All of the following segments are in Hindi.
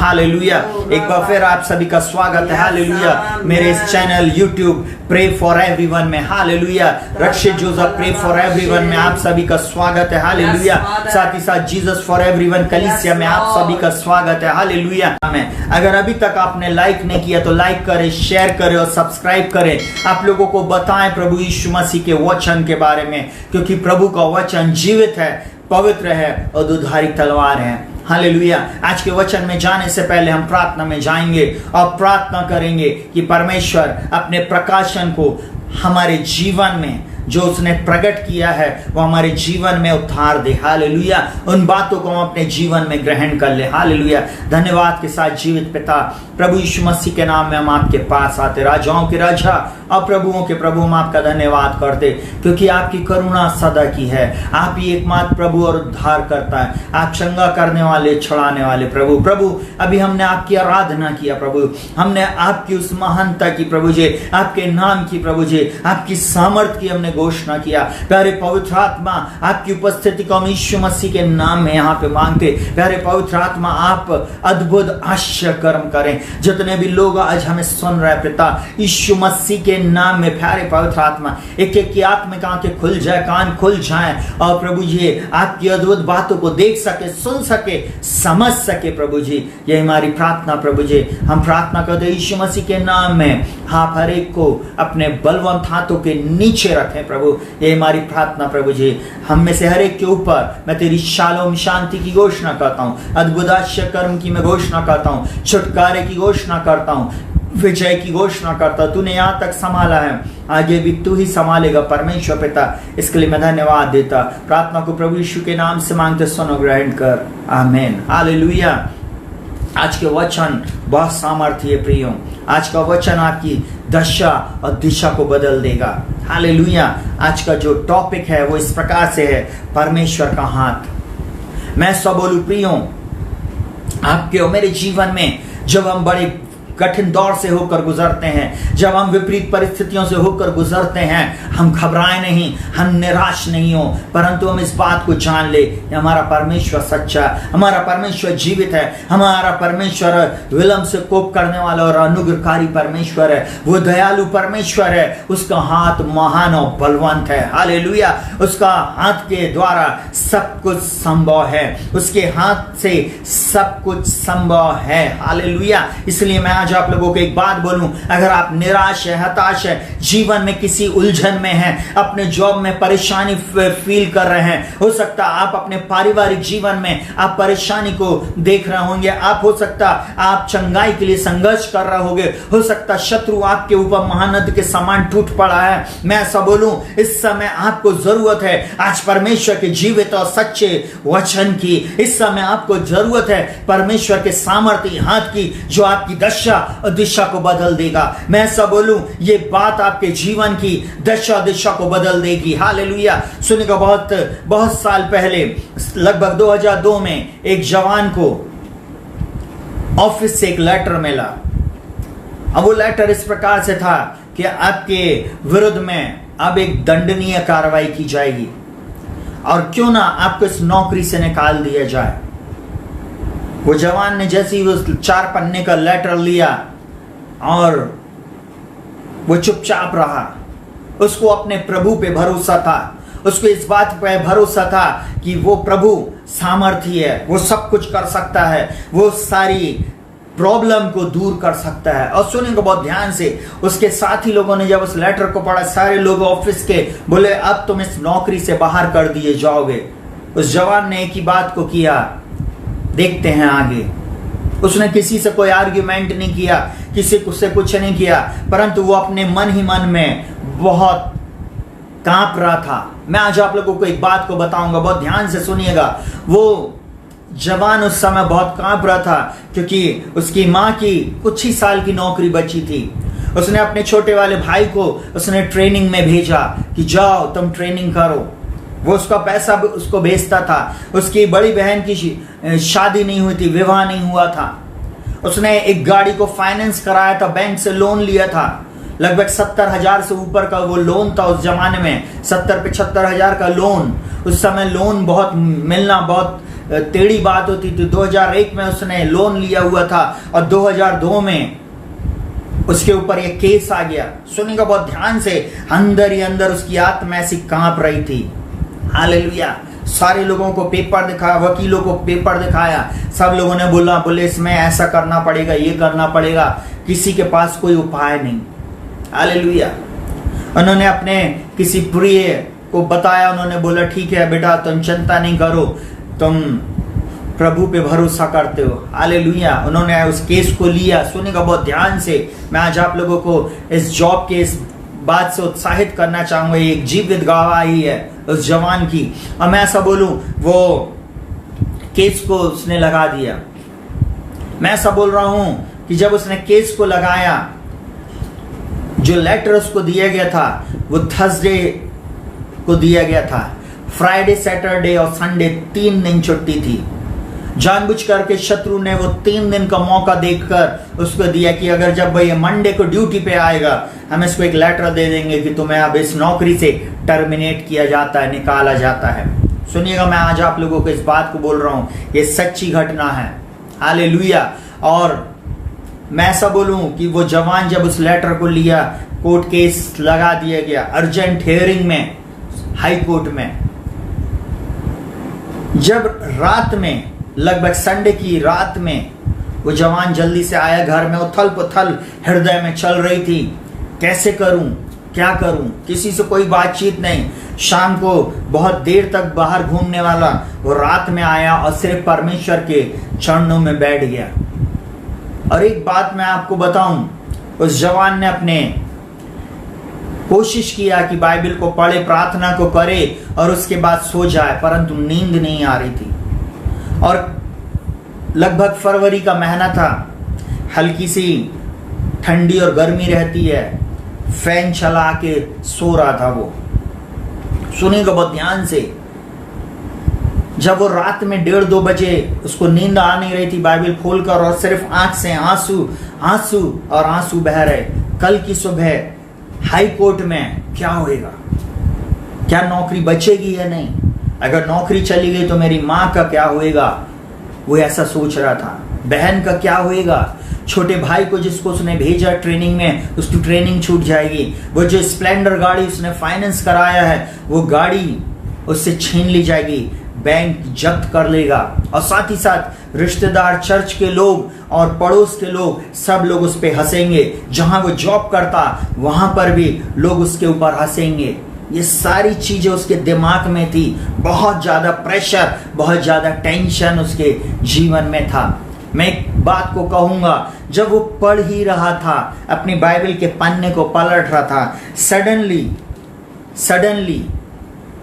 हालेलुया। एक बार फिर आप सभी का स्वागत है हालेलुया मेरे इस channel YouTube pray for everyone में। Hallelujah. Rakshit Joseph pray for everyone में आप सभी का स्वागत है हालेलुया। साथ ही साथ जीसस फॉर एवरीवन कलीसिया में आप सभी का स्वागत है हालेलुया। अगर अभी तक आपने लाइक नहीं किया तो लाइक करें, शेयर करें और सब्सक्राइब करें। आप लोगों को बताएं प्रभु यीशु मसीह के वचन के बारे में, क्योंकि प्रभु का वचन जीवित है, पवित्र है और दुधारी तलवार है। हालेलुया। आज के वचन में जाने से पहले हम प्रार्थना में जाएंगे और प्रार्थना करेंगे कि परमेश्वर अपने प्रकाशन को हमारे जीवन में जो उसने प्रकट किया है वो हमारे जीवन में उद्धार दे। हालेलुया। उन बातों को हम अपने जीवन में ग्रहण कर ले। हालेलुया। धन्यवाद के साथ जीवित पिता प्रभु यीशु मसीह के नाम में हम आपके पास आते, राजाओं के राजा और प्रभुओं के प्रभु हम आपका धन्यवाद करते, क्योंकि आपकी करुणा सदा की है। आप ही एकमात्र प्रभु और उद्धार करता है। आप चंगा करने वाले, छुड़ाने वाले प्रभु अभी हमने आपकी आराधना किया प्रभु, हमने आपकी उस महानता की प्रभु जी, आपके नाम की प्रभु जी, आपकी सामर्थ की हमने घोषणा किया। प्यारे पवित्र आत्मा आपकी उपस्थिति को हम यीशु मसीह के नाम में यहाँ पे मांगते। प्यारे पवित्र आत्मा आप अद्भुत आश्चर्य कर्म करें। जितने भी लोग आज हमें सुन रहे हैं पिता यीशु मसीह के नाम में, प्यारे पवित्र आत्मा एक एक की आत्मिक आंखें खुल जाए, कान खुल जाए और प्रभु जी आपकी अद्भुत बातों को देख सके, सुन सके, समझ सके प्रभु जी। ये हमारी प्रार्थना प्रभु जी, हम प्रार्थना करते यीशु मसीह के नाम में। आप हर एक को अपने बलवंत हाथों के नीचे रखें प्रभु, ये हमारी प्रार्थना प्रभु जी। हम में से हर एक के ऊपर मैं तेरी शालोम शांति की घोषणा करता हूँ, अद्भुत आश्चर्य कर्म की मैं घोषणा करता हूँ, छुटकारे की घोषणा करता हूँ, विजय की घोषणा करता हूँ। तूने यहाँ तक संभाला है, आगे भी तू ही संभालेगा परमेश्वर पिता। इसके लिए मैं धन्यवाद देता। प्रार्थना को प्रभु यीशु के नाम से मांगते, सुनो, ग्रहण कर, आमीन। हालेलुया। आज के वचन बहुत सामर्थ्य है प्रियो। आज का वचन आपकी दशा और दिशा को बदल देगा। हालेलुया। आज का जो टॉपिक है वो इस प्रकार से है, परमेश्वर का हाथ। मैं सब बोलूं प्रियो, आपके और मेरे जीवन में जब हम बड़े कठिन दौर से होकर गुजरते हैं, जब हम विपरीत परिस्थितियों से होकर गुजरते हैं, हम घबराए नहीं, हम निराश नहीं हो, परंतु हम इस बात को जान ले कि हमारा परमेश्वर सच्चा, हमारा परमेश्वर जीवित है, हमारा परमेश्वर विलंब से कोप करने वाला और अनुग्रहकारी परमेश्वर है। वो दयालु परमेश्वर है, उसका हाथ महान और बलवंत है। हालेलुया। उसका हाथ के द्वारा सब कुछ संभव है, उसके हाथ से सब कुछ संभव है। हालेलुया। इसलिए मैं आज आप लोगों को एक बात बोलूं, अगर आप निराश है, हताश है, जीवन में किसी उलझन में हैं, अपने जॉब में परेशानी फील कर रहे हैं, हो सकता आप अपने पारिवारिक जीवन में आप परेशानी को देख रहे होंगे, आप हो सकता आप चंगाई के लिए संघर्ष कर रहे होंगे, हो सकता शत्रु आपके ऊपर महानद के समान टूट पड़ा है। मैं ऐसा बोलूं, इस समय आपको जरूरत है आज परमेश्वर के जीवित और सच्चे वचन की। इस समय आपको जरूरत है परमेश्वर के सामर्थ्य हाथ की, जो आपकी दशा और दिशा को बदल देगा। मैं ऐसा बोलूं, ये बात आपके जीवन की दशा दिशा को बदल देगी। हालेलुया। सुनिएगा, बहुत साल पहले, लगभग 2002 में एक जवान को ऑफिस से एक लेटर मिला। अब वो लेटर इस प्रकार से था कि आपके विरुद्ध में अब एक दंडनीय कार्रवाई की जाएगी और क्यों ना आपको इस नौकरी से निकाल दिया जाए। वो जवान ने जैसे ही उस 4 पन्ने का लेटर लिया और वो चुपचाप रहा। उसको अपने प्रभु पे भरोसा था, उसको इस बात पे भरोसा था कि वो प्रभु सामर्थी है, वो सब कुछ कर सकता है, वो सारी प्रॉब्लम को दूर कर सकता है। और सुनिएगा बहुत ध्यान से, उसके साथी लोगों ने जब उस लेटर को पढ़ा, सारे लोग ऑफिस के बोले अब तुम इस नौकरी से बाहर कर दिए जाओगे। उस जवान ने एक ही बात को किया, देखते हैं आगे। उसने किसी से कोई आर्ग्यूमेंट नहीं किया, किसी से कुछ नहीं किया, परंतु वो अपने मन ही मन में बहुत कांप रहा था। मैं आज आप लोगों को एक बात को बताऊंगा, बहुत ध्यान से सुनिएगा। वो जवान उस समय बहुत कांप रहा था क्योंकि उसकी माँ की कुछ ही साल की नौकरी बची थी। उसने अपने छोटे वाले भाई को उसने ट्रेनिंग में भेजा कि जाओ तुम ट्रेनिंग करो। वो उसका पैसा उसको भेजता था। उसकी बड़ी बहन की शादी नहीं हुई थी, विवाह नहीं हुआ था। उसने एक गाड़ी को फाइनेंस कराया था, बैंक से लोन लिया था। लगभग 70,000 से ऊपर का वो लोन था उस जमाने में, 70-75 हजार का लोन। उस समय लोन बहुत मिलना बहुत टेढ़ी बात होती थी। 2001 में उसने लोन लिया हुआ था और 2002 में उसके ऊपर ये केस आ गया। सुनिएगा बहुत ध्यान से, अंदर ही अंदर उसकी आत्मा ऐसी कांप रही थी। हालेलुया। सारे लोगों को पेपर दिखाया, वकीलों को पेपर दिखाया, सब लोगों ने बोला पुलिस में ऐसा करना पड़ेगा, ये करना पड़ेगा, किसी के पास कोई उपाय नहीं। हालेलुया। उन्होंने अपने किसी प्रिय को बताया, उन्होंने बोला ठीक है बेटा तुम चिंता नहीं करो, तुम प्रभु पे भरोसा करते हो। हालेलुया। उन्होंने उस केस को लिया। सुनिएगा बहुत ध्यान से, मैं आज आप लोगों को इस जॉब के इस बात से उत्साहित करना चाहूंगा। एक जीवित गवाही है उस जवान की। और मैं ऐसा बोलूं, वो केस को उसने लगा दिया। मैं ऐसा बोल रहा हूं कि जब उसने केस को लगाया, जो लेटर उसको दिया गया था वो थर्सडे को दिया गया था। फ्राइडे, सैटरडे और संडे 3 दिन छुट्टी थी। जानबूझ करके शत्रु ने वो 3 दिन का मौका देखकर उसको दिया कि अगर जब ये मंडे को ड्यूटी पे आएगा, हम इसको एक लेटर दे देंगे कि तुम्हें अब इस नौकरी से टर्मिनेट किया जाता है, निकाला जाता है। सुनिएगा, मैं आज आप लोगों को इस बात को बोल रहा हूं, ये सच्ची घटना है। हालेलुया। और मैं ऐसा बोलूं कि वो जवान जब उस लेटर को लिया, कोर्ट केस लगा दिया गया, अर्जेंट हियरिंग में, हाई कोर्ट में। जब रात में, लगभग संडे की रात में, वो जवान जल्दी से आया घर में, उथल पुथल हृदय में चल रही थी, कैसे करूं, क्या करूं, किसी से कोई बातचीत नहीं। शाम को बहुत देर तक बाहर घूमने वाला वो रात में आया और सिर्फ परमेश्वर के चरणों में बैठ गया। और एक बात मैं आपको बताऊं, उस जवान ने अपने कोशिश किया कि बाइबल को पढ़े, प्रार्थना को करे और उसके बाद सो जाए, परंतु नींद नहीं आ रही थी। और लगभग फरवरी का महीना था, हल्की सी ठंडी और गर्मी रहती है, फैन चला के सो रहा था वो। सुनिएगा बहुत ध्यान से, जब वो रात में 1:30-2 बजे उसको नींद आ नहीं रही थी, बाइबल खोलकर, और सिर्फ आंख से आंसू आंसू और आंसू बह रहे। कल की सुबह हाई कोर्ट में क्या होएगा, क्या नौकरी बचेगी या नहीं, अगर नौकरी चली गई तो मेरी माँ का क्या होएगा, वो ऐसा सोच रहा था। बहन का क्या होएगा, छोटे भाई को जिसको उसने भेजा ट्रेनिंग में, उसकी ट्रेनिंग छूट जाएगी। वो जो स्प्लेंडर गाड़ी उसने फाइनेंस कराया है, वो गाड़ी उससे छीन ली जाएगी, बैंक जब्त कर लेगा। और साथ ही साथ रिश्तेदार, चर्च के लोग और पड़ोस के लोग, सब लोग उस पर हंसेंगे। जहां वो जॉब करता वहां पर भी लोग उसके ऊपर हंसेंगे। ये सारी चीजें उसके दिमाग में थी। बहुत ज्यादा प्रेशर, बहुत ज्यादा टेंशन उसके जीवन में था। मैं एक बात को कहूंगा, जब वो पढ़ ही रहा था, अपनी बाइबल के पन्ने को पलट रहा था, सडनली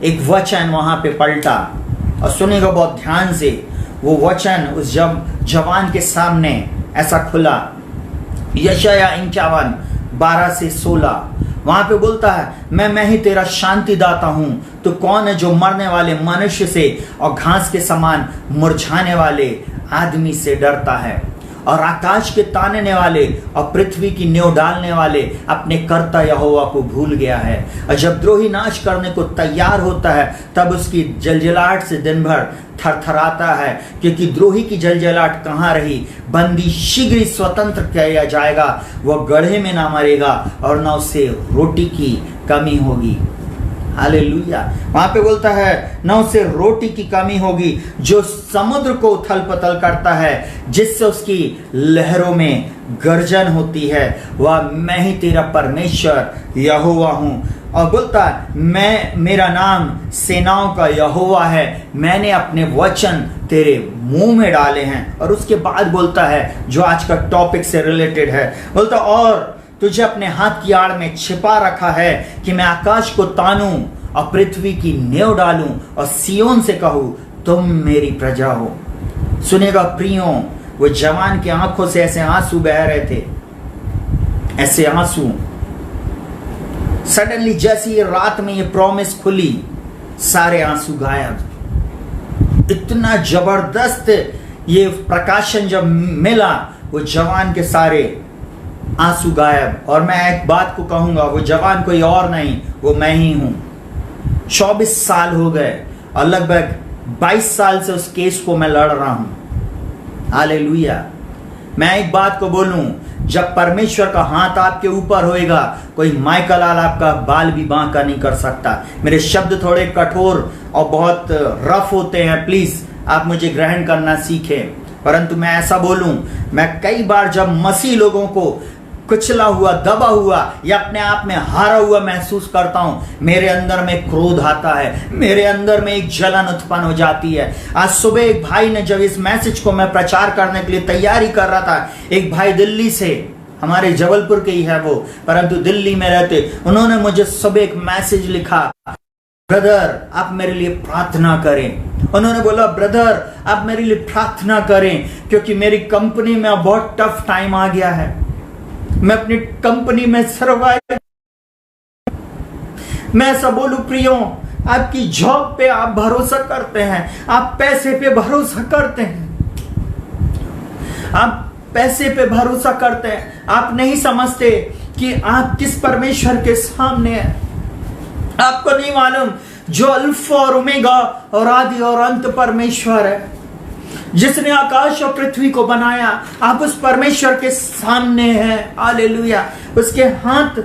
एक वचन वहां पे पलटा। और सुनिएगा बहुत ध्यान से, वो वचन उस जवान के सामने ऐसा खुला। यशाया 51:12-16 वहां पे बोलता है, मैं ही तेरा शांति दाता हूं। तो कौन है जो मरने वाले मनुष्य से और घास के समान मुरझाने वाले आदमी से डरता है, और आकाश के तानने वाले और पृथ्वी की नींव डालने वाले अपने कर्ता यहोवा को भूल गया है। और जब द्रोही नाश करने को तैयार होता है, तब उसकी जलजलाहट से दिन भर थरथराता है, क्योंकि द्रोही की जलजलाहट कहाँ रही। बंदी शीघ्र स्वतंत्र किया जाएगा, वह गड्ढे में ना मरेगा और ना उसे रोटी की कमी होगी। हालेलुया। वहां पे बोलता है, न उसे रोटी की कमी होगी। जो समुद्र को उथल पुथल करता है, जिससे उसकी लहरों में गर्जन होती है, वह मैं ही तेरा परमेश्वर यहोवा हूं। और बोलता है, मेरा नाम सेनाओं का यहोवा है, मैंने अपने वचन तेरे मुंह में डाले हैं। और उसके बाद बोलता है, जो आज का टॉपिक से रिलेटेड है, बोलता और तुझे अपने हाथ की आड़ में छिपा रखा है कि मैं आकाश को तानूं और पृथ्वी की नींव डालूं और सियोन से कहूं, तुम मेरी प्रजा हो। सुनेगा प्रियों, वो जवान की आंखों से ऐसे आंसू बह रहे थे, ऐसे आंसू। सडनली जैसी ये रात में ये प्रॉमिस खुली, सारे आंसू गायब। इतना जबरदस्त ये प्रकाशन जब मिला, वो जवान के सारे आंसू गायब। और मैं एक बात को कहूंगा, वो जवान कोई और नहीं, वो मैं ही हूं। 24 साल हो गए और लगभग 22 साल से उस केस को मैं लड़ रहा हूं। हालेलुया। मैं एक बात को बोलूं, जब परमेश्वर का हाथ आपके ऊपर होएगा, कोई माइकल लाल आपका बाल भी बांका नहीं कर सकता। मेरे शब्द थोड़े कठोर और बहुत रफ होते हैं, प्लीज आप मुझे ग्रहण करना सीखें, परंतु मैं ऐसा बोलूं, मैं कई बार जब मसीह लोगों को कुचला हुआ, दबा हुआ या अपने आप में हारा हुआ महसूस करता हूं, मेरे अंदर में क्रोध आता है, मेरे अंदर में एक जलन उत्पन्न हो जाती है। आज सुबह एक भाई ने, जब इस मैसेज को मैं प्रचार करने के लिए तैयारी कर रहा था, एक भाई दिल्ली से, हमारे जबलपुर के ही है वो, परंतु दिल्ली में रहते, उन्होंने मुझे सुबह एक मैसेज लिखा, ब्रदर आप मेरे लिए प्रार्थना करें। उन्होंने बोला, ब्रदर आप मेरे लिए प्रार्थना करें, क्योंकि मेरी कंपनी में अब बहुत टफ टाइम आ गया है, मैं अपनी कंपनी में सर्वाइव। मैं ऐसा बोलूं प्रियो, आपकी जॉब पे आप भरोसा करते हैं, आप पैसे पे भरोसा करते हैं, आप पैसे पे भरोसा करते हैं, आप नहीं समझते कि आप किस परमेश्वर के सामने हैं। आपको नहीं मालूम जो अल्फा और ओमेगा और आदि और अंत परमेश्वर है, जिसने आकाश और पृथ्वी को बनाया, आप उस परमेश्वर के सामने हैं। हालेलुया। उसके हाथ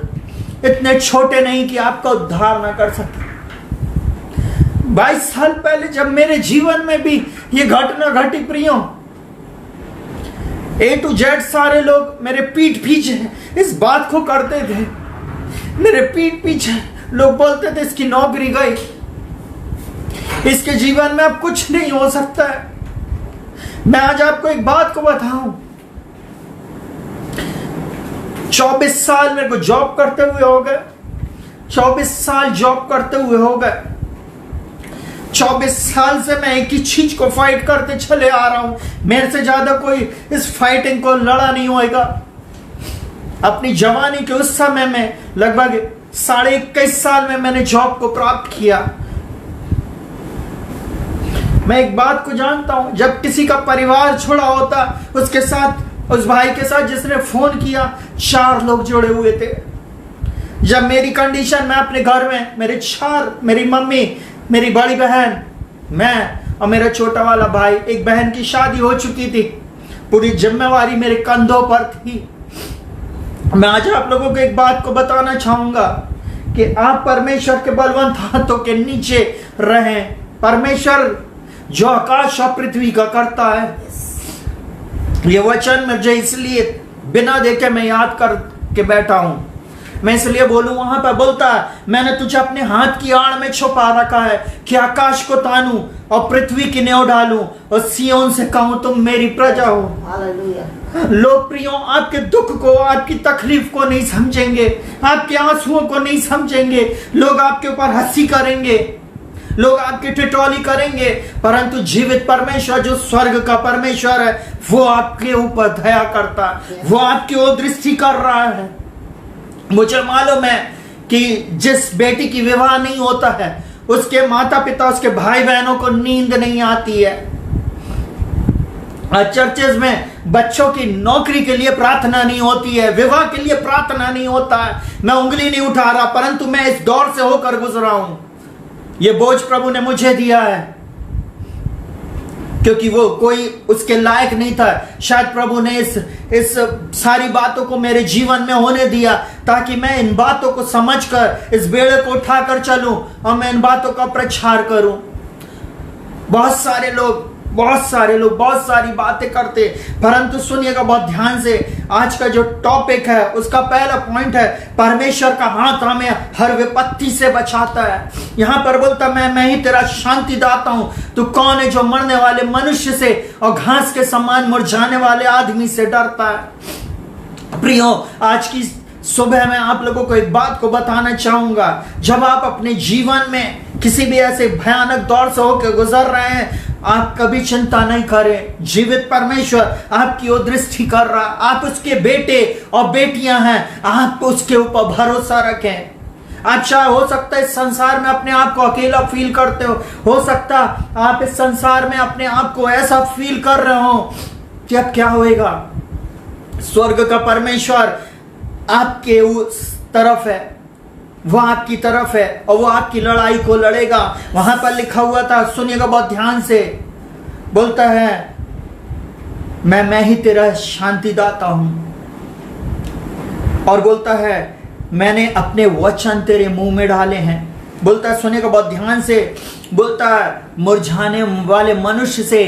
इतने छोटे नहीं कि आपका उद्धार ना कर सके। 22 साल पहले जब मेरे जीवन में भी ये घटना घटी प्रियो, A to Z सारे लोग मेरे पीठ पीछे इस बात को करते थे, मेरे पीठ पीछे लोग बोलते थे इसकी नौकरी गई, इसके जीवन में अब कुछ नहीं हो सकता है। मैं आज आपको एक बात को बताऊं, 24 साल मेरे को जॉब करते हुए हो गए, 24 साल जॉब करते हुए हो गए, 24 साल से मैं एक ही चीज को फाइट करते चले आ रहा हूं। मेरे से ज्यादा कोई इस फाइटिंग को लड़ा नहीं होएगा। अपनी जवानी के उस समय में लगभग 21.5 साल में मैंने जॉब को प्राप्त किया। मैं एक बात को जानता हूं, जब किसी का परिवार छोड़ा होता, उसके साथ, उस भाई के साथ जिसने फोन किया, 4 लोग जुड़े हुए थे। जब मेरी कंडीशन, मैं अपने घर में, मेरी मम्मी, मेरी बड़ी बहन, मैं और मेरा छोटा वाला भाई, एक बहन की शादी हो चुकी थी, पूरी जिम्मेवारी मेरे कंधों पर थी। मैं आज आप लोगों को एक बात को बताना चाहूंगा कि आप परमेश्वर के बलवंत हाथों के नीचे रहें। परमेश्वर जो आकाश और पृथ्वी का करता है, ये वचन मुझे इसलिए बिना देखे मैं याद करके बैठा हूं। मैं इसलिए बोलूं, वहां पर बोलता है, मैंने तुझे अपने हाथ की आड़ में छुपा रखा है कि आकाश को तानूं और पृथ्वी की नेव डालूं और सियोन से कहूं तुम मेरी प्रजा हो। हालेलुया। लोग प्रियो आपके दुख को, आपकी तकलीफ को नहीं समझेंगे, आपके आंसुओं को नहीं समझेंगे, लोग आपके ऊपर हंसी करेंगे, लोग आपकी टिटौली करेंगे, परंतु जीवित परमेश्वर जो स्वर्ग का परमेश्वर है, वो आपके ऊपर दया करता है, वो आपकी ओर दृष्टि कर रहा है। मुझे मालूम है कि जिस बेटी की विवाह नहीं होता है, उसके माता पिता, उसके भाई बहनों को नींद नहीं आती है। चर्चेज में बच्चों की नौकरी के लिए प्रार्थना नहीं होती है, विवाह के लिए प्रार्थना नहीं होता है। मैं उंगली नहीं उठा रहा, परंतु मैं इस दौर से होकर गुजरा हूं। ये बोझ प्रभु ने मुझे दिया है, क्योंकि वो कोई उसके लायक नहीं था। शायद प्रभु ने इस सारी बातों को मेरे जीवन में होने दिया, ताकि मैं इन बातों को समझकर इस बेड़े को उठाकर चलूं और मैं इन बातों का प्रचार करूं। बहुत सारे लोग बहुत सारी बातें करते, परंतु सुनिएगा बहुत ध्यान से। आज का जो टॉपिक है, उसका पहला पॉइंट है, परमेश्वर का हाथ हमें हर विपत्ति से बचाता है। यहां पर बोलता, मैं ही तेरा शांति दाता हूं। तू कौन है जो मरने वाले मनुष्य से और घास के समान मुरझाने वाले आदमी से डरता है। प्रियो, आज की सुबह मैं आप लोगों को एक बात को बताना चाहूंगा। जब आप अपने जीवन में किसी भी ऐसे भयानक दौर से होकर गुजर रहे हैं, आप कभी चिंता नहीं करें। जीवित परमेश्वर आपकी ओर दृष्टि कर रहा, आप उसके बेटे और बेटियां हैं, आप उसके ऊपर भरोसा रखें। अच्छा, हो सकता है इस संसार में अपने आप को अकेला फील करते हो सकता आप इस संसार में अपने आप को ऐसा फील कर रहे हो कि अब क्या होएगा। स्वर्ग का परमेश्वर आपके उस तरफ है, वो आपकी तरफ है और वो आपकी लड़ाई को लड़ेगा। वहां पर लिखा हुआ था, सुनिएगा बहुत ध्यान से, बोलता है मैं ही तेरा शांतिदाता हूं, और बोलता है मैंने अपने वचन तेरे मुंह में डाले हैं। बोलता है, सुनिएगा बहुत ध्यान से, बोलता है मुरझाने वाले मनुष्य से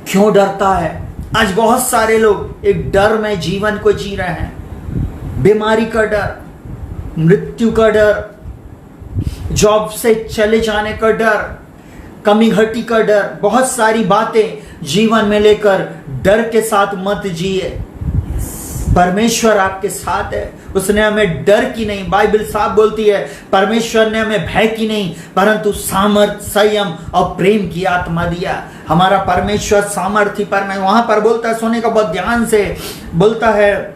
क्यों डरता है। आज बहुत सारे लोग एक डर में जीवन को जी रहे हैं, बीमारी का डर, मृत्यु का डर, जॉब से चले जाने का डर, कमी घटी का डर, बहुत सारी बातें जीवन में लेकर डर के साथ मत जिए। परमेश्वर आपके साथ है, उसने हमें डर की नहीं, बाइबल साफ बोलती है, परमेश्वर ने हमें भय की नहीं परंतु सामर्थ, संयम और प्रेम की आत्मा दिया। हमारा परमेश्वर सामर्थी परमेश्वर। वहां पर बोलता है, सोने का बहुत ध्यान से, बोलता है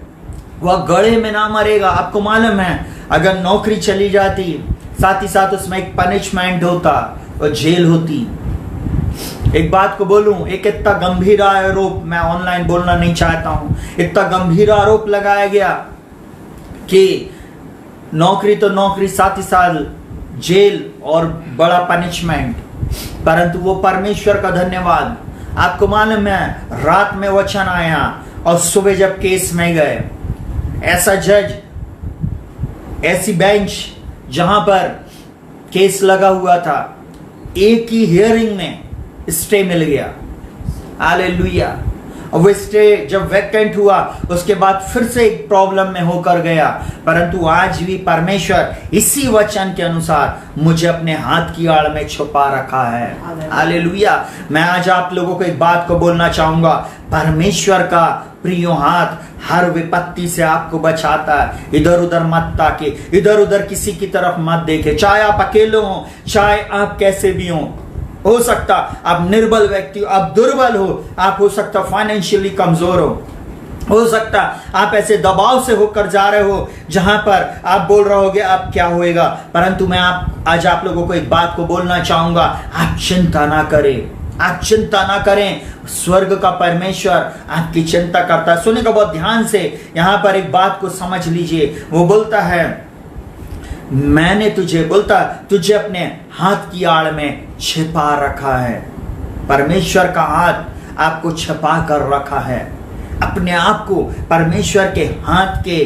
वह गड़े में ना मरेगा। आपको मालूम है, अगर नौकरी चली जाती, साथ ही साथ उसमें एक पनिशमेंट होता और जेल होती। एक बात को बोलूं, एक इतना गंभीर आरोप, मैं ऑनलाइन बोलना नहीं चाहता हूं, इतना गंभीर आरोप लगाया गया कि नौकरी तो नौकरी, साथ ही साथ जेल और बड़ा पनिशमेंट, परंतु वो परमेश्वर का धन्यवाद। आपको मालूम है, रात में वचन आया और सुबह जब केस में गए, ऐसा जज, ऐसी बेंच जहां पर केस लगा हुआ था, एक ही हियरिंग में स्टे मिल गया। हालेलुया। और वो स्टे जब वैकेंट हुआ उसके बाद फिर से एक प्रॉब्लम में होकर गया, परंतु आज भी परमेश्वर इसी वचन के अनुसार मुझे अपने हाथ की आड़ में छुपा रखा है। हालेलुया। मैं आज आप लोगों को एक बात को बोलना चाहूंगा, परमेश्वर का प्रियो हाथ हर विपत्ति से आपको बचाता है। इधर उधर मत ताके, इधर उधर किसी की तरफ मत देखे, चाहे आप अकेले हो, चाहे आप कैसे भी हो सकता आप निर्बल व्यक्ति हो, आप दुर्बल हो, आप हो सकता फाइनेंशियली कमजोर हो सकता आप ऐसे दबाव से होकर जा रहे हो जहां पर आप बोल रहे होगे अब क्या होएगा, परंतु मैं आज आप लोगों को एक बात को बोलना चाहूंगा, आप चिंता ना करें, आप चिंता ना करें, स्वर्ग का परमेश्वर आपकी चिंता करता है। सुनिएगा बहुत ध्यान से, यहां पर एक बात को समझ लीजिए। वो बोलता है मैंने तुझे अपने हाथ की आड़ में छिपा रखा है। परमेश्वर का हाथ आपको छिपा कर रखा है। अपने आप को परमेश्वर के हाथ के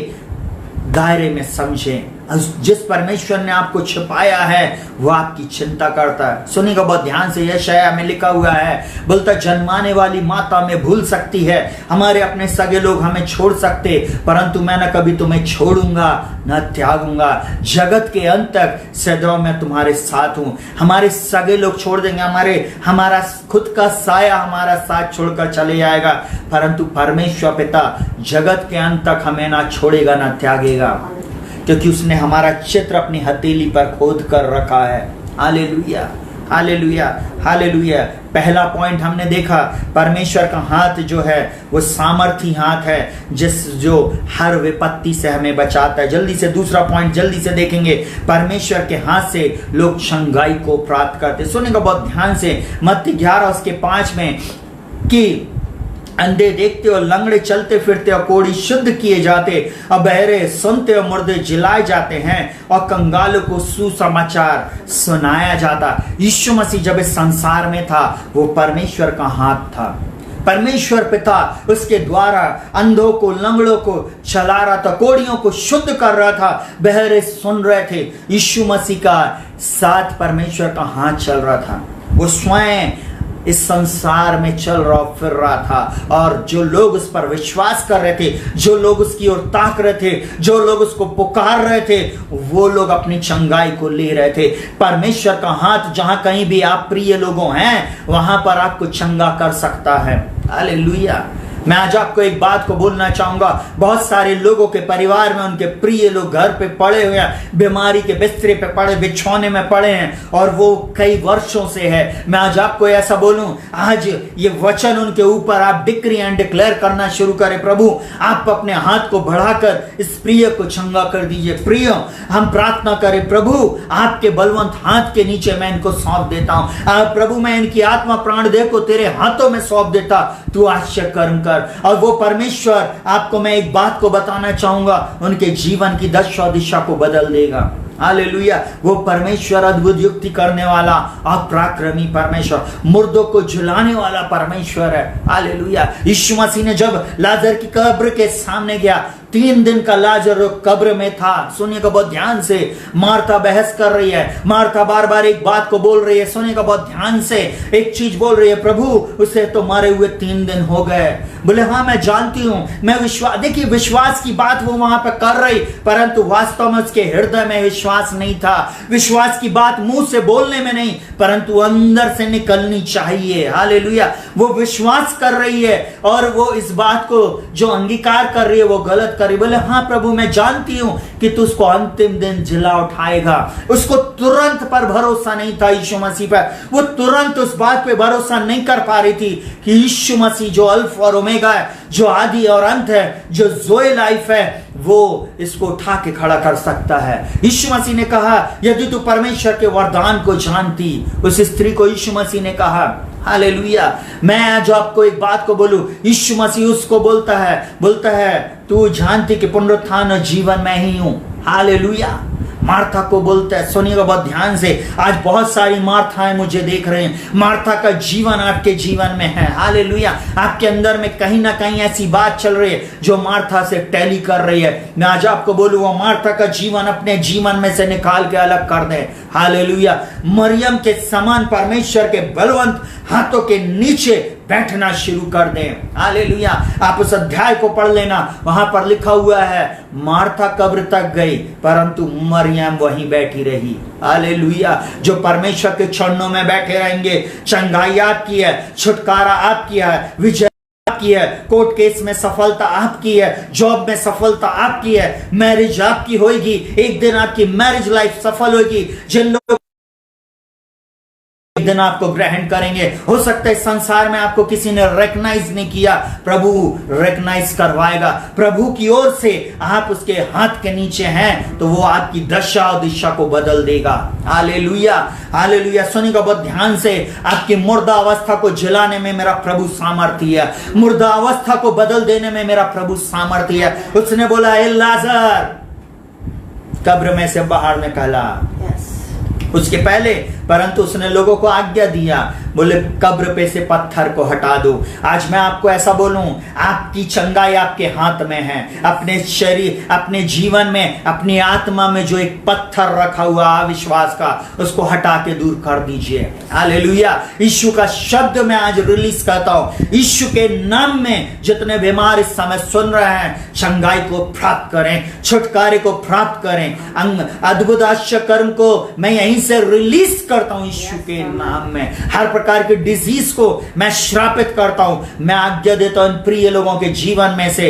दायरे में समझें। जिस परमेश्वर ने आपको छिपाया है वो आपकी चिंता करता है। सुनिएगा बहुत ध्यान से, यशायाह में लिखा हुआ है, बोलता जन्माने वाली माता में भूल सकती है, हमारे अपने सगे लोग हमें छोड़ सकते, परंतु मैं न कभी तुम्हें छोड़ूंगा न त्यागूंगा। जगत के अंत तक सदैव मैं तुम्हारे साथ हूं। हमारे सगे लोग छोड़ देंगे, हमारा खुद का साया हमारा साथ छोड़कर चले जाएगा, परंतु परमेश्वर पिता जगत के अंत तक हमें ना छोड़ेगा ना त्यागेगा, क्योंकि उसने हमारा चित्र अपनी हथेली पर खोद कर रखा है। Hallelujah, hallelujah, hallelujah. पहला पॉइंट हमने देखा, परमेश्वर का हाथ जो है वो सामर्थी हाथ है जो हर विपत्ति से हमें बचाता है। जल्दी से दूसरा पॉइंट जल्दी से देखेंगे, परमेश्वर के हाथ से लोग चंगाई को प्राप्त करते। सुनिएगा बहुत ध्यान से, मत्ती 11:5 में कि अंधे देखते और लंगड़े चलते फिरते और कोढ़ी शुद्ध किए जाते और बहरे सुनते और मुर्दे जिलाए जाते हैं और कंगालों को सुसमाचार सुनाया जाता। यीशु मसीह जब इस संसार में था वो परमेश्वर का हाथ था। परमेश्वर पिता उसके द्वारा अंधों को, लंगड़ों को चला रहा था, कोढ़ियों को शुद्ध कर रहा था, बहरे सुन रहे थे। यीशु मसीह का साथ परमेश्वर का हाथ चल रहा था। वो स्वयं इस संसार में चल रहा फिर रहा था, और जो लोग उस पर विश्वास कर रहे थे, जो लोग उसकी ओर ताक रहे थे, जो लोग उसको पुकार रहे थे, वो लोग अपनी चंगाई को ले रहे थे। परमेश्वर का हाथ जहां कहीं भी आप प्रिय लोगों हैं वहां पर आपको चंगा कर सकता है। हालेलुया। मैं आज आपको एक बात को बोलना चाहूंगा, बहुत सारे लोगों के परिवार में उनके प्रिय लोग घर पे पड़े हुए हैं, बीमारी के बिस्तरे पे पड़े, बिछौने में पड़े हैं और वो कई वर्षों से है। मैं आज आपको ऐसा बोलूं, आज ये वचन उनके ऊपर आप डिक्री एंड डिक्लेयर करना शुरू करें। प्रभु आप अपने हाथ को बढ़ाकर इस प्रिय को चंगा कर दीजिए। प्रिय हम प्रार्थना करें, प्रभु आपके बलवंत हाथ के नीचे मैं इनको सौंप देता हूं। प्रभु मैं इनकी आत्मा प्राण देह को तेरे हाथों में सौंप देता, तू आश्चर्य कर्म कर। परमेश्वर, और वो परमेश्वर आपको मैं एक बात को बताना चाहूंगा, उनके जीवन की दशा दिशा को बदल देगा। हालेलुया। वो परमेश्वर अद्भुत युक्ति करने वाला, अपराक्रमी परमेश्वर, मुर्दों को झुलाने वाला परमेश्वर है। हालेलुया। यीशु मसीह ने जब लाजर की कब्र के सामने गया, 3 दिन का लाजर कब्र में था। सुनिएगा बहुत ध्यान से, मार्था बहस कर रही है, मार्था बार बार एक बात को बोल रही है। सुनिएगा बहुत ध्यान से, एक चीज बोल रही है, प्रभु उसे तो मरे हुए 3 दिन हो गए। बोले हाँ मैं जानती हूं, मैं विश्वास, देखिए विश्वास की बात वो वहां पर कर रही, परंतु वास्तव में उसके हृदय में विश्वास नहीं था। विश्वास की बात मुंह से बोलने में नहीं, परंतु अंदर से निकलनी चाहिए। हालेलुया। वो विश्वास कर रही है और वो इस बात को जो अंगीकार कर रही है वो गलत कर रही। बोले हाँ प्रभु मैं जानती हूं कि तू उसको अंतिम दिन जिला उठाएगा। उसको तुरंत पर भरोसा नहीं था यीशु मसीह पर, वो तुरंत उस बात पे भरोसा नहीं कर पा रही थी कि यीशु मसीह जो अल्फा और ओमेगा है, जो आदि और अंत है, जो ज़ोए लाइफ है, वो इसको उठा के खड़ा कर सकता है। यीशु मसीह ने कहा यदि तू परमेश्वर के वरदान को जानती, उस स्त्री को यीशु मसीह ने कहा। हालेलुया। मैं आज आपको एक बात को बोलूं, यीशु मसीह उसको बोलता है तू जानती कि पुनरुत्थान और जीवन मैं ही हूं। हालेलुया। मार्था को बोलता है, सुनिएगा बहुत ध्यान से, आज बहुत सारी मार्थाएं मुझे देख रहे हैं, मार्था का जीवन आपके जीवन में है। हालेलुया। आपके अंदर में कहीं ना कहीं ऐसी बात चल रही है जो मार्था से टैली कर रही है। मैं आज आपको बोलूं, वो मार्था का जीवन अपने जीवन में से निकाल के अलग कर दे। हालेलुया। मरियम के समान परमेश्वर के बलवंत हाथों के नीचे बैठना शुरू कर दें। हालेलुया। आप उस अध्याय को पढ़ लेना, वहां पर लिखा हुआ है मार्था कब्र तक गई परंतु मरियम वहीं बैठी रही। हालेलुया। जो परमेश्वर के चरणों में बैठे रहेंगे, चंगाई आपकी है, छुटकारा आपकी है, विजय आपकी है, कोर्ट केस में सफलता आपकी है, जॉब में सफलता आपकी है, मैरिज आपकी होगी, एक दिन आपकी मैरिज लाइफ सफल होगी। जिन लोग एक दिन आपको ग्रहण करेंगे, हो सकता है संसार में आपको किसी ने रिकॉग्नाइज नहीं किया, प्रभु रिकॉग्नाइज करवाएगा। प्रभु की ओर से आप उसके हाथ के नीचे हैं तो वो आपकी दशा और दिशा को बदल देगा। हालेलुया। हालेलुया। सुनिएगा बहुत ध्यान से, आपकी मुर्दा अवस्था को जलाने में मेरा प्रभु सामर्थ्य है, मुर्दा अवस्था को बदल देने में मेरा प्रभु सामर्थ्य है। उसने बोला ए लाजर कब्र में से बाहर निकला। उसके पहले परंतु उसने लोगों को आज्ञा दिया, बोले कब्र पे से पत्थर को हटा दो। आज मैं आपको ऐसा बोलूं, आपकी चंगाई आपके हाथ में है। अपने शरीर, अपने जीवन में, अपनी आत्मा में जो एक पत्थर रखा हुआ अविश्वास का, उसको हटा के दूर कर दीजिए। हालेलुया। यीशु का शब्द मैं आज रिलीज करता हूं। यीशु के नाम में जितने बीमार इस समय सुन रहे हैं, चंगाई को प्राप्त करें, छुटकारे को प्राप्त करें, अद्भुत आश्चर्य कर्म को मैं यहीं से रिलीज करता हूं यीशु के नाम में। हर प्रकार के डिजीज को मैं श्रापित करता हूं। मैं आज्ञा देता हूं प्रिय लोगों के जीवन में से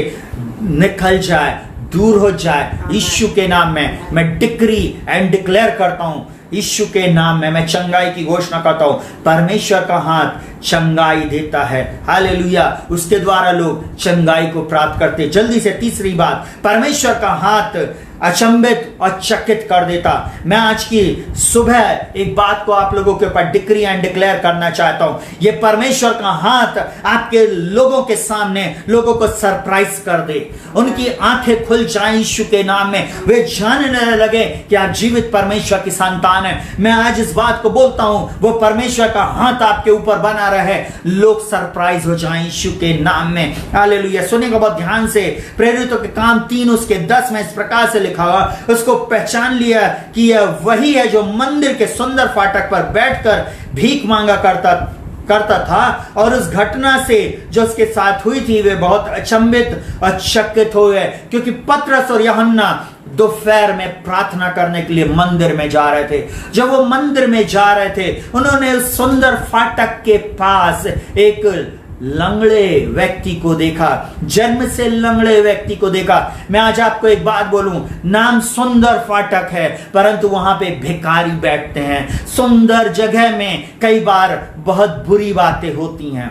निकल जाए, दूर हो जाए। यीशु के नाम में मैं डिक्री एंड डिक्लेयर करता हूं। यीशु के नाम में मैं चंगाई की घोषणा करता हूं। परमेश्वर का हाथ चंगाई देता है। हालेलुया। उसके द्वारा लोग चंगाई को प्राप्त करते। जल्दी से तीसरी बात, परमेश्वर का हाथ अचंभित और चकित कर देता। मैं आज की सुबह एक बात को आप लोगों के ऊपर डिक्री एंड डिक्लेयर करना चाहता हूं। ये परमेश्वर का हाथ आपके लोगों के सामने लोगों को सरप्राइज कर दे, उनकी आंखें खुल जाएं यीशु के नाम में, वे जानने लगे कि आप जीवित परमेश्वर की संतान है। मैं आज इस बात को बोलता हूं, वो परमेश्वर का हाथ आपके ऊपर बना रहे, लोग सरप्राइज हो जाएं यीशु के नाम में। हालेलुया। सुनिएगा बहुत ध्यान से, प्रेरितों के काम 3 उसके 10 में इस प्रकार से लिखा हुआ, उसको पहचान लिया कि यह वही है जो मंदिर के सुंदर फाटक पर बैठकर भीख मांगा करता था। और उस घटना से जो उसके साथ हुई थी वे बहुत अचंभित और चकित हुए, क्योंकि पतरस और यूहन्ना दोपहर में प्रार्थना करने के लिए मंदिर में जा रहे थे। जब वो मंदिर में जा रहे थे, उन्होंने उस सुंदर फाटक के पास एक लंगड़े व्यक्ति को देखा, जन्म से लंगड़े व्यक्ति को देखा। मैं आज आपको एक बात बोलूं, नाम सुंदर फाटक है परंतु वहां पे भिखारी बैठते हैं। सुंदर जगह में कई बार बहुत बुरी बातें होती हैं।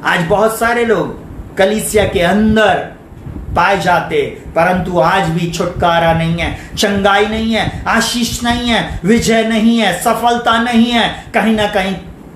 आज बहुत सारे लोग कलीसिया के अंदर पाए जाते परंतु आज भी छुटकारा नहीं है, चंगाई नहीं है, आशीष नहीं है, विजय नहीं है, सफलता नहीं है। कहीं ना कहीं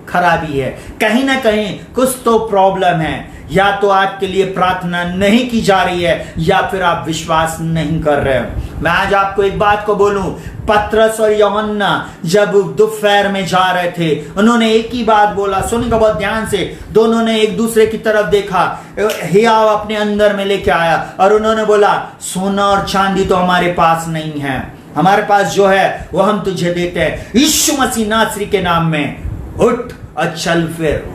खराबी है, कहीं ना कहीं कुछ तो प्रॉब्लम है। या तो आपके लिए प्रार्थना नहीं की जा रही है या फिर आप विश्वास नहीं कर रहे हो। मैं आज आपको एक बात को बोलूं, पतरस और यूहन्ना जब दोपहर में जा रहे थे, उन्होंने एक ही बात बोला। सुनिएगा बहुत ध्यान से। दोनों ने एक दूसरे की तरफ देखा, हियाव अपने अंदर में लेके आया और उन्होंने बोला, सोना और चांदी तो हमारे पास नहीं है, हमारे पास जो है वो हम तुझे देते हैं। यीशु मसीह नासरी के नाम में उठ और चल फिर।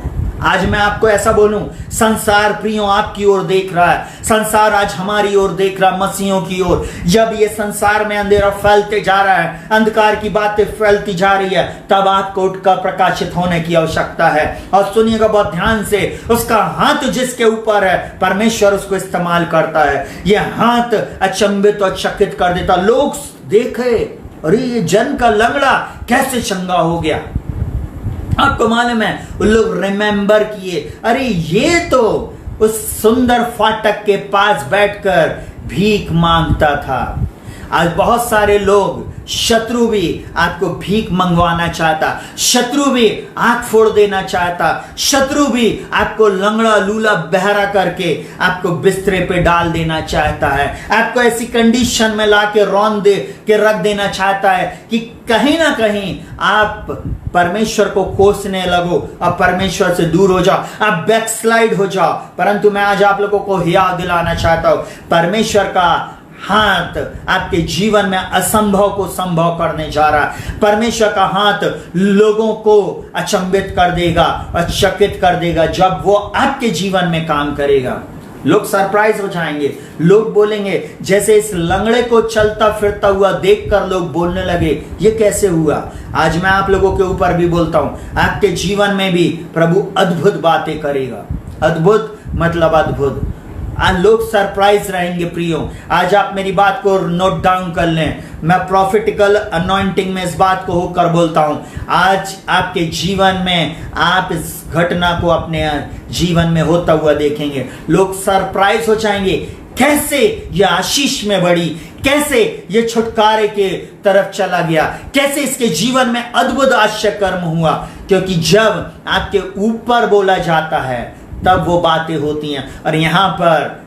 आज मैं आपको ऐसा बोलूं, संसार प्रियो आपकी ओर देख रहा है, संसार आज हमारी ओर देख रहा है, मसीहों की ओर। जब ये संसार में अंधेरा फैलते जा रहा है, अंधकार की बातें फैलती जा रही है, तब आपको उठकर प्रकाशित होने की आवश्यकता है। और सुनिएगा बहुत ध्यान से, उसका हाथ जिसके ऊपर है, परमेश्वर उसको इस्तेमाल करता है। यह हाथ अचंभित और चकित कर देता। लोग देखे, अरे ये जन का लंगड़ा कैसे चंगा हो गया। आपको मालूम है, उन लोग रिमेंबर किए, अरे ये तो उस सुंदर फाटक के पास बैठकर भीख मांगता था। आज बहुत सारे लोग, शत्रु भी आपको भीख मंगवाना चाहता, शत्रु भी आंख फोड़ देना चाहता, शत्रु भी आपको लंगड़ा लूला बहरा करके आपको बिस्तरे पे डाल देना चाहता है, आपको ऐसी कंडीशन में ला के रौन दे के रख देना चाहता है कि कहीं ना कहीं आप परमेश्वर को कोसने लगो और परमेश्वर से दूर हो जाओ, आप बैकस्लाइड हो जाओ। परंतु मैं आज आप लोगों को याद दिलाना चाहता हूं, परमेश्वर का हाथ आपके जीवन में असंभव को संभव करने जा रहा है। परमेश्वर का हाथ लोगों को अचंभित कर देगा और चकित कर देगा जब वो आपके जीवन में काम करेगा। लोग सरप्राइज हो जाएंगे, लोग बोलेंगे, जैसे इस लंगड़े को चलता फिरता हुआ देखकर लोग बोलने लगे, ये कैसे हुआ। आज मैं आप लोगों के ऊपर भी बोलता हूं, आपके जीवन में भी प्रभु अद्भुत बातें करेगा। अद्भुत मतलब अद्भुत। आज लोग सरप्राइज रहेंगे प्रियो। आज आप मेरी बात को नोट डाउन कर लें, मैं प्रॉफिटिकल अनॉइंटिंग में इस बात को होकर बोलता हूं। आज आपके जीवन में आप इस घटना को अपने जीवन में होता हुआ देखेंगे। लोग सरप्राइज हो जाएंगे, कैसे ये आशीष में बढ़ी, कैसे ये छुटकारे के तरफ चला गया, कैसे इसके जीवन में अद्भुत आश्चर्य कर्म हुआ। क्योंकि जब आपके ऊपर बोला जाता है तब वो बातें होती हैं। और यहां पर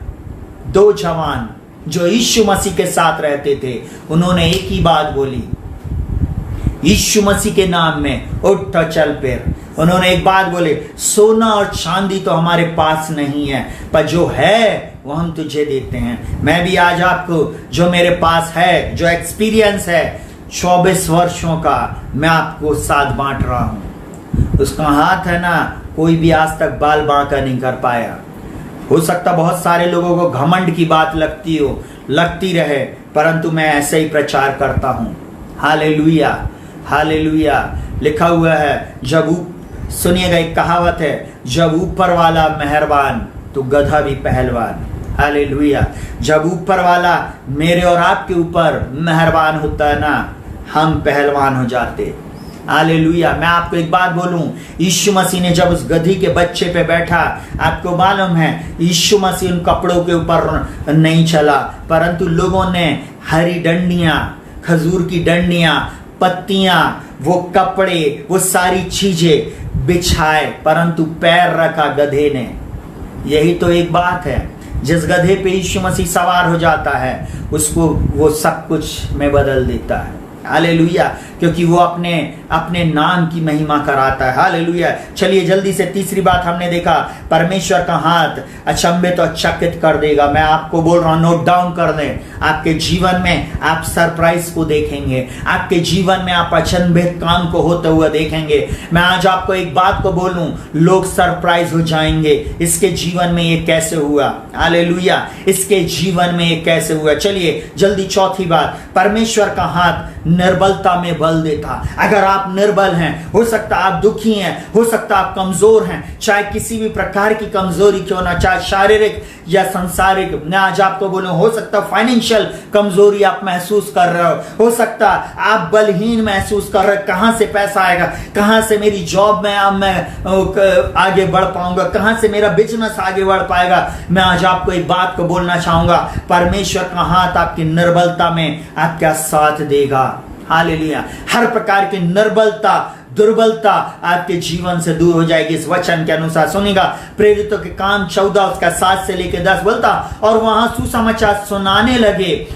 दो जवान जो यीशु मसीह के साथ रहते थे, उन्होंने एक ही बात बोली, यीशु मसीह के नाम में उठ और चल फिर। उन्होंने एक बात बोले, सोना और चांदी तो हमारे पास नहीं है, पर जो है वो हम तुझे देते हैं। मैं भी आज आपको जो मेरे पास है, जो एक्सपीरियंस है 24 वर्षों का, मैं आपको साथ बांट रहा हूं। उसका हाथ है ना, कोई भी आज तक बाल बांका नहीं कर पाया। हो सकता बहुत सारे लोगों को घमंड की बात लगती रहे, परंतु मैं ऐसे ही प्रचार करता हूं। Hallelujah, hallelujah. लिखा हुआ है, सुनिएगा, एक कहावत है, जब ऊपर वाला मेहरबान तो गधा भी पहलवान। हालेलुया। जब ऊपर वाला मेरे और आपके ऊपर मेहरबान होता है ना, हम पहलवान हो जाते। हालेलुया। मैं आपको एक बात बोलूं, यीशु मसीह ने जब उस गधी के बच्चे पे बैठा, आपको मालूम है यीशु मसीह उन कपड़ों के ऊपर नहीं चला, परंतु लोगों ने हरी डंडियां, खजूर की डंडियां, पत्तियां, वो कपड़े, वो सारी चीजें बिछाए, परंतु पैर रखा गधे ने। यही तो एक बात है, जिस गधे पे यीशु मसीह सवार हो जाता है, उसको वो सब कुछ में बदल देता है। हालेलुया। क्योंकि वो अपने नाम की महिमा कराता है। हालेलुया। चलिए जल्दी से तीसरी बात हमने देखा, परमेश्वर का हाथ अचंभित और चकित कर देगा। मैं आपको बोल रहा हूं, नोट डाउन कर दें। आपके जीवन में आप सरप्राइज को देखेंगे, आपके जीवन में आप अचंभित काम को होते हुए देखेंगे। मैं आज आपको एक बात को बोलूं, लोग सरप्राइज हो जाएंगे, इसके जीवन में ये कैसे हुआ। हालेलुया। इसके जीवन में ये कैसे हुआ। चलिए जल्दी चौथी बात, परमेश्वर का हाथ निर्बलता में बल देता। अगर आप निर्बल हैं, हो सकता आप दुखी हैं, हो सकता आप कमजोर हैं, चाहे किसी भी प्रकार की कमजोरी क्यों ना, चाहे शारीरिक या सांसारिक। मैं आज आपको बोलूं, हो सकता फाइनेंशियल कमजोरी आप महसूस कर रहे हो सकता आप बलहीन महसूस कर रहे हो, कहां से पैसा आएगा, कहां से मेरी जॉब में अब मैं आगे बढ़ पाऊंगा, कहां से मेरा बिजनेस आगे बढ़ पाएगा। मैं आज आपको एक बात को बोलना चाहूंगा, परमेश्वर का हाथ आपकी निर्बलता में आपका साथ देगा। हालेलुया। हर प्रकार की निर्बलता दुर्बलता आपके जीवन से दूर हो जाएगी। इस वचन के अनुसार सुनिएगा, प्रेरितों के काम 14 उसका 7 से लेकर 10 बोलता, और वहां सुसमाचार सुनाने लगे।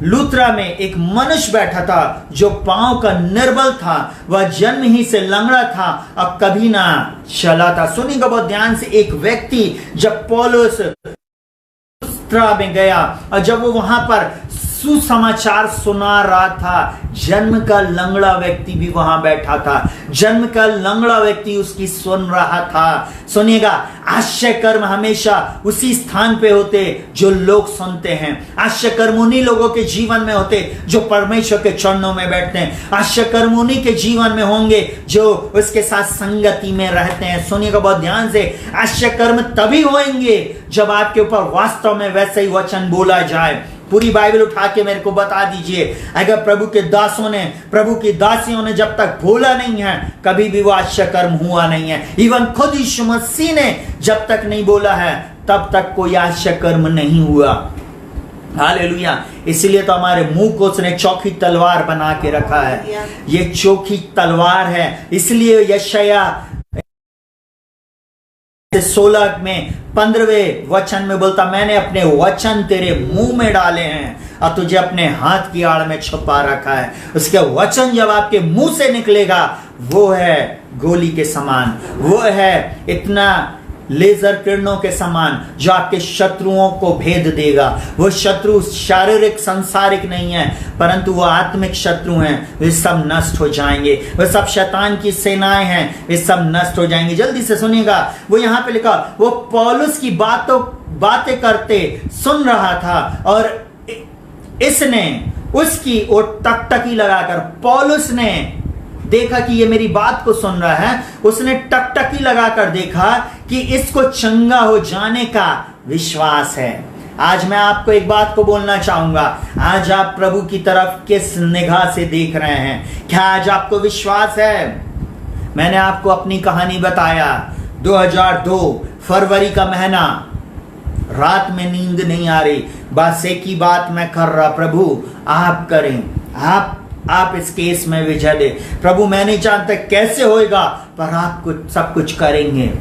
लुत्रा में एक मनुष्य बैठा था जो पांव का निर्बल था, वह जन्म ही से लंगड़ा था और कभी ना चला था। सुनिएगा बहुत ध्यान से, एक व्यक्ति जब पौलुस लुत्रा में गया और जब वो वहां पर सुसमाचार सुना रहा था, जन्म का लंगड़ा व्यक्ति भी वहां बैठा था। जन्म का लंगड़ा व्यक्ति उसकी सुन रहा था। सुनिएगा, आश्चर्य कर्म हमेशा उसी स्थान पे होते जो लोग सुनते हैं। आश्चर्य कर्म उन्हीं लोगों के जीवन में होते जो परमेश्वर के चरणों में बैठते हैं। आश्चर्य कर्म उन्हीं के जीवन में होंगे जो उसके साथ संगति में रहते हैं। सुनिएगा बहुत ध्यान से, आश्चर्य कर्म तभी होंगे जब आपके ऊपर वास्तव में वैसे ही वचन बोला जाए। पूरी बाइबल उठा के मेरे को बता दीजिए, अगर प्रभु के दासों ने, प्रभु की दासियों ने जब तक बोला नहीं है, कभी भी वो आश्चर्य कर्म हुआ नहीं है। इवन खुद यीशु मसीह ने जब तक नहीं बोला है, तब तक कोई आश्चर्य कर्म नहीं हुआ। हालेलुया। इसलिए तो हमारे मुंह को उसने चौखी तलवार बना के रखा है। ये चौखी तलवार है। इसलिए यशाया 16 में 15वें वचन में बोलता, मैंने अपने वचन तेरे मुंह में डाले हैं और तुझे अपने हाथ की आड़ में छुपा रखा है। उसके वचन जब आपके मुंह से निकलेगा, वो है गोली के समान, वो है इतना लेजर किरणों के समान जो आपके शत्रुओं को भेद देगा। वो शत्रु शारीरिक सांसारिक नहीं है, परंतु वो आत्मिक शत्रु हैं। वे सब नष्ट हो जाएंगे। वे सब शैतान की सेनाएं हैं, वे सब नष्ट हो जाएंगे। जल्दी से सुनिएगा, वो यहाँ पे लिखा, वो पौलुस की बातें करते सुन रहा था और इसने उसकी ओर टकटकी लगाकर, पौलुस ने देखा कि ये मेरी बात को सुन रहा है, उसने टकटकी लगाकर देखा कि इसको चंगा हो जाने का विश्वास है। आज मैं आपको एक बात को बोलना चाहूंगा, आज आप प्रभु की तरफ किस निगाह से देख रहे हैं? क्या आज आपको विश्वास है? मैंने आपको अपनी कहानी बताया। 2002 फरवरी का महीना, रात में नींद नहीं आ रही, बस एक ही बात मैं कर रहा, प्रभु आप करें, आप इस केस में विजय दे। प्रभु मैं नहीं जानता कैसे होएगा, पर आप कुछ सब कुछ करेंगे।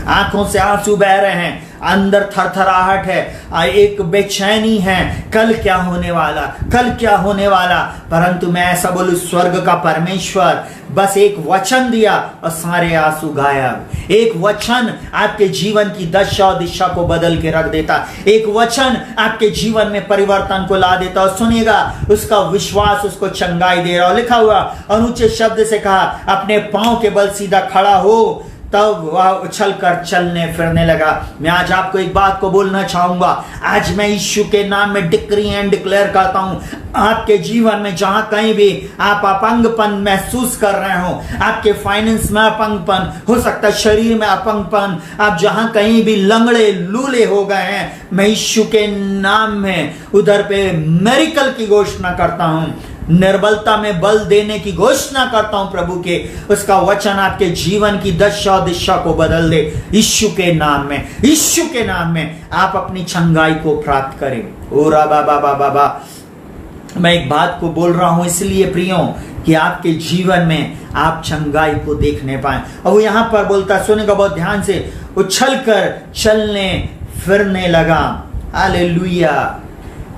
आंखों से आंसू बह रहे हैं, अंदर थरथराहट है, एक बेचैनी है, कल क्या होने वाला, कल क्या होने वाला। परंतु मैं ऐसा बोलूं, स्वर्ग का परमेश्वर बस एक वचन दिया और सारे आंसू गायब। एक वचन आपके जीवन की दशा और दिशा को बदल के रख देता। एक वचन आपके जीवन में परिवर्तन को ला देता। और सुनिएगा, उसका विश्वास उसको चंगाई दे रहा। लिखा हुआ, अनुचित शब्द से कहा, अपने पांव के बल सीधा खड़ा हो, तब वह उछल कर चलने फिरने लगा। मैं आज आपको एक बात को बोलना चाहूंगा, आज मैं यीशु के नाम में डिक्री एंड डिक्लेयर करता हूं, आपके जीवन में जहां कहीं भी आप अपंगपन महसूस कर रहे हो, आपके फाइनेंस में अपंगपन हो सकता है, शरीर में अपंगपन, आप जहां कहीं भी लंगड़े लूले हो गए हैं, मैं यीशु के नाम में उधर पे मेरिकल की घोषणा करता हूं, निर्बलता में बल देने की घोषणा करता हूं प्रभु के। उसका वचन आपके जीवन की दशा दिशा को बदल दे। यीशु के नाम में, यीशु के नाम में आप अपनी चंगाई को प्राप्त करें। ओरा बाबा बाबा बा। मैं एक बात को बोल रहा हूं इसलिए प्रियो कि आपके जीवन में आप चंगाई को देखने पाए। और वो यहां पर बोलता, सुनेगा बहुत ध्यान से, उछल कर चलने फिरने लगा। हालेलुया।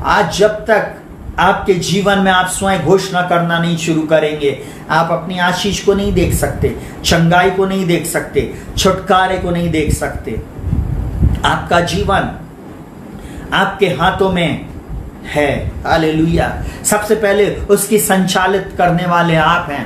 आज जब तक आपके जीवन में आप स्वयं घोषणा करना नहीं शुरू करेंगे, आप अपनी आशीष को नहीं देख सकते, चंगाई को नहीं देख सकते, छुटकारे को नहीं देख सकते। आपका जीवन आपके हाथों में है। हालेलुया। सबसे पहले उसकी संचालित करने वाले आप हैं।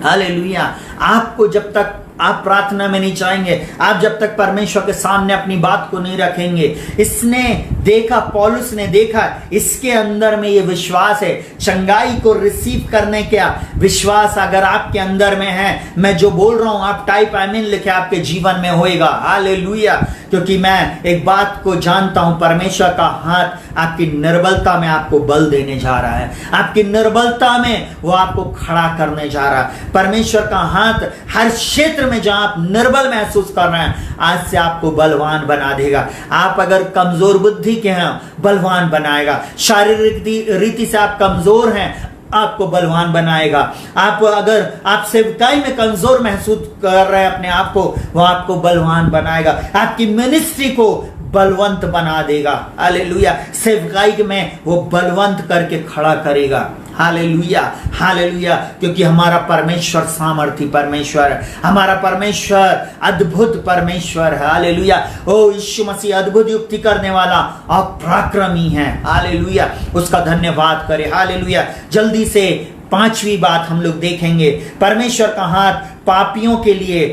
हालेलुया। आपको जब तक आप प्रार्थना में नहीं चाहेंगे, आप जब तक परमेश्वर के सामने अपनी बात को नहीं रखेंगे, इसने देखा, पौलुस ने देखा, इसके अंदर में ये विश्वास है, चंगाई को रिसीव करने का विश्वास अगर आपके अंदर में है, मैं जो बोल रहा हूं आप टाइप आमीन लिखे, आपके जीवन में होएगा। हालेलुया। क्योंकि मैं एक बात को जानता हूं, परमेश्वर का हाथ आपकी निर्बलता में आपको बल देने जा रहा है। आपकी निर्बलता में वो आपको खड़ा करने जा रहा है। परमेश्वर का हाथ हर क्षेत्र में जहां आप निर्बल महसूस कर रहे हैं, आज से आपको बलवान बना देगा। आप अगर कमजोर बुद्धि के हैं, बलवान बनाएगा। शारीरिक रीति से आप कमजोर हैं, आपको बलवान बनाएगा। आप अगर आप सेवकाई में कमजोर महसूस कर रहे हैं अपने आप को, वो आपको बलवान बनाएगा, आपकी मिनिस्ट्री को बलवंत बना देगा। हालेलुया। सेवकाई में वो बलवंत करके खड़ा करेगा। Hallelujah, hallelujah. क्योंकि हमारा परमेश्वर सामर्थी परमेश्वर है, हमारा परमेश्वर अद्भुत परमेश्वर है। हालेलुया। ओ यीशु मसीह अद्भुत युक्ति करने वाला और पराक्रमी है। हालेलुया, उसका धन्यवाद करें। हालेलुया। जल्दी से 5वीं बात हम लोग देखेंगे, परमेश्वर का हाथ पापियों के लिए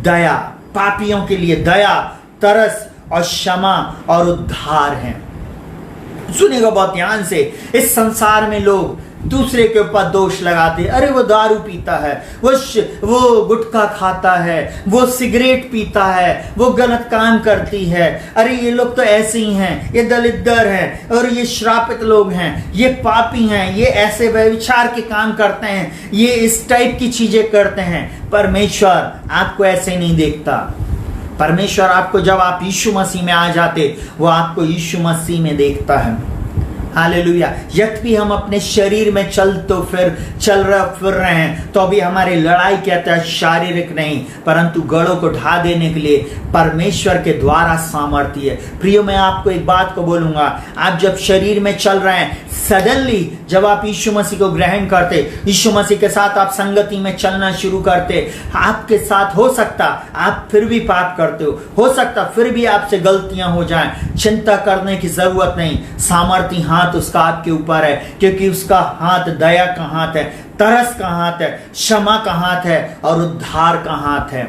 दया, पापियों के लिए दया, तरस और क्षमा और उद्धार है। सुनिएगा बहुत ध्यान से। इस संसार में लोग दूसरे के ऊपर दोष लगाते, अरे वो दारू पीता है, वो गुटखा खाता है, वो सिगरेट पीता है, वो गलत काम करती है, अरे ये लोग तो ऐसे ही हैं, ये दलिद्दर हैं, और ये श्रापित लोग हैं, ये पापी हैं, ये ऐसे व्यभिचार के काम करते हैं, ये इस टाइप की चीजें करते हैं। परमेश्वर आपको ऐसे नहीं देखता। परमेश्वर आपको, जब आप यीशु मसीह में आ जाते, वो आपको यीशु मसीह में देखता है। हालेलुया। यद्यपि हम अपने शरीर में चल फिर रहे हैं, तो अभी हमारी लड़ाई कहता है शारीरिक नहीं, परंतु गढ़ों को ढा देने के लिए परमेश्वर के द्वारा सामर्थ्य है। प्रियो, मैं आपको एक बात को बोलूंगा, आप जब शरीर में चल रहे हैं, सडनली जब आप यीशु मसीह को ग्रहण करते, यीशु मसीह के साथ आप संगति में चलना शुरू करते, आपके साथ हो सकता आप फिर भी पाप करते हो सकता फिर भी आपसे गलतियां हो जाएं। चिंता करने की जरूरत नहीं। सामर्थी हाथ उसका आपके ऊपर है, क्योंकि उसका हाथ दया का हाथ है, तरस का हाथ है, क्षमा का हाथ है और उद्धार का हाथ है।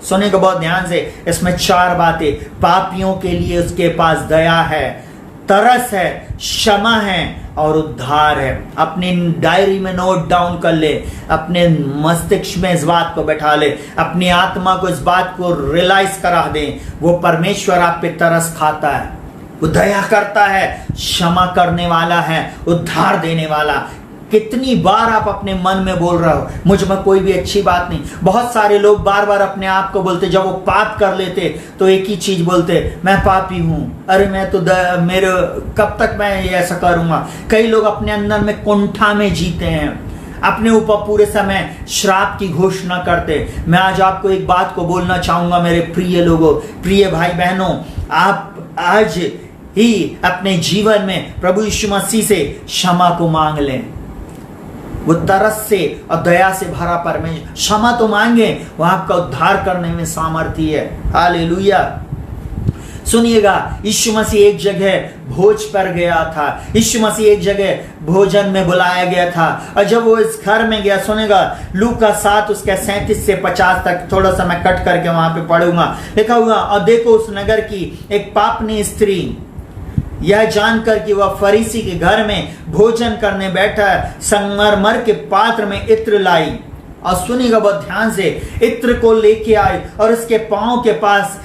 सुनिएगा बहुत ध्यान से। इसमें 4 बातें। पापियों के लिए उसके पास दया है, तरस है, क्षमा है और उद्धार है। अपनी डायरी में नोट डाउन कर ले, अपने मस्तिष्क में इस बात को बैठा ले, अपनी आत्मा को इस बात को रियलाइज करा दे, वो परमेश्वर आप पे तरस खाता है, वो दया करता है, क्षमा करने वाला है, उद्धार देने वाला। कितनी बार आप अपने मन में बोल रहे हो, मुझ में कोई भी अच्छी बात नहीं। बहुत सारे लोग बार बार अपने आप को बोलते, जब वो पाप कर लेते तो एक ही चीज बोलते, मैं पापी हूं, अरे मैं तो मेरे कब तक मैं ये ऐसा करूंगा। कई लोग अपने अंदर में कुंठा में जीते हैं, अपने ऊपर पूरे समय श्राप की घोषणा करते। मैं आज आपको एक बात को बोलना चाहूंगा, मेरे प्रिय लोगों, प्रिय भाई बहनों, आप आज ही अपने जीवन में प्रभु यीशु मसीह से क्षमा को मांग लें। वो तरस से और दया से भरा परमेश्वर, क्षमा तो मांगे, वो आपका उद्धार करने में सामर्थ्य है। हालेलुया। सुनिएगा, यीशु मसीह एक जगह भोज पर गया था, यीशु मसीह एक जगह भोजन में बुलाया गया था, और जब वो इस घर में गया, सुनेगा लूका 7 उसके 37 से 50 तक, थोड़ा सा मैं कट करके वहां पे पढ़ूंगा। लिखा हुआ, और देखो उस नगर की एक पापनी स्त्री यह जानकर कि वह फरीसी के घर में भोजन करने बैठा है, संगमरमर के पात्र में इत्र लाई, और सुनिएगा बहुत ध्यान से, इत्र को लेके आई और उसके पांव के पास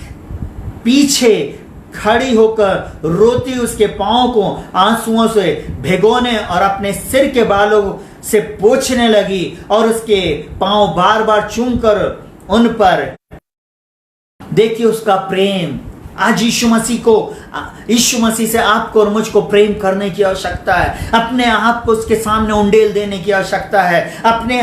पीछे खड़ी होकर रोती उसके पांव को आंसुओं से भिगोने और अपने सिर के बालों से पोंछने लगी, और उसके पांव बार बार चूमकर उन पर। देखिए उसका प्रेम। आज यीशु मसीह से आपको और मुझको प्रेम करने की आवश्यकता है। अपने आप को उसके सामने उंडेल देने की आवश्यकता है। अपने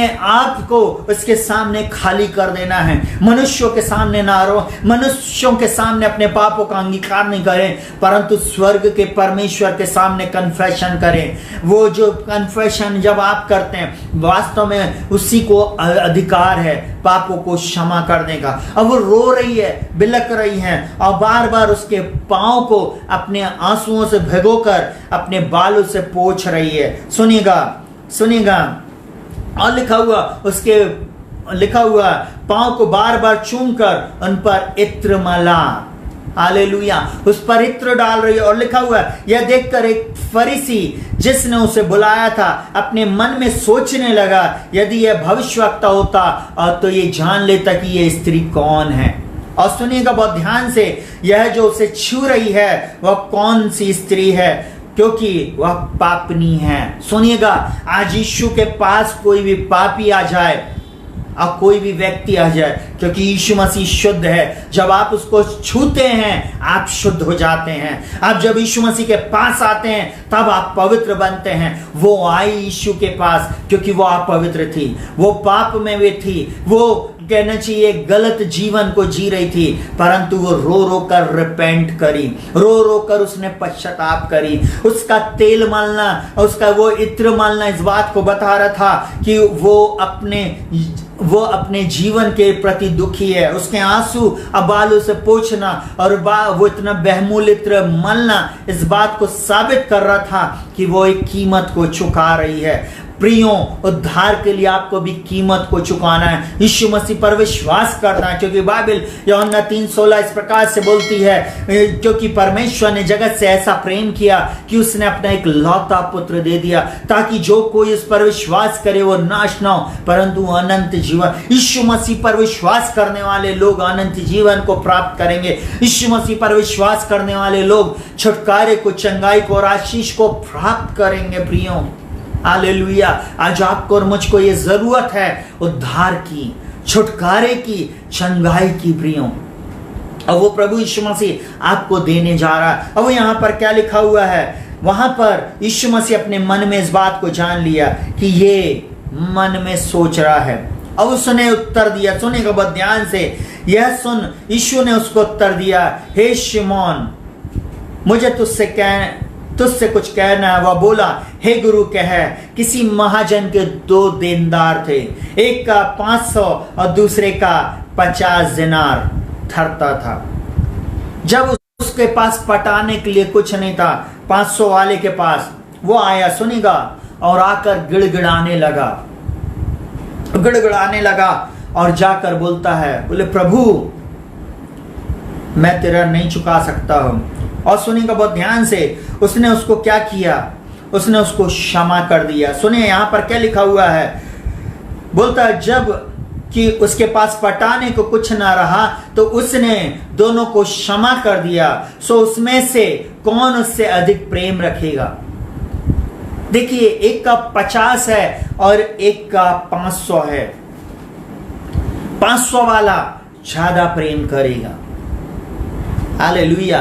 आप को उसके सामने खाली कर देना है। मनुष्यों के सामने ना रो, मनुष्यों के सामने अपने पापों का अंगीकार नहीं करें, परंतु स्वर्ग के परमेश्वर के सामने कन्फेशन करें। वो जो कन्फेशन जब आप करते हैं, वास्तव में उसी को अधिकार है पापों को क्षमा करने का। अब वो रो रही है, बिलक रही है, और बार बार उसके पांव को अपने आंसुओं से भिगोकर अपने बालों से पोंछ रही है। सुनिएगा, और लिखा हुआ पांव को बार बार चूमकर उन पर इत्र मला। हालेलुया, उस पर इत्र डाल रही है। और लिखा हुआ है, यह देखकर एक फरीसी जिसने उसे बुलाया था अपने मन में सोचने लगा, यदि यह भविष्यवक्ता होता और तो ये जान लेता कि यह स्त्री कौन है। और सुनिएगा बहुत ध्यान से, यह जो उसे छू रही है वह कौन सी स्त्री है, क्योंकि वह पापनी है। सुनिएगा, आज यीशु के पास कोई भी पापी आ जाए, अब कोई भी व्यक्ति आ जाए, क्योंकि यीशु मसीह शुद्ध है। जब आप उसको छूते हैं आप शुद्ध हो जाते हैं। आप जब यीशु मसीह के पास आते हैं तब आप पवित्र बनते हैं। वो आई यीशु के पास क्योंकि वो अपवित्र थी, वो पाप में वे थी, वो कहना चाहिए गलत जीवन को जी रही थी, परंतु वो रो रो कर रिपेंट करी, रो रो कर उसने पश्चाताप करी। उसका तेल मलना, उसका वो इत्र मलना इस बात को बता रहा था कि वो अपने जीवन के प्रति दुखी है। उसके आंसू अब बालों से पोंछना और वो इतना बहुमूल्य इत्र मलना इस बात को साबित कर रहा था कि वो एक कीमत को चुका रही है। प्रियों, उद्धार के लिए आपको भी कीमत को चुकाना है, यीशु मसीह पर विश्वास करना है, क्योंकि बाइबल यूहन्ना 3:16 इस प्रकार से बोलती है, क्योंकि परमेश्वर ने जगत से ऐसा प्रेम किया कि उसने अपना एक लौता पुत्र दे दिया, ताकि जो कोई उस पर विश्वास करे वो नाश ना हो परंतु अनंत जीवन। यीशु मसीह पर विश्वास करने वाले लोग अनंत जीवन को प्राप्त करेंगे। यीशु मसीह पर विश्वास करने वाले लोग छुटकारे को, चंगाई को और आशीष को प्राप्त करेंगे। प्रियों, हालेलुया। आज आपको और मुझको ये जरूरत है उद्धार की, छुटकारे की, चंगाई की। प्रियों, अब वो प्रभु यीशु मसीह आपको देने जा रहा है। अब यहाँ पर क्या लिखा हुआ है, वहां पर यीशु मसीह अपने मन में इस बात को जान लिया कि ये मन में सोच रहा है। अब उसने उत्तर दिया, सुनेगा बहुत ध्यान से, यह सुन, यीशु ने उसको उत्तर दिया, हे शिमोन, मुझे तुझसे कुछ कहना है। वह बोला, हे गुरु कह। किसी महाजन के 2 देनदार थे, एक का 500 और दूसरे का 50 दिनार ठहरता था। जब उसके पास पटाने के लिए कुछ नहीं था, 500 वाले के पास वो आया, सुनेगा, और आकर गिड़गिड़ाने लगा और जाकर बोलता है, बोले प्रभु मैं तेरा नहीं चुका सकता हूं। और सुनिएगा बहुत ध्यान से, उसने उसको क्या किया, उसने उसको क्षमा कर दिया। सुनिए यहां पर क्या लिखा हुआ है, बोलता है जब कि उसके पास पटाने को कुछ ना रहा तो उसने दोनों को क्षमा कर दिया। सो उसमें से कौन उससे अधिक प्रेम रखेगा। देखिए, एक का 50 है और एक का 500 है। 500 वाला ज्यादा प्रेम करेगा, हालेलुया,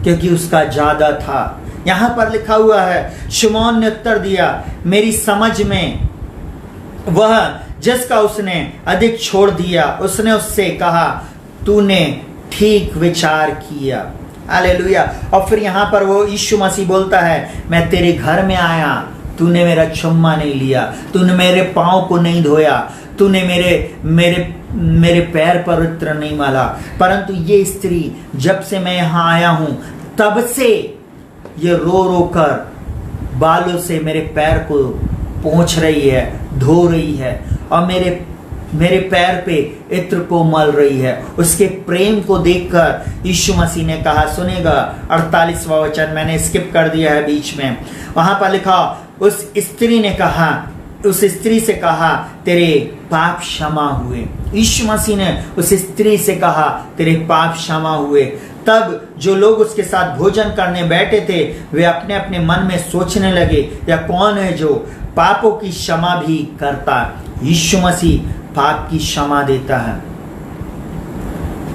क्योंकि उसका ज्यादा था। यहां पर लिखा हुआ है, शिमोन ने उत्तर दिया, मेरी समझ में वह जिसका उसने अधिक छोड़ दिया। उसने उससे कहा, तूने ठीक विचार किया, हालेलुया। और फिर यहां पर वो यीशु मसीह बोलता है, मैं तेरे घर में आया, तूने मेरा चुम्मा नहीं लिया, तूने मेरे पांव को नहीं धोया, तूने मेरे पैर पर इत्र नहीं माला, परंतु ये स्त्री जब से मैं यहां आया हूं तब से ये रो रो कर बालों से मेरे पैर को पोंछ रही है, धो रही है और मेरे पैर पे इत्र को मल रही है। उसके प्रेम को देखकर यीशु मसीह ने कहा, सुनेगा 48वां वचन, मैंने स्किप कर दिया है बीच में, वहां पर लिखा, उस स्त्री से कहा, तेरे पाप क्षमा हुए। यीशु मसीह ने उस स्त्री से कहा, तेरे पाप क्षमा हुए। तब जो लोग उसके साथ भोजन करने बैठे थे वे अपने अपने मन में सोचने लगे, यह कौन है जो पापों की क्षमा भी करता। यीशु मसीह पाप की क्षमा देता है,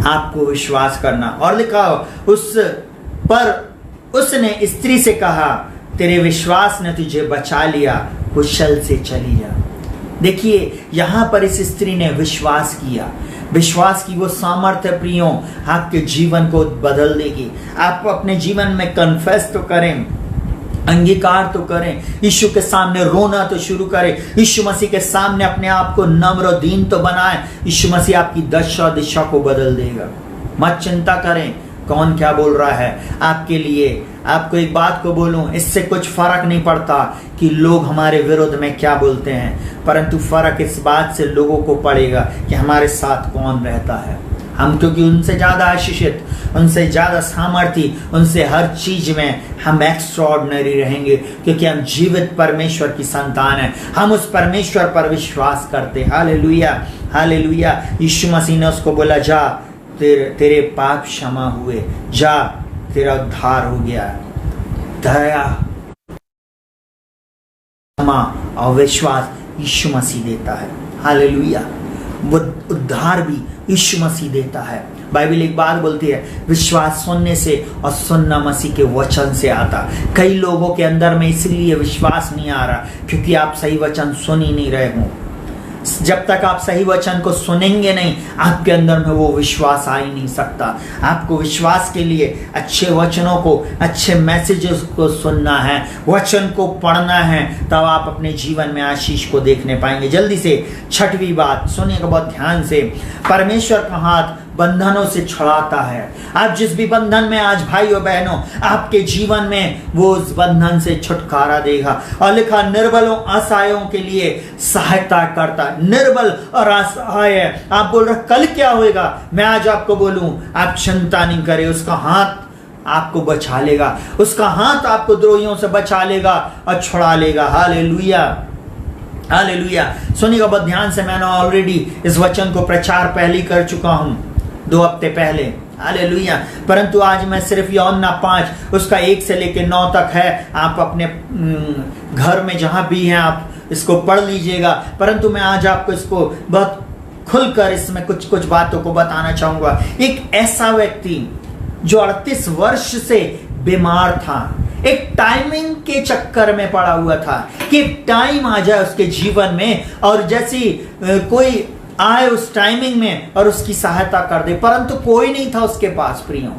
आपको विश्वास करना। और लिखा, उसने स्त्री से कहा, तेरे विश्वास ने तुझे बचा लिया, कुशल से चली जा। देखिए, यहां पर इस स्त्री ने विश्वास किया। विश्वास की वो सामर्थ्य प्रियों आपके जीवन को बदल देगी। आप अपने जीवन में कन्फेस तो करें, अंगीकार तो करें, यीशु के सामने रोना तो शुरू करें, यीशु मसीह के सामने अपने आप को नम्र और दीन तो बनाएं। यीशु मसीह आपकी दशा दिशा को बदल देगा। मत चिंता करें कौन क्या बोल रहा है आपके लिए। आपको एक बात को बोलूं, इससे कुछ फर्क नहीं पड़ता कि लोग हमारे विरोध में क्या बोलते हैं, परंतु फर्क इस बात से लोगों को पड़ेगा कि हमारे साथ कौन रहता है। हम क्योंकि उनसे ज्यादा आशीषित, उनसे ज्यादा सामर्थी, उनसे हर चीज में हम एक्स्ट्राऑर्डिनरी रहेंगे, क्योंकि हम जीवित परमेश्वर की संतान हैं। हम उस परमेश्वर पर विश्वास करते। Hallelujah, hallelujah. यीशु मसीह ने उसको बोला, जा, तेरे पाप क्षमा हुए, जा, तेरा उद्धार हो गया। दया, क्षमा और विश्वास यीशु मसीह देता है। हालेलुया। वो उद्धार भी यीशु मसीह देता है। बाइबल एक बात बोलती है, विश्वास सुनने से और सुनना मसीह के वचन से आता। कई लोगों के अंदर में इसलिए विश्वास नहीं आ रहा क्योंकि आप सही वचन सुन ही नहीं रहे हो। जब तक आप सही वचन को सुनेंगे नहीं, आपके अंदर में वो विश्वास आ ही नहीं सकता। आपको विश्वास के लिए अच्छे वचनों को, अच्छे मैसेजेस को सुनना है, वचन को पढ़ना है, तब आप अपने जीवन में आशीष को देखने पाएंगे। जल्दी से छठवीं बात सुनिएगा बहुत ध्यान से, परमेश्वर का हाथ बंधनों से छुड़ाता है। आप जिस भी बंधन में आज भाइयों बहनों, आपके जीवन में वो उस बंधन से छुटकारा देगा। और लिखा, निर्बलों असहायों के लिए सहायता करता। निर्बल और असहाय, आप बोल रहे कल क्या होगा, मैं आज आपको बोलूं, आप चिंता नहीं करें, उसका हाथ आपको बचा लेगा, उसका हाथ आपको द्रोहियों से बचा लेगा और छुड़ा लेगा। Hallelujah, hallelujah. सुनिएगा बहुत ध्यान से, मैंने ऑलरेडी इस वचन को प्रचार पहले कर चुका हूं 2 हफ्ते पहले। हालेलुया। परंतु आज मैं सिर्फ यूहन्ना 5 उसका 1 से लेकर 9 तक है। आप अपने घर में जहां भी हैं आप इसको पढ़ लीजिएगा। परंतु मैं आज आपको इसको बहुत खुलकर इसमें कुछ बातों को बताना चाहूंगा। एक ऐसा व्यक्ति जो 38 वर्ष से बीमार था, एक टाइमिंग के चक्कर में पड़ा हुआ था कि टाइम आ जाए उसके जीवन में और जैसी कोई आए उस टाइमिंग में और उसकी सहायता कर दे, परंतु कोई नहीं था उसके पास। प्रियो,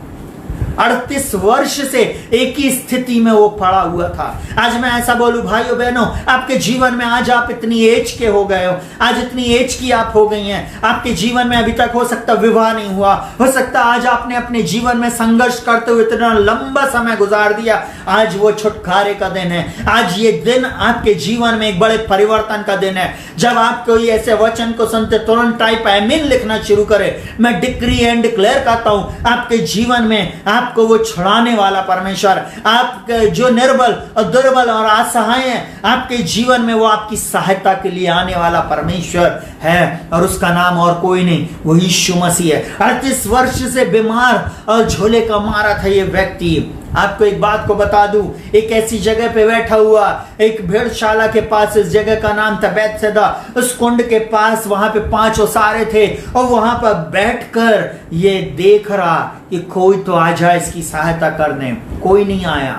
38 वर्ष से एक ही स्थिति में वो पड़ा हुआ था। आज मैं ऐसा बोलूं भाइयों बहनों, आपके जीवन में आज आप इतनी एज के हो गए हो, आज इतनी एज की आप हो गई हैं, आपके जीवन में अभी तक हो सकता विवाह नहीं हुआ, हो सकता आज आपने अपने जीवन में संघर्ष करते हुए इतना लंबा समय गुजार दिया। आज वो छुटकारे का दिन है। आज ये दिन आपके जीवन में एक बड़े परिवर्तन का दिन है। जब आप कोई ऐसे वचन को सुनते तुरंत टाइप आमीन लिखना शुरू करें। मैं डिक्री एंड डिक्लेयर करता हूं, आपके जीवन में आपको वो छुड़ाने वाला परमेश्वर, आपके जो निर्बल और दुर्बल और असहाय हैं, आपके जीवन में वो आपकी सहायता के लिए आने वाला परमेश्वर है और उसका नाम और कोई नहीं, वो यीशु मसीह है। 38 वर्ष से बीमार और झोले का मारा था ये व्यक्ति। आपको एक बात को बता दूं, एक ऐसी जगह पे बैठा हुआ, एक भेड़शाला के पास, इस जगह का नाम था बैतसैदा। उस कुंड के पास वहां पे 5 ओसारे थे और वहां पर बैठकर ये देख रहा कि कोई तो आ जाए इसकी सहायता करने। कोई नहीं आया।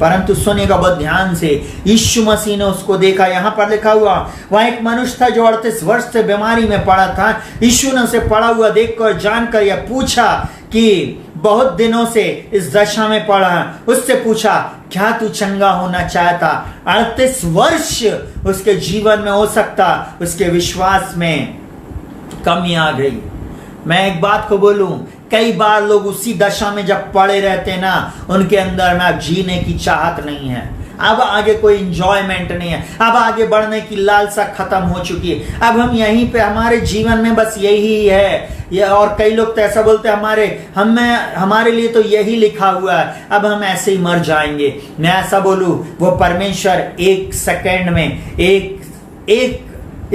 परंतु सुनेगा बहुत ध्यान से, यीशु मसीह ने उसको देखा। यहां पर लिखा हुआ, वहां एक मनुष्य था जो 38 वर्ष से बीमारी में पड़ा था। यीशु ने उसे पड़ा हुआ देखकर जानकर यह पूछा कि बहुत दिनों से इस दशा में पड़ा है। उससे पूछा, क्या तू चंगा होना चाहता? 38 वर्ष उसके जीवन में हो सकता उसके विश्वास में कमी आ गई। मैं एक बात को बोलूं, कई बार लोग उसी दशा में जब पड़े रहते ना, उनके अंदर में अब जीने की चाहत नहीं है, अब आगे कोई इंजॉयमेंट नहीं है, अब आगे बढ़ने की लालसा खत्म हो चुकी है। अब हम यहीं पे, हमारे जीवन में बस यही है। और कई लोग तो ऐसा बोलते हैं, हमारे लिए तो यही लिखा हुआ है, अब हम ऐसे ही मर जाएंगे। मैं ऐसा बोलूं, वो परमेश्वर 1 सेकंड में, एक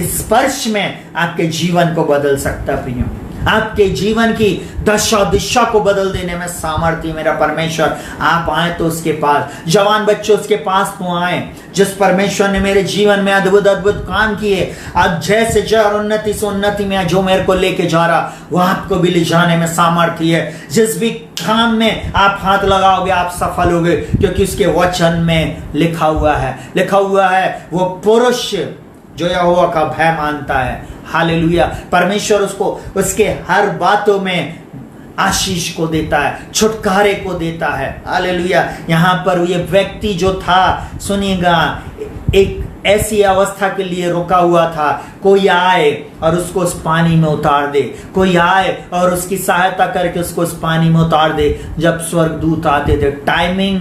स्पर्श में आपके जीवन को बदल सकता है। आपके जीवन की दशा दिशा को बदल देने में सामर्थ्य मेरा परमेश्वर। आप आए तो उसके पास, जवान बच्चों उसके पास तो आए, जिस परमेश्वर ने मेरे जीवन में अद्भुत अद्भुत काम किए। आज जैसे जय और उन्नति से उन्नति में जो मेरे को लेके जा रहा, वो आपको भी ले जाने में सामर्थ्य है। जिस भी काम में आप हाथ लगाओगे आप सफल होगे, क्योंकि उसके वचन में लिखा हुआ है वो पुरुष जो यहोवा का भय मानता है। हालेलुया। परमेश्वर उसको उसके हर बातों में आशीष को देता है, छुटकारे को देता है। हालेलुया। यहाँ पर ये व्यक्ति जो था, सुनिएगा, एक ऐसी अवस्था के लिए रुका हुआ था। कोई आए और उसको उस पानी में उतार दे, कोई आए और उसकी सहायता करके उसको उस पानी में उतार दे। जब स्वर्गदूत आते थे, टाइमिंग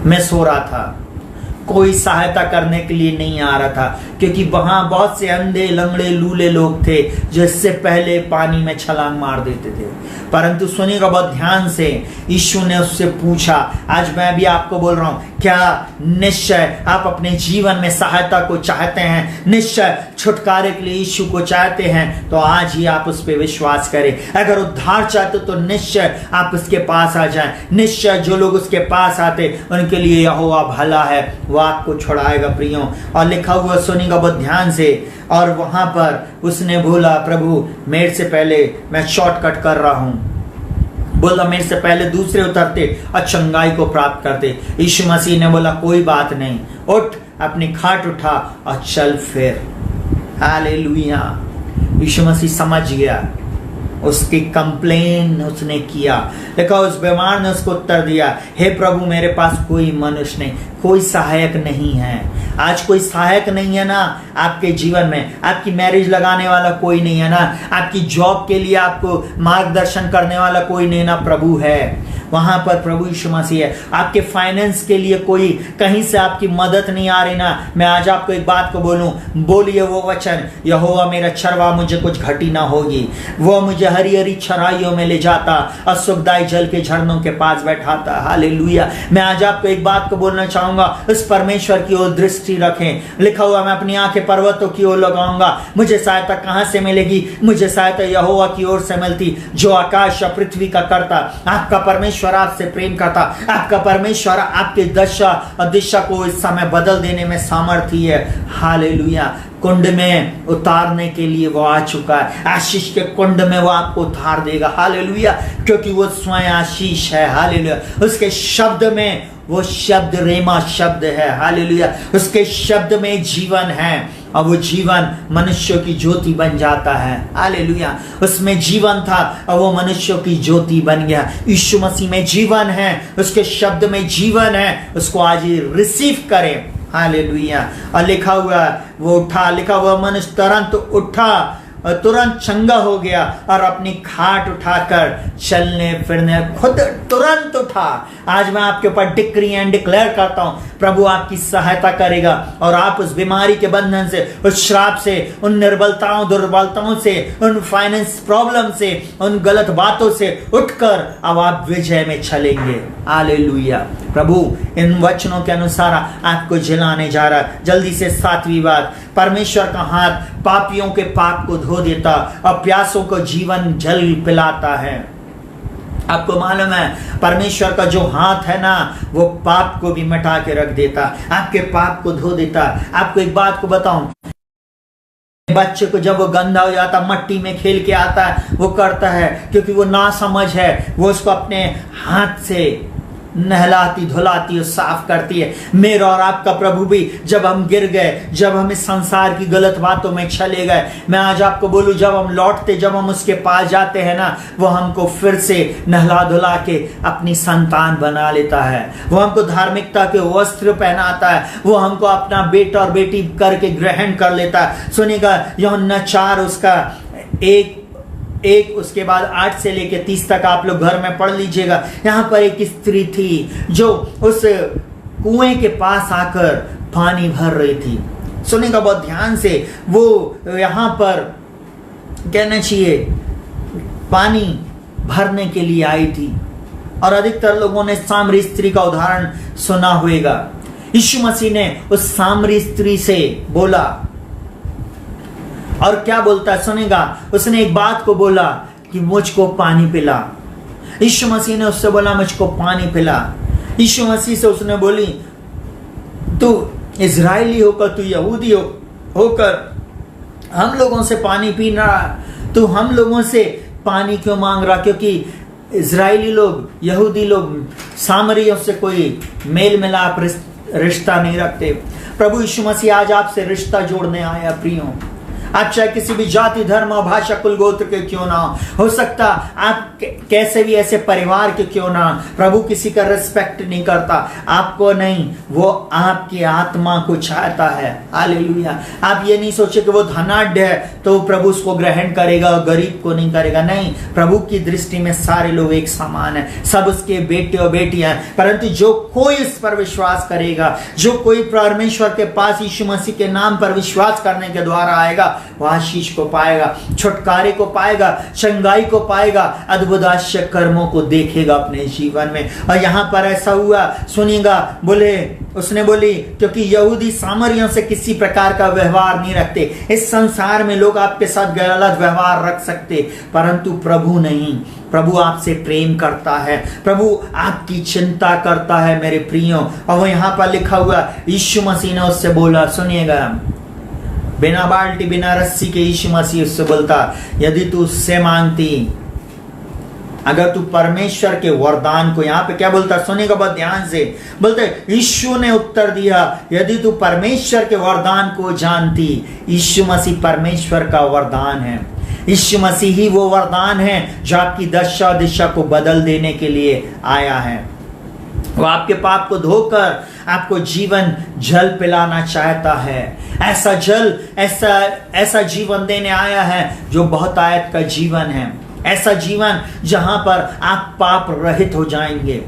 में सो रहा था, कोई सहायता करने के लिए नहीं आ रहा था, क्योंकि वहां बहुत से अंधे लंगड़े लूले लोग थे जो इससे पहले पानी में छलांग मार देते थे। परंतु सुनिएगा बहुत ध्यान से, यीशु ने उससे पूछा, आज मैं भी आपको बोल रहा हूं, क्या निश्चय आप अपने जीवन में सहायता को चाहते हैं, निश्चय छुटकारे के लिए यीशु को चाहते हैं, तो आज ही आप उस पर विश्वास करें। अगर उद्धार चाहते तो निश्चय आप उसके पास आ जाएं। निश्चय जो लोग उसके पास आते उनके लिए यहोवा भला है, वो आपको छुड़ाएगा प्रियों। और लिखा हुआ सुनिएगा बहुत ध्यान से। और वहां पर उसने बोला, प्रभु मेरे से पहले मैं शॉर्टकट कर रहा हूं, बोला मेरे से पहले दूसरे उतरते और चंगाई को प्राप्त करते। यीशु मसीह ने बोला कोई बात नहीं, उठ अपनी खाट उठा और चल फिर। हालेलुया। यीशु मसीह समझ गया, उसकी कंप्लेन उसने किया। देखो उस बीमार ने उसको उत्तर दिया, हे प्रभु मेरे पास कोई मनुष्य नहीं, कोई सहायक नहीं है। आज कोई सहायक नहीं है ना आपके जीवन में, आपकी मैरिज लगाने वाला कोई नहीं है ना, आपकी जॉब के लिए आपको मार्गदर्शन करने वाला कोई नहीं ना, प्रभु है। वहां पर प्रभु यीशु मसीह है। आपके फाइनेंस के लिए कोई कहीं से आपकी मदद नहीं आ रही ना, मैं आज आपको एक बात को बोलूं, बोलिए वो वचन, यहोवा मेरा चरवा, मुझे कुछ घटी ना होगी। वो मुझे हरी हरी चराइयों में ले जाता और सुखदाई जल के झरनों के पास बैठाता। हालेलुया। मैं आज आपको एक बात को बोलना चाहूंगा, उस परमेश्वर की ओर दृष्टि रखें। लिखा हुआ, मैं अपनी आंखें पर्वतों की ओर लगाऊंगा, मुझे सहायता कहां से मिलेगी? मुझे सहायता यहोवा की ओर से मिलती, जो आकाश और पृथ्वी का करता। आपका परमेश्वर आपसे प्रेम करता, आपका परमेश्वर आपकी दशा और दिशा को इस समय बदल देने में सामर्थ्य है। हालेलुया। कुंड में उतारने के लिए वो आ चुका है, आशीष के कुंड में वो आपको उतार देगा। हालेलुया। क्योंकि वो स्वयं आशीष है। हालेलुया। उसके शब्द में, वो शब्द रेमा शब्द है। हालेलुया। उसके शब्द में जीवन है और वो जीवन मनुष्यों की ज्योति बन जाता है। हालेलुया। उसमें जीवन था और वो मनुष्यों की ज्योति बन गया। यीशु मसीह में जीवन है, उसके शब्द में जीवन है, उसको आज ही रिसीव करें। हालेलुया। और लिखा हुआ वो उठा, लिखा हुआ मनुष्य तुरंत उठा और तुरंत चंगा हो गया और अपनी खाट उठाकर चलने फिरने खुद तुरंत उठा। आज मैं आपके ऊपर डिक्री एंड डिक्लेयर करता हूं, प्रभु आपकी सहायता करेगा और आप उस बीमारी के बंधन से, उस श्राप से, उन निर्बलताओं दुर्बलताओं से, उन फाइनेंस प्रॉब्लम से, उन गलत बातों से उठकर अब आप विजय में चलेंगे। हालेलुया। प्रभु इन वचनों के अनुसार आपको जिलाने जा रहा है। जल्दी से 7वीं बात, परमेश्वर का हाथ पापियों के पाप को धो देता और प्यासों को जीवन जल पिलाता है। आपको मालूम है परमेश्वर का जो हाथ है ना, वो पाप को भी मिटा के रख देता, आपके पाप को धो देता। आपको एक बात को बताऊं, बच्चे को जब वो गंदा हो जाता, मट्टी में खेल के आता है, वो करता है क्योंकि वो ना समझ है, वो उसको अपने हाथ से नहलाती धुलाती और साफ करती है। मेरा और आपका प्रभु भी जब हम गिर गए, जब हम इस संसार की गलत बातों में चले गए, मैं आज आपको बोलूं, जब हम लौटते, जब हम उसके पास जाते हैं ना, वो हमको फिर से नहला धुला के अपनी संतान बना लेता है। वो हमको धार्मिकता के वस्त्र पहनाता है, वो हमको अपना बेटा और बेटी करके ग्रहण कर लेता है। सुनिएगा यूहन्ना 4 उसका एक उसके बाद 8 से लेके 30 तक आप लोग घर में पढ़ लीजिएगा। यहाँ पर एक स्त्री थी जो उस कुएं के पास आकर पानी भर रही थी। सुनिएगा बहुत ध्यान से, वो यहाँ पर कहना चाहिए पानी भरने के लिए आई थी। और अधिकतर लोगों ने सामरी स्त्री का उदाहरण सुना होगा। यीशु मसीह ने उस सामरी स्त्री से बोला, और क्या बोलता है सुनेगा, उसने एक बात को बोला कि मुझको पानी पिला। यीशु मसीह ने उससे बोला मुझको पानी पिला। यीशु मसीह से उसने बोली, तू इजरायली होकर, तू यहूदी होकर हम लोगों से पानी पी रहा, तू हम लोगों से पानी क्यों मांग रहा? क्योंकि इजरायली लोग, यहूदी लोग सामरियों से कोई मेल मिलाप रिश्ता नहीं रखते। प्रभु यीशु मसीह आज आपसे रिश्ता जोड़ने आया प्रियो। आप चाहे किसी भी जाति धर्म और भाषा कुल गोत्र के क्यों ना हो सकता, आप कैसे भी ऐसे परिवार के क्यों ना, प्रभु किसी का रिस्पेक्ट नहीं करता, आपको नहीं, वो आपकी आत्मा को चाहता है। हालेलुया। आप ये नहीं सोचे कि वो धनाढ्य है तो प्रभु उसको ग्रहण करेगा और गरीब को नहीं करेगा। नहीं, प्रभु की दृष्टि में सारे लोग एक समान है, सब उसके बेटे और बेटियां हैं। परंतु जो कोई इस पर विश्वास करेगा, जो कोई परमेश्वर के पास यीशु मसीह के नाम पर विश्वास करने के द्वारा आएगा, वो आशीष को पाएगा, छुटकारे को पाएगा, चंगाई को पाएगा, अद्भुत आश्चर्य कर्मों को देखेगा अपने जीवन में। और यहाँ पर ऐसा हुआ, सुनिएगा, उसने बोली क्योंकि यहूदी सामरियों से किसी प्रकार का व्यवहार नहीं रखते। इस संसार में लोग आपके साथ गलत व्यवहार रख सकते, परंतु प्रभु नहीं। प्रभु आपसे प्रेम करता है, प्रभु आपकी चिंता करता है मेरे प्रियो। और वो यहाँ पर लिखा हुआ, यीशु मसीह ने उससे बोला, सुनिएगा, बिना बाल्टी बिना रस्सी के यीशु मसीह उससे बोलता, यदि तू उससे मांगती, अगर तू परमेश्वर के वरदान को, यहाँ पे क्या बोलता, सुनिएगा बहुत ध्यान से, बोलते यीशु ने उत्तर दिया, यदि तू परमेश्वर के वरदान को जानती। यीशु मसीह परमेश्वर का वरदान है। यीशु मसीह ही वो वरदान है जो आपकी दशा दिशा को बदल देने के लिए आया है। वो आपके पाप को धोकर आपको जीवन जल पिलाना चाहता है। ऐसा जल, ऐसा जीवन देने आया है जो बहुत आयत का जीवन है। ऐसा जीवन जहां पर आप पाप रहित हो जाएंगे।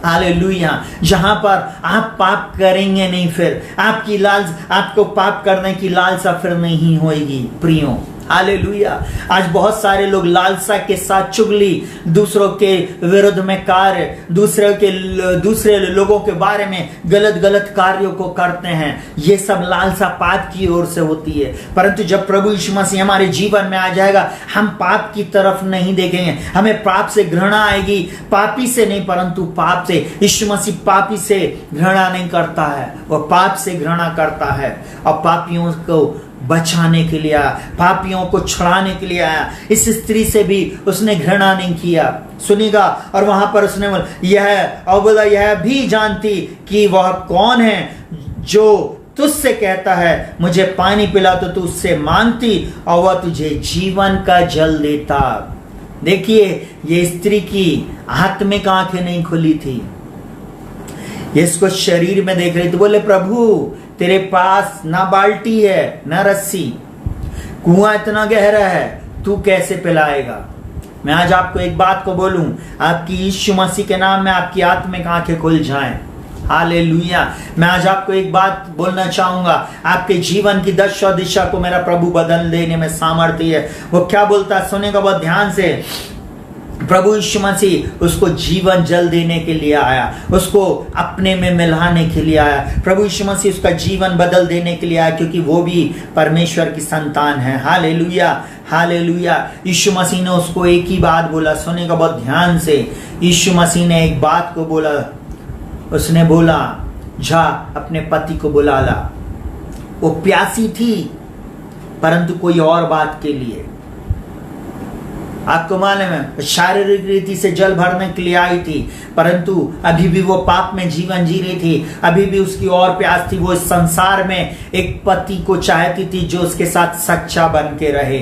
हालेलुया। जहां पर आप पाप करेंगे नहीं, फिर आपको पाप करने की लालसा फिर नहीं होगी प्रियो। हालेलुया। आज बहुत सारे लोग लालसा के साथ चुगली, दूसरों के विरुद्ध में कार्य, दूसरे लोगों के बारे में गलत कार्यों को करते हैं। ये सब लालसा पाप की ओर से होती है। परंतु जब प्रभु यीशु मसीह हमारे जीवन में आ जाएगा, हम पाप की तरफ नहीं देखेंगे। हमें पाप से घृणा आएगी, पापी से नहीं परंतु पाप से। यीशु मसीह पापी से घृणा नहीं करता है, वह पाप से घृणा करता है और पापियों को बचाने के लिए आया, पापियों को छुड़ाने के लिए आया। इस स्त्री से भी उसने घृणा नहीं किया, सुनिएगा। और वहां पर उसने बोला, यह भी जानती कि वह कौन है जो तुझसे कहता है मुझे पानी पिला, तो तू उससे मांगती और वह तुझे जीवन का जल देता। देखिए, ये स्त्री की आत्मिक आंखें नहीं खुली थी, ये इसको शरीर में देख रही थी। बोले, प्रभु तेरे पास ना बाल्टी है ना रस्सी, कुआं इतना गहरा है, तू कैसे पिलाएगा। मैं आज आपको एक बात को बोलूं, आपकी यीशु मसीह के नाम में आपकी आत्मिक आंखें खुल जाएं। हालेलुया। मैं आज आपको एक बात बोलना चाहूंगा, आपके जीवन की दशा दिशा को मेरा प्रभु बदल देने में सामर्थ्य है। वो क्या बोलता है, सुनेगा बहुत ध्यान से। प्रभु यीशु मसीह उसको जीवन जल देने के लिए आया, उसको अपने में मिलाने के लिए आया। प्रभु यीशु मसीह उसका जीवन बदल देने के लिए आया, क्योंकि वो भी परमेश्वर की संतान है। Hallelujah, hallelujah. यीशु मसीह ने उसको एक ही बात बोला, सुनेगा बहुत ध्यान से। यीशु मसीह ने एक बात को बोला, उसने बोला, जा अपने पति को बुला ला। वो प्यासी थी, परंतु कोई और बात के लिए। आपको मालूम है, शारीरिक रीति से जल भरने के लिए आई थी, परंतु अभी भी वो पाप में जीवन जी रही थी। अभी भी उसकी और प्यास थी। वो इस संसार में एक पति को चाहती थी जो उसके साथ सच्चा बन के रहे।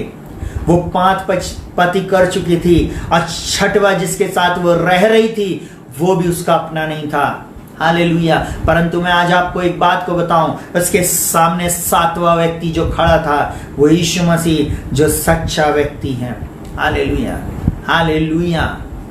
वो 5 पति कर चुकी थी और 6वां जिसके साथ वो रह रही थी वो भी उसका अपना नहीं था। हालेलुया। परंतु मैं आज आपको एक बात को बताऊं, उसके सामने 7वां व्यक्ति जो खड़ा था वो यीशु मसीह, जो सच्चा व्यक्ति है। Hallelujah, hallelujah,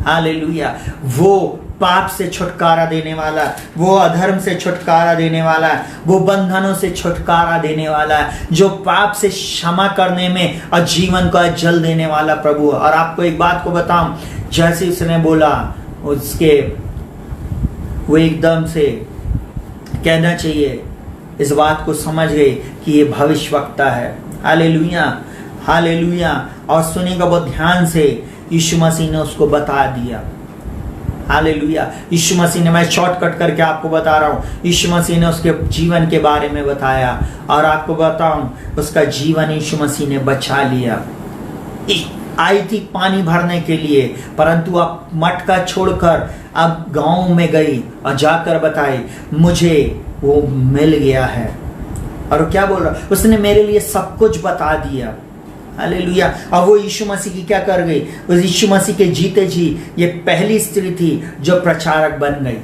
hallelujah. वो पाप से छुटकारा देने वाला, वो अधर्म से छुटकारा देने वाला है, वो बंधनों से छुटकारा देने वाला है, जो पाप से क्षमा करने में और जीवन का जल देने वाला प्रभु। और आपको एक बात को बताऊं, जैसे उसने बोला, वो एकदम से कहना चाहिए, इस बात को समझ गई कि ये भविष्यवक्ता है। Hallelujah, hallelujah. और सुनिएगा बहुत ध्यान से, यीशु मसीह ने उसको बता दिया। हालेलुया। यीशु मसीह ने, मैं शॉर्टकट करके आपको बता रहा हूँ, यीशु मसीह ने उसके जीवन के बारे में बताया। और आपको बताऊं, उसका जीवन यीशु मसीह ने बचा लिया। आई थी पानी भरने के लिए, परंतु अब मटका छोड़कर अब गांव में गई और जाकर बताई, मुझे वो मिल गया है। और क्या बोल रहा, उसने मेरे लिए सब कुछ बता दिया। हालेलुया। और वो यीशु मसीह की क्या कर गई, उस यीशु मसीह के जीते जी ये पहली स्त्री थी जो प्रचारक बन गई,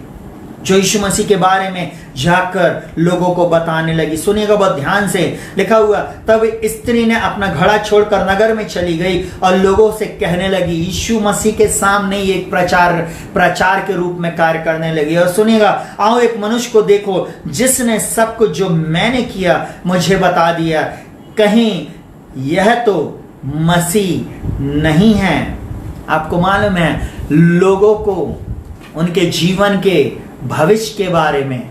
जो यीशु मसीह के बारे में जाकर लोगों को बताने लगी। सुनिएगा बहुत ध्यान से, लिखा हुआ, तब स्त्री ने अपना घड़ा छोड़कर नगर में चली गई और लोगों से कहने लगी, यीशु मसीह के सामने ये एक प्रचार के रूप में कार्य करने लगी। और सुनिएगा, आओ एक मनुष्य को देखो जिसने सब कुछ जो मैंने किया मुझे बता दिया। कहीं यह तो मसीह नहीं है। आपको मालूम है, लोगों को उनके जीवन के भविष्य के बारे में,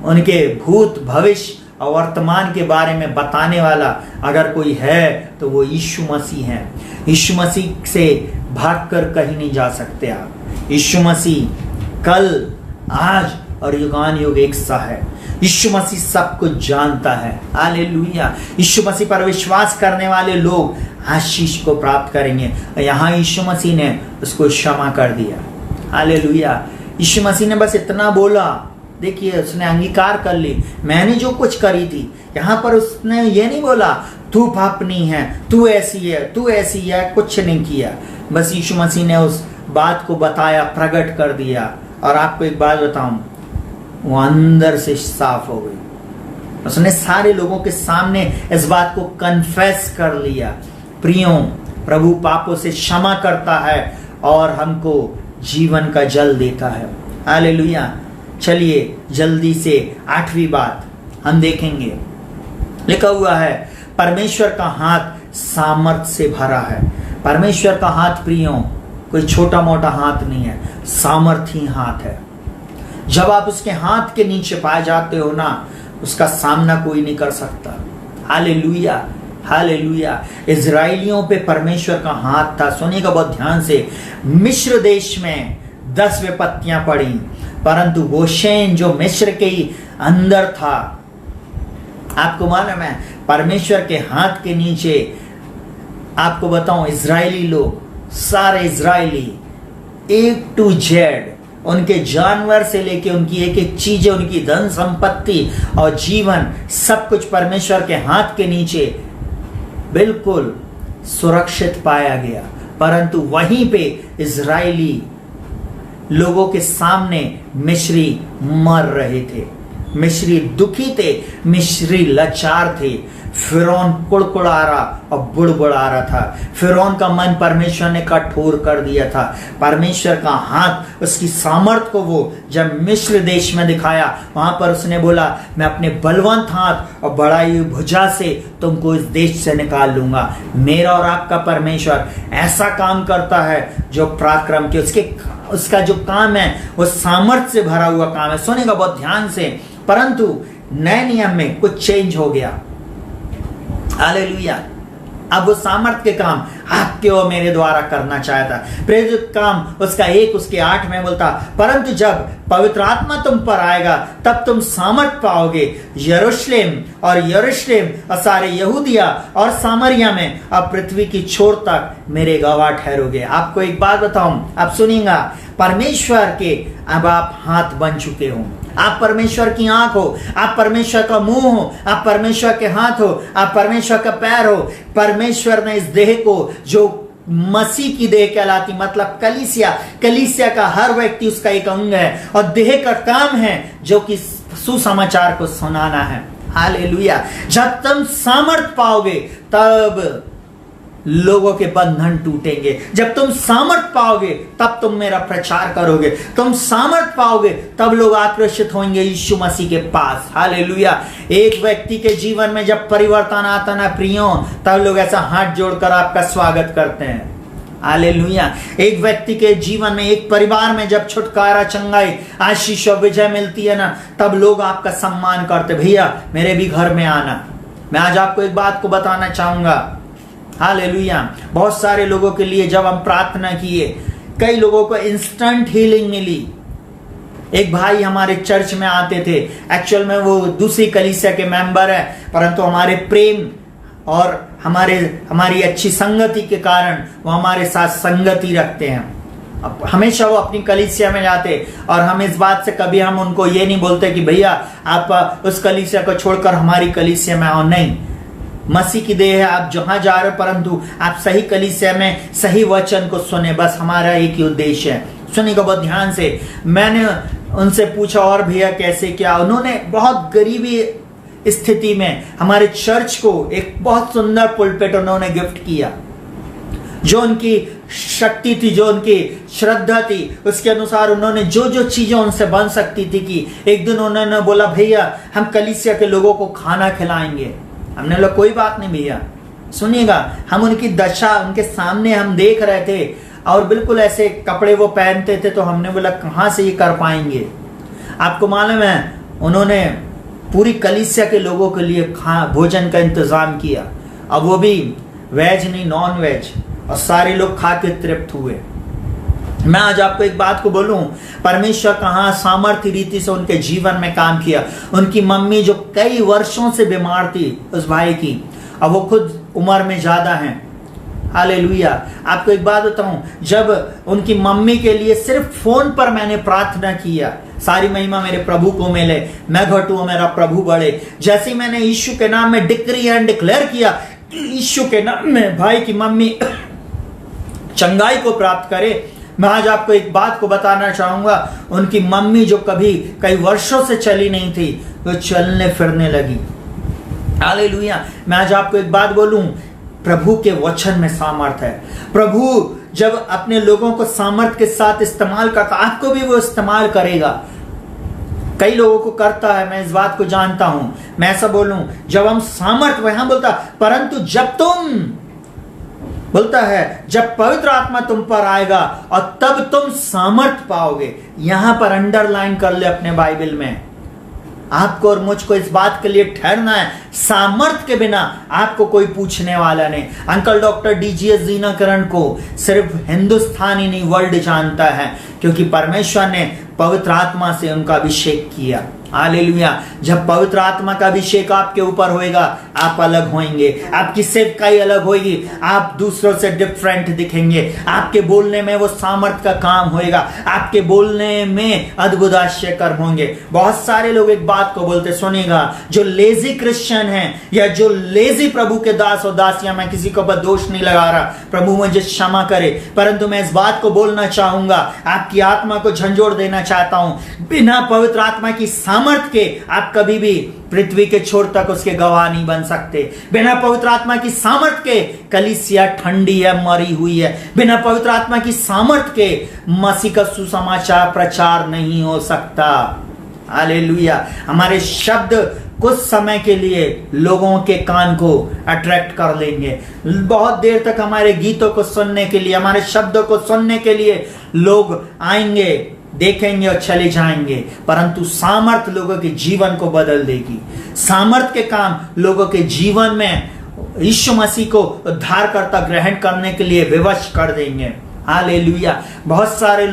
उनके भूत भविष्य और वर्तमान के बारे में बताने वाला अगर कोई है तो वो यीशु मसीह है। यीशु मसीह से भागकर कहीं नहीं जा सकते आप। यीशु मसीह कल, आज और युगान युग एक सा है। यीशु मसीह सब कुछ जानता है। हालेलुया। यीशु मसीह पर विश्वास करने वाले लोग आशीष को प्राप्त करेंगे। यहाँ यीशु मसीह ने उसको क्षमा कर दिया। हालेलुया। यीशु मसीह ने बस इतना बोला, देखिए उसने अंगीकार कर ली, मैंने जो कुछ करी थी। यहाँ पर उसने ये नहीं बोला तू पापनी है, तू ऐसी है, तू ऐसी है, कुछ नहीं किया। बस यीशु मसीह ने उस बात को बताया, प्रकट कर दिया। और आपको एक बात बताऊं, वो अंदर से साफ हो गई। उसने सारे लोगों के सामने इस बात को कन्फेस कर लिया। प्रियों, प्रभु पापों से क्षमा करता है और हमको जीवन का जल देता है। हालेलुया। चलिए जल्दी से 8वीं बात हम देखेंगे। लिखा हुआ है, परमेश्वर का हाथ सामर्थ से भरा है। परमेश्वर का हाथ प्रियों कोई छोटा मोटा हाथ नहीं है, सामर्थी हाथ है। जब आप उसके हाथ के नीचे पाए जाते हो ना, उसका सामना कोई नहीं कर सकता। Hallelujah, hallelujah. इजराइलियों पे परमेश्वर का हाथ था। सुनिएगा बहुत ध्यान से। मिस्र देश में 10 विपत्तियां पड़ी, परंतु गोशेन जो मिस्र के ही अंदर था, आपको मालूम है, परमेश्वर के हाथ के नीचे, आपको बताऊं, इजरायली लोग, सारे इजरायली A to Z, उनके जानवर से लेके उनकी एक एक चीजें, उनकी धन संपत्ति और जीवन, सब कुछ परमेश्वर के हाथ के नीचे बिल्कुल सुरक्षित पाया गया। परंतु वहीं पे इजरायली लोगों के सामने मिस्री मर रहे थे, मिस्री दुखी थे, मिस्री लाचार थे। फिरौन कुड़कुड़ा रहा और बुड़बुड़ा रहा था। फिरौन का मन परमेश्वर ने कठोर कर दिया था। परमेश्वर का हाथ, उसकी सामर्थ को वो जब मिस्र देश में दिखाया, वहां पर उसने बोला, मैं अपने बलवंत हाथ और बढ़ाई हुई भुजा से तुमको इस देश से निकाल लूंगा। मेरा और आपका परमेश्वर ऐसा काम करता है जो पराक्रम के, उसका जो काम है वो सामर्थ से भरा हुआ काम है। सुनेगा बहुत ध्यान से। परंतु नए नियम में कुछ चेंज हो गया। हालेलुया। अब वो सामर्थ के काम आपके और मेरे द्वारा करना चाहता। प्रेरित काम उसका 1 उसके 8 में बोलता, परंतु जब पवित्र आत्मा तुम पर आएगा तब तुम सामर्थ पाओगे। यरूशलेम और सारे यहूदिया और सामरिया में अब पृथ्वी की छोर तक मेरे गवाह ठहरोगे। आपको एक बात बताऊं, आप सुनिएगा, परमेश्वर के अब आप हाथ बन चुके हो। आप परमेश्वर की आंख हो, आप परमेश्वर का मुंह हो, आप परमेश्वर के हाथ हो, आप परमेश्वर का पैर हो। परमेश्वर ने इस देह को, जो मसीह की देह कहलाती, मतलब कलीसिया का हर व्यक्ति उसका एक अंग है, और देह का काम है जो कि सुसमाचार को सुनाना है। हालेलुया। जब तुम सामर्थ पाओगे तब लोगों के बंधन टूटेंगे। जब तुम सामर्थ पाओगे तब तुम मेरा प्रचार करोगे। तुम सामर्थ पाओगे तब लोग आकर्षित होंगे यीशु मसीह के पास। हालेलुया। एक व्यक्ति के जीवन में जब परिवर्तन आता ना प्रियों, तब लोग ऐसा हाथ जोड़कर आपका स्वागत करते हैं। हालेलुया। एक व्यक्ति के जीवन में, एक परिवार में जब छुटकारा, चंगाई, आशीष और विजय मिलती है ना, तब लोग आपका सम्मान करते, भैया मेरे भी घर में आना। मैं आज आपको एक बात को बताना चाहूंगा। हालेलुया। बहुत सारे लोगों के लिए जब हम प्रार्थना किए, कई लोगों को इंस्टेंट हीलिंग मिली। एक भाई हमारे चर्च में आते थे, एक्चुअल में वो दूसरी कलीसिया के मेंबर है, परंतु हमारे प्रेम और हमारी अच्छी संगति के कारण वो हमारे साथ संगति रखते हैं। हमेशा वो अपनी कलीसिया में जाते, और हम इस बात से कभी हम उनको ये नहीं बोलते कि भैया आप उस कलीसिया को छोड़कर हमारी कलीसिया में आओ। नहीं, मसीह की देह है, आप जहां जा रहे हो, परंतु आप सही कलीसिया में सही वचन को सुने। बस हमारा एक ही उद्देश्य है। सुनिएगा बहुत ध्यान से। मैंने उनसे पूछा, और भैया कैसे क्या? उन्होंने बहुत गरीबी स्थिति में हमारे चर्च को एक बहुत सुंदर पुलपिट उन्होंने गिफ्ट किया। जो उनकी शक्ति थी, जो उनकी श्रद्धा थी, उसके अनुसार उन्होंने जो जो चीजें उनसे बन सकती थी कि एक दिन उन्होंने बोला, भैया हम कलीसिया के लोगों को खाना खिलाएंगे। हमने बोला कोई बात नहीं भैया, सुनिएगा, हम उनकी दशा उनके सामने हम देख रहे थे और बिल्कुल ऐसे कपड़े वो पहनते थे, तो हमने बोला कहाँ से ये कर पाएंगे। आपको मालूम है उन्होंने पूरी कलीसिया के लोगों के लिए भोजन का इंतजाम किया, अब वो भी वेज नहीं नॉन वेज, और सारे लोग खा के तृप्त हुए। मैं आज आपको एक बात को बोलूं, परमेश्वर कहाँ सामर्थ्य रीति से उनके जीवन में काम किया। उनकी मम्मी जो कई वर्षों से बीमार थी उस भाई की, अब वो खुद उम्र में ज्यादा हैं। हालेलुया। आपको एक बात बताऊं, जब उनकी मम्मी के लिए सिर्फ फोन पर मैंने प्रार्थना किया, सारी महिमा मेरे प्रभु को मिले, मैं घटूं मेरा प्रभु बढ़े, जैसे ही मैंने यीशु के नाम में डिक्री एंड डिक्लेयर किया, यीशु के नाम में भाई की मम्मी चंगाई को प्राप्त करे। मैं आज आपको एक बात को बताना चाहूंगा, उनकी मम्मी जो कभी कई वर्षों से चली नहीं थी, वो चलने फिरने लगी। हालेलुया। मैं आज आपको एक बात बोलूं, प्रभु के वचन में सामर्थ्य है। प्रभु जब अपने लोगों को सामर्थ्य के साथ इस्तेमाल करता, आपको भी वो इस्तेमाल करेगा। कई लोगों को करता है, मैं इस बात को जानता हूं। मैं ऐसा बोलूं, जब हम सामर्थ्य, वहां बोलता परंतु जब तुम, बोलता है जब पवित्र आत्मा तुम पर आएगा और तब तुम सामर्थ्य पाओगे। यहां पर अंडरलाइन कर ले अपने बाइबल में। आपको और मुझको इस बात के लिए ठहरना है, सामर्थ्य के बिना आपको कोई पूछने वाला नहीं। अंकल डॉक्टर डीजीएस दीनाकरण को सिर्फ हिंदुस्तान ही नहीं वर्ल्ड जानता है, क्योंकि परमेश्वर ने पवित्र आत्मा से उनका अभिषेक किया। हालेलुया। जब पवित्र आत्मा का अभिषेक आपके ऊपर होएगा, आप अलग होंगे, आपकी सेवकाई अलग होगी, आप दूसरों से डिफरेंट दिखेंगे, आपके बोलने में वो सामर्थ्य का काम होएगा, आपके बोलने में अद्भुत आश्चर्य कर्म होंगे। बहुत सारे लोग एक बात को बोलते, सुनिएगा, जो लेजी क्रिश्चियन हैं या जो लेजी प्रभु के दास और दासियां, मैं किसी के ऊपर दोष नहीं लगा रहा, प्रभु मुझे क्षमा करे, परंतु मैं इस बात को बोलना चाहूंगा, आपकी आत्मा को झंझोड़ देना चाहता हूं, बिना पवित्र आत्मा की सामर्थ्य के आप कभी भी पृथ्वी के छोर तक उसके गवाह नहीं बन सकते। बिना पवित्र आत्मा की सामर्थ्य के कलीसिया ठंडी है, मरी हुई है। बिना पवित्र आत्मा की सामर्थ्य के मसीह का सुसमाचार प्रचार नहीं हो सकता। हालेलुया। हमारे शब्द कुछ समय के लिए लोगों के कान को अट्रैक्ट कर लेंगे, बहुत देर तक हमारे गीतों को सुनने के लिए, हमारे शब्दों को सुनने के लिए लोग आएंगे, देखेंगे और चले जाएंगे, परंतु सामर्थ्य लोगों के जीवन को बदल देगी। सामर्थ्य के काम लोगों के जीवन में यीशु मसीह को उद्धारकर्ता ग्रहण करने के लिए विवश कर देंगे। हालेलुया। बहुत सारे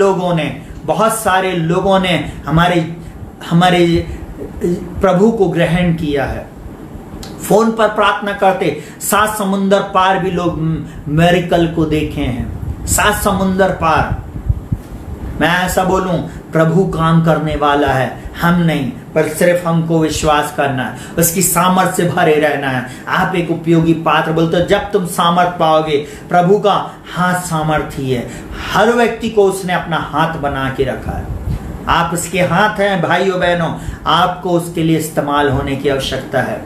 लोगों ने हमारे प्रभु को ग्रहण किया है। फोन पर प्रार्थना करते 7 समुंदर पार भी लोग मिरेकल को देखे हैं। 7 समुंदर पार। मैं ऐसा बोलूं, प्रभु काम करने वाला है, हम नहीं, पर सिर्फ हमको विश्वास करना है, उसकी सामर्थ्य से भरे रहना है। आप एक उपयोगी पात्र, बोलते हो जब तुम सामर्थ्य पाओगे। प्रभु का हाथ सामर्थ्य है, हर व्यक्ति को उसने अपना हाथ बना के रखा है। आप उसके हाथ हैं भाइयों बहनों, आपको उसके लिए इस्तेमाल होने की आवश्यकता है।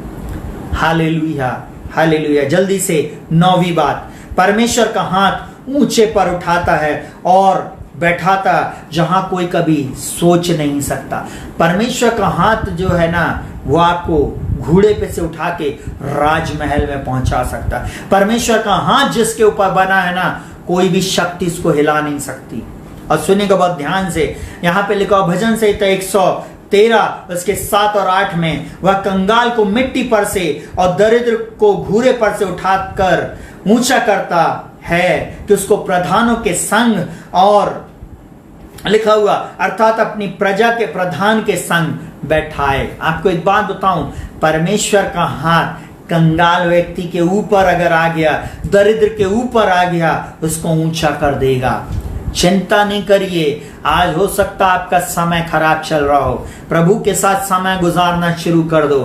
Hallelujah, hallelujah. जल्दी से 9वीं बात, परमेश्वर का हाथ ऊंचे पर उठाता है और बैठाता जहां कोई कभी सोच नहीं सकता। परमेश्वर का हाथ जो है ना, वो आपको घोड़े पे से उठा के राजमहल में पहुंचा सकता है। परमेश्वर का हाथ जिसके ऊपर बना है ना, कोई भी शक्ति इसको हिला नहीं सकती। और सुनिएगा बहुत ध्यान से, यहां पे लिखा भजन संहिता 113 उसके 7 और 8 में, वह कंगाल को मिट्टी पर से और दरिद्र को घोड़े पर से उठाकर ऊंचा करता है कि उसको प्रधानों के संग, और लिखा हुआ अर्थात अपनी प्रजा के प्रधान के संग बैठाए। आपको एक बात बताऊं, परमेश्वर का हाथ कंगाल व्यक्ति के ऊपर अगर आ गया, दरिद्र के ऊपर आ गया, उसको ऊंचा कर देगा। चिंता नहीं करिए। आज हो सकता आपका समय खराब चल रहा हो, प्रभु के साथ समय गुजारना शुरू कर दो,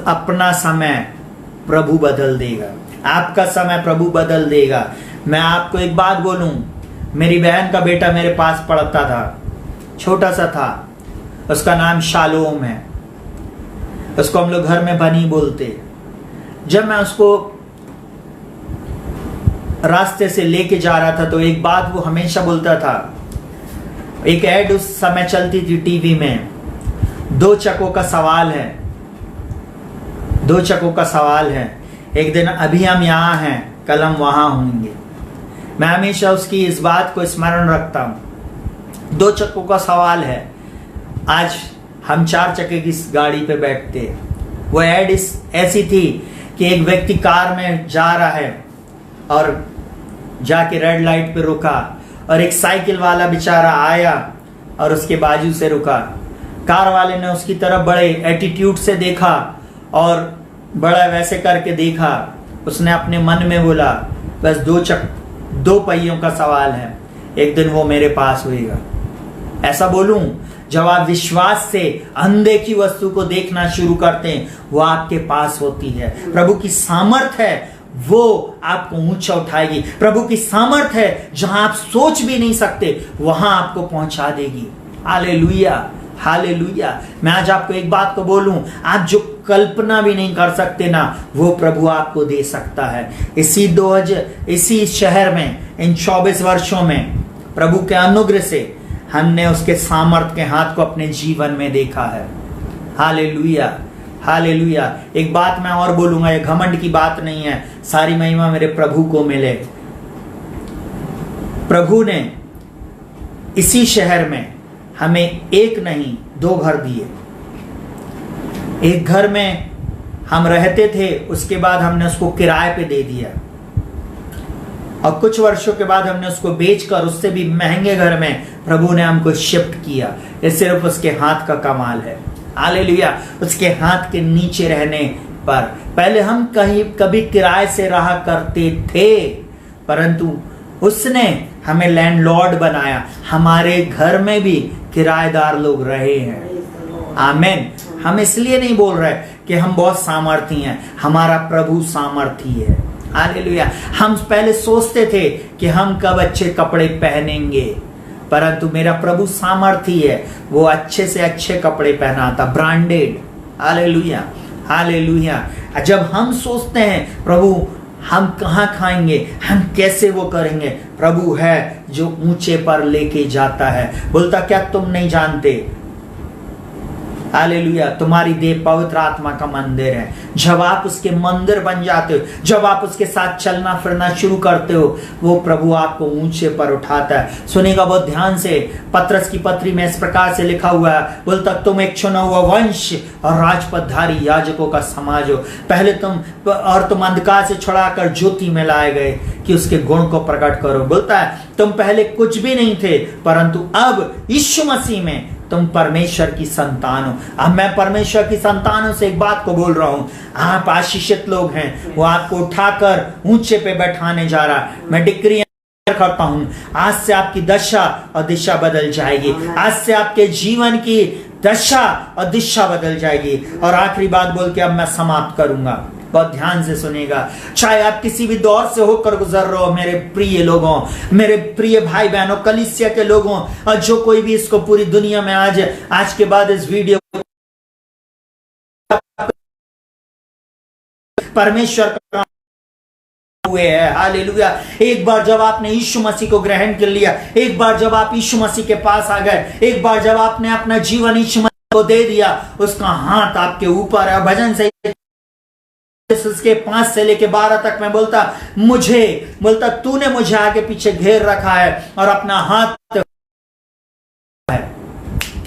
अपना समय प्रभु बदल देगा, आपका समय प्रभु बदल देगा। मैं आपको एक बात बोलूं, मेरी बहन का बेटा मेरे पास पढ़ता था, छोटा सा था, उसका नाम शालोम है, उसको हम लोग घर में बनी बोलते। जब मैं उसको रास्ते से लेके जा रहा था तो एक बात वो हमेशा बोलता था, एक ऐड उस समय चलती थी टीवी में, 2 चक्कों का सवाल है, 2 चक्कों का सवाल है, एक दिन अभी हम यहाँ हैं, कल हम वहां होंगे। मैं हमेशा उसकी इस बात को स्मरण रखता हूं। 2 चक्कों का सवाल है। आज हम 4 चक्के की गाड़ी पे बैठते हैं। वो एड ऐसी थी कि एक व्यक्ति कार में जा रहा है और जाके रेड लाइट पे रुका और एक साइकिल वाला बेचारा आया और उसके बाजू से रुका। कार वाले ने उसकी तरफ बड़े एटीट्यूड से देखा और बड़ा वैसे करके देखा। उसने अपने मन में बोला, बस 2 पहियों का सवाल है, एक दिन वो मेरे पास होएगा। ऐसा बोलूं, जब आप विश्वास से अनदेखी वस्तु को देखना शुरू करते हैं, वो आपके पास होती है। प्रभु की सामर्थ है, वो आपको ऊंचा उठाएगी। प्रभु की सामर्थ है, जहां आप सोच भी नहीं सकते वहां आपको पहुंचा देगी। Hallelujah, hallelujah. मैं आज आपको एक बात को बोलूं, आप जो कल्पना भी नहीं कर सकते ना, वो प्रभु आपको दे सकता है। इसी शहर में इन 24 वर्षों में प्रभु के अनुग्रह से हमने उसके सामर्थ के हाथ को अपने जीवन में देखा है। Hallelujah, hallelujah. एक बात मैं और बोलूंगा, ये घमंड की बात नहीं है, सारी महिमा मेरे प्रभु को मिले। प्रभु ने इसी शहर में हमें 1 नहीं 2 घर दिए। एक घर में हम रहते थे, उसके बाद हमने उसको किराए पे दे दिया और कुछ वर्षों के बाद हमने उसको बेचकर उससे भी महंगे घर में प्रभु ने हमको शिफ्ट किया। ये सिर्फ उसके हाथ का कमाल है। हालेलुया। उसके हाथ के नीचे रहने पर पहले हम कभी किराए से रहा करते थे, परंतु उसने हमें लैंडलॉर्ड बनाया। हमारे घर में भी किराएदार लोग रहे हैं। आमीन। हम इसलिए नहीं बोल रहे कि हम बहुत सामर्थी हैं, हमारा प्रभु सामर्थी है। हालेलुया। हम पहले सोचते थे कि हम कब अच्छे कपड़े पहनेंगे, परंतु मेरा प्रभु सामर्थी है, वो अच्छे से अच्छे कपड़े पहनाता, ब्रांडेड। Hallelujah, hallelujah. जब हम सोचते हैं प्रभु हम कहाँ खाएंगे, हम कैसे वो करेंगे, प्रभु है जो ऊंचे पर लेके जाता है। बोलता क्या तुम नहीं जानते, हालेलुया, तुम्हारी देह पवित्र आत्मा का मंदिर है। जब आप उसके मंदिर बन जाते हो, जब आप उसके साथ चलना फिरना शुरू करते हो, वो प्रभु आपको ऊंचे पर उठाता है। सुनेगा बहुत ध्यान से, पत्रस की पत्री में इस प्रकार से लिखा हुआ है, बोलता तुम एक चुना हुआ वंश और राजपथधारी याजकों का समाज हो। पहले तुम अंधकार से छुड़ाकर ज्योति में लाए गए कि उसके गुण को प्रकट करो। बोलता है तुम पहले कुछ भी नहीं थे, परंतु अब यीशु मसीह में तुम परमेश्वर की संतान हो। अब मैं परमेश्वर की संतानों से एक बात को बोल रहा हूं, आप आशीषित लोग हैं, वो आपको उठाकर ऊंचे पे बैठाने जा रहा है। मैं डिक्री करता हूं, आज से आपकी दशा और दिशा बदल जाएगी। आज से आपके जीवन की दशा और दिशा बदल जाएगी। और आखिरी बात बोल के अब मैं समाप्त करूंगा, बहुत ध्यान से सुनेगा। चाहे आप किसी भी दौर से होकर गुजर रहे हो, मेरे प्रिय लोगों, मेरे प्रिय भाई बहनों, कलीसिया के लोगों, और जो कोई भी इसको पूरी दुनिया में आज के बाद इस वीडियो परमेश्वर का हुए है। हालेलुया। एक बार जब आपने यीशु मसीह को ग्रहण कर लिया, एक बार जब आप यीशु मसीह के पास आ गए, एक बार जब आपने अपना जीवन यीशु मसीह को दे दिया, उसका हाथ आपके ऊपर है। भजन से उसके 5 से लेके 12 तक मैं बोलता तूने मुझे आगे पीछे घेर रखा है और अपना हाथ है।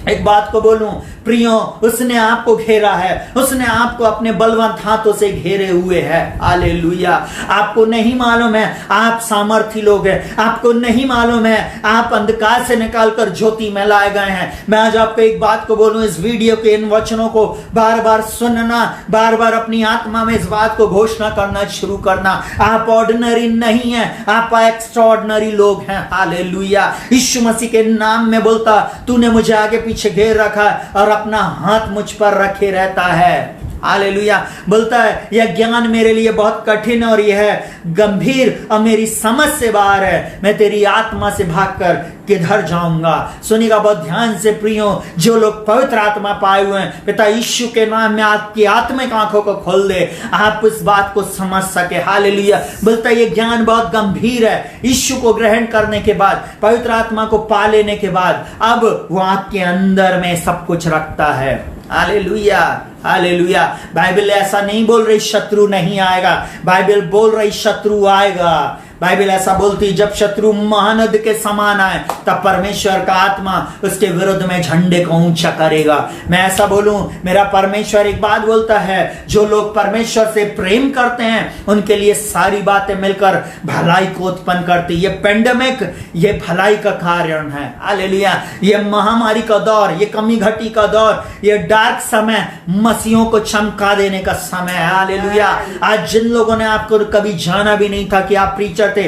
एक बात को बोलूं प्रियो, उसने आपको घेरा है, उसने आपको अपने बलवंत हाथों से घेरे हुए है। हालेलुया। आपको नहीं मालूम है आप सामर्थी लोग हैं, आपको नहीं मालूम है आप अंधकार से निकालकर ज्योति में लाए गए हैं। मैं आज आपको एक बात को बोलूं, इस वीडियो के इन वचनों को बार बार सुनना, बार बार अपनी आत्मा में इस बात को घोषणा करना शुरू करना। आप ऑर्डिनरी नहीं है, आप एक्स्ट्राऑर्डिनरी लोग हैं। हालेलुया। यीशु मसीह के नाम में बोलता तूने मुझे आगे पीछे घेर रखा और अपना हाथ मुझ पर रखे रहता है। हालेलुया। बोलता है यह ज्ञान मेरे लिए बहुत कठिन और यह है गंभीर और मेरी समझ से बाहर है। मैं तेरी आत्मा से भागकर किधर जाऊंगा। सुनिएगा बहुत ध्यान से प्रियो, जो लोग पवित्र आत्मा पाए हुए हैं, पिता यीशु के नाम में आपकी आत्मिक आंखों को खोल दे, आप इस बात को समझ सके। हालेलुया। बोलता है ये ज्ञान बहुत गंभीर है। यीशु को ग्रहण करने के बाद, पवित्र आत्मा को पा लेने के बाद, अब वो आपके अंदर में सब कुछ रखता है। Hallelujah, hallelujah. बाइबल ऐसा नहीं बोल रही शत्रु नहीं आएगा, बाइबल बोल रही शत्रु आएगा। बाइबल ऐसा बोलती जब शत्रु महानद के समान आए तब परमेश्वर का आत्मा उसके विरुद्ध में झंडे को ऊंचा करेगा। मैं ऐसा बोलूं, मेरा परमेश्वर एक बात बोलता है, जो लोग परमेश्वर से प्रेम करते हैं उनके लिए सारी बातें मिलकर भलाई को उत्पन्न करती। ये पेंडेमिक ये भलाई का कारण है। हालेलुया। ये महामारी का दौर, ये कमी घटी का दौर, ये डार्क समय मसीहों को चमका देने का समय है। हालेलुया। आज जिन लोगों ने आपको कभी जाना भी नहीं था कि आप प्रीचर थे,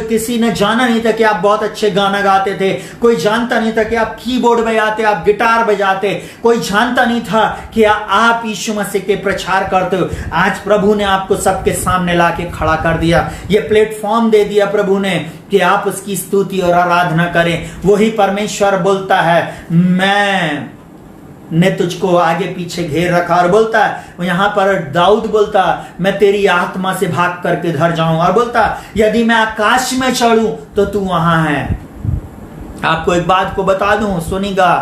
किसी ने जाना नहीं था कि आप बहुत अच्छे गाना गाते थे, कोई जानता नहीं था कि आप कीबोर्ड बजाते, आप गिटार बजाते, कोई जानता नहीं था कि आप यीशु मसीह के प्रचार करते हो। आज प्रभु ने आपको सबके सामने लाके खड़ा कर दिया, ये प्लेटफॉर्म दे दिया प्रभु ने कि आप उसकी स्तुति और आराधना करें। वही परमेश्वर बोलता है, मैं ने तुझको आगे पीछे घेर रखा, और बोलता है यहां पर दाऊद बोलता, मैं तेरी आत्मा से भाग करके धर जाऊं, और बोलता यदि मैं आकाश में चढ़ूं तो तू वहां है। आपको एक बात को बता दूं, सुनिएगा,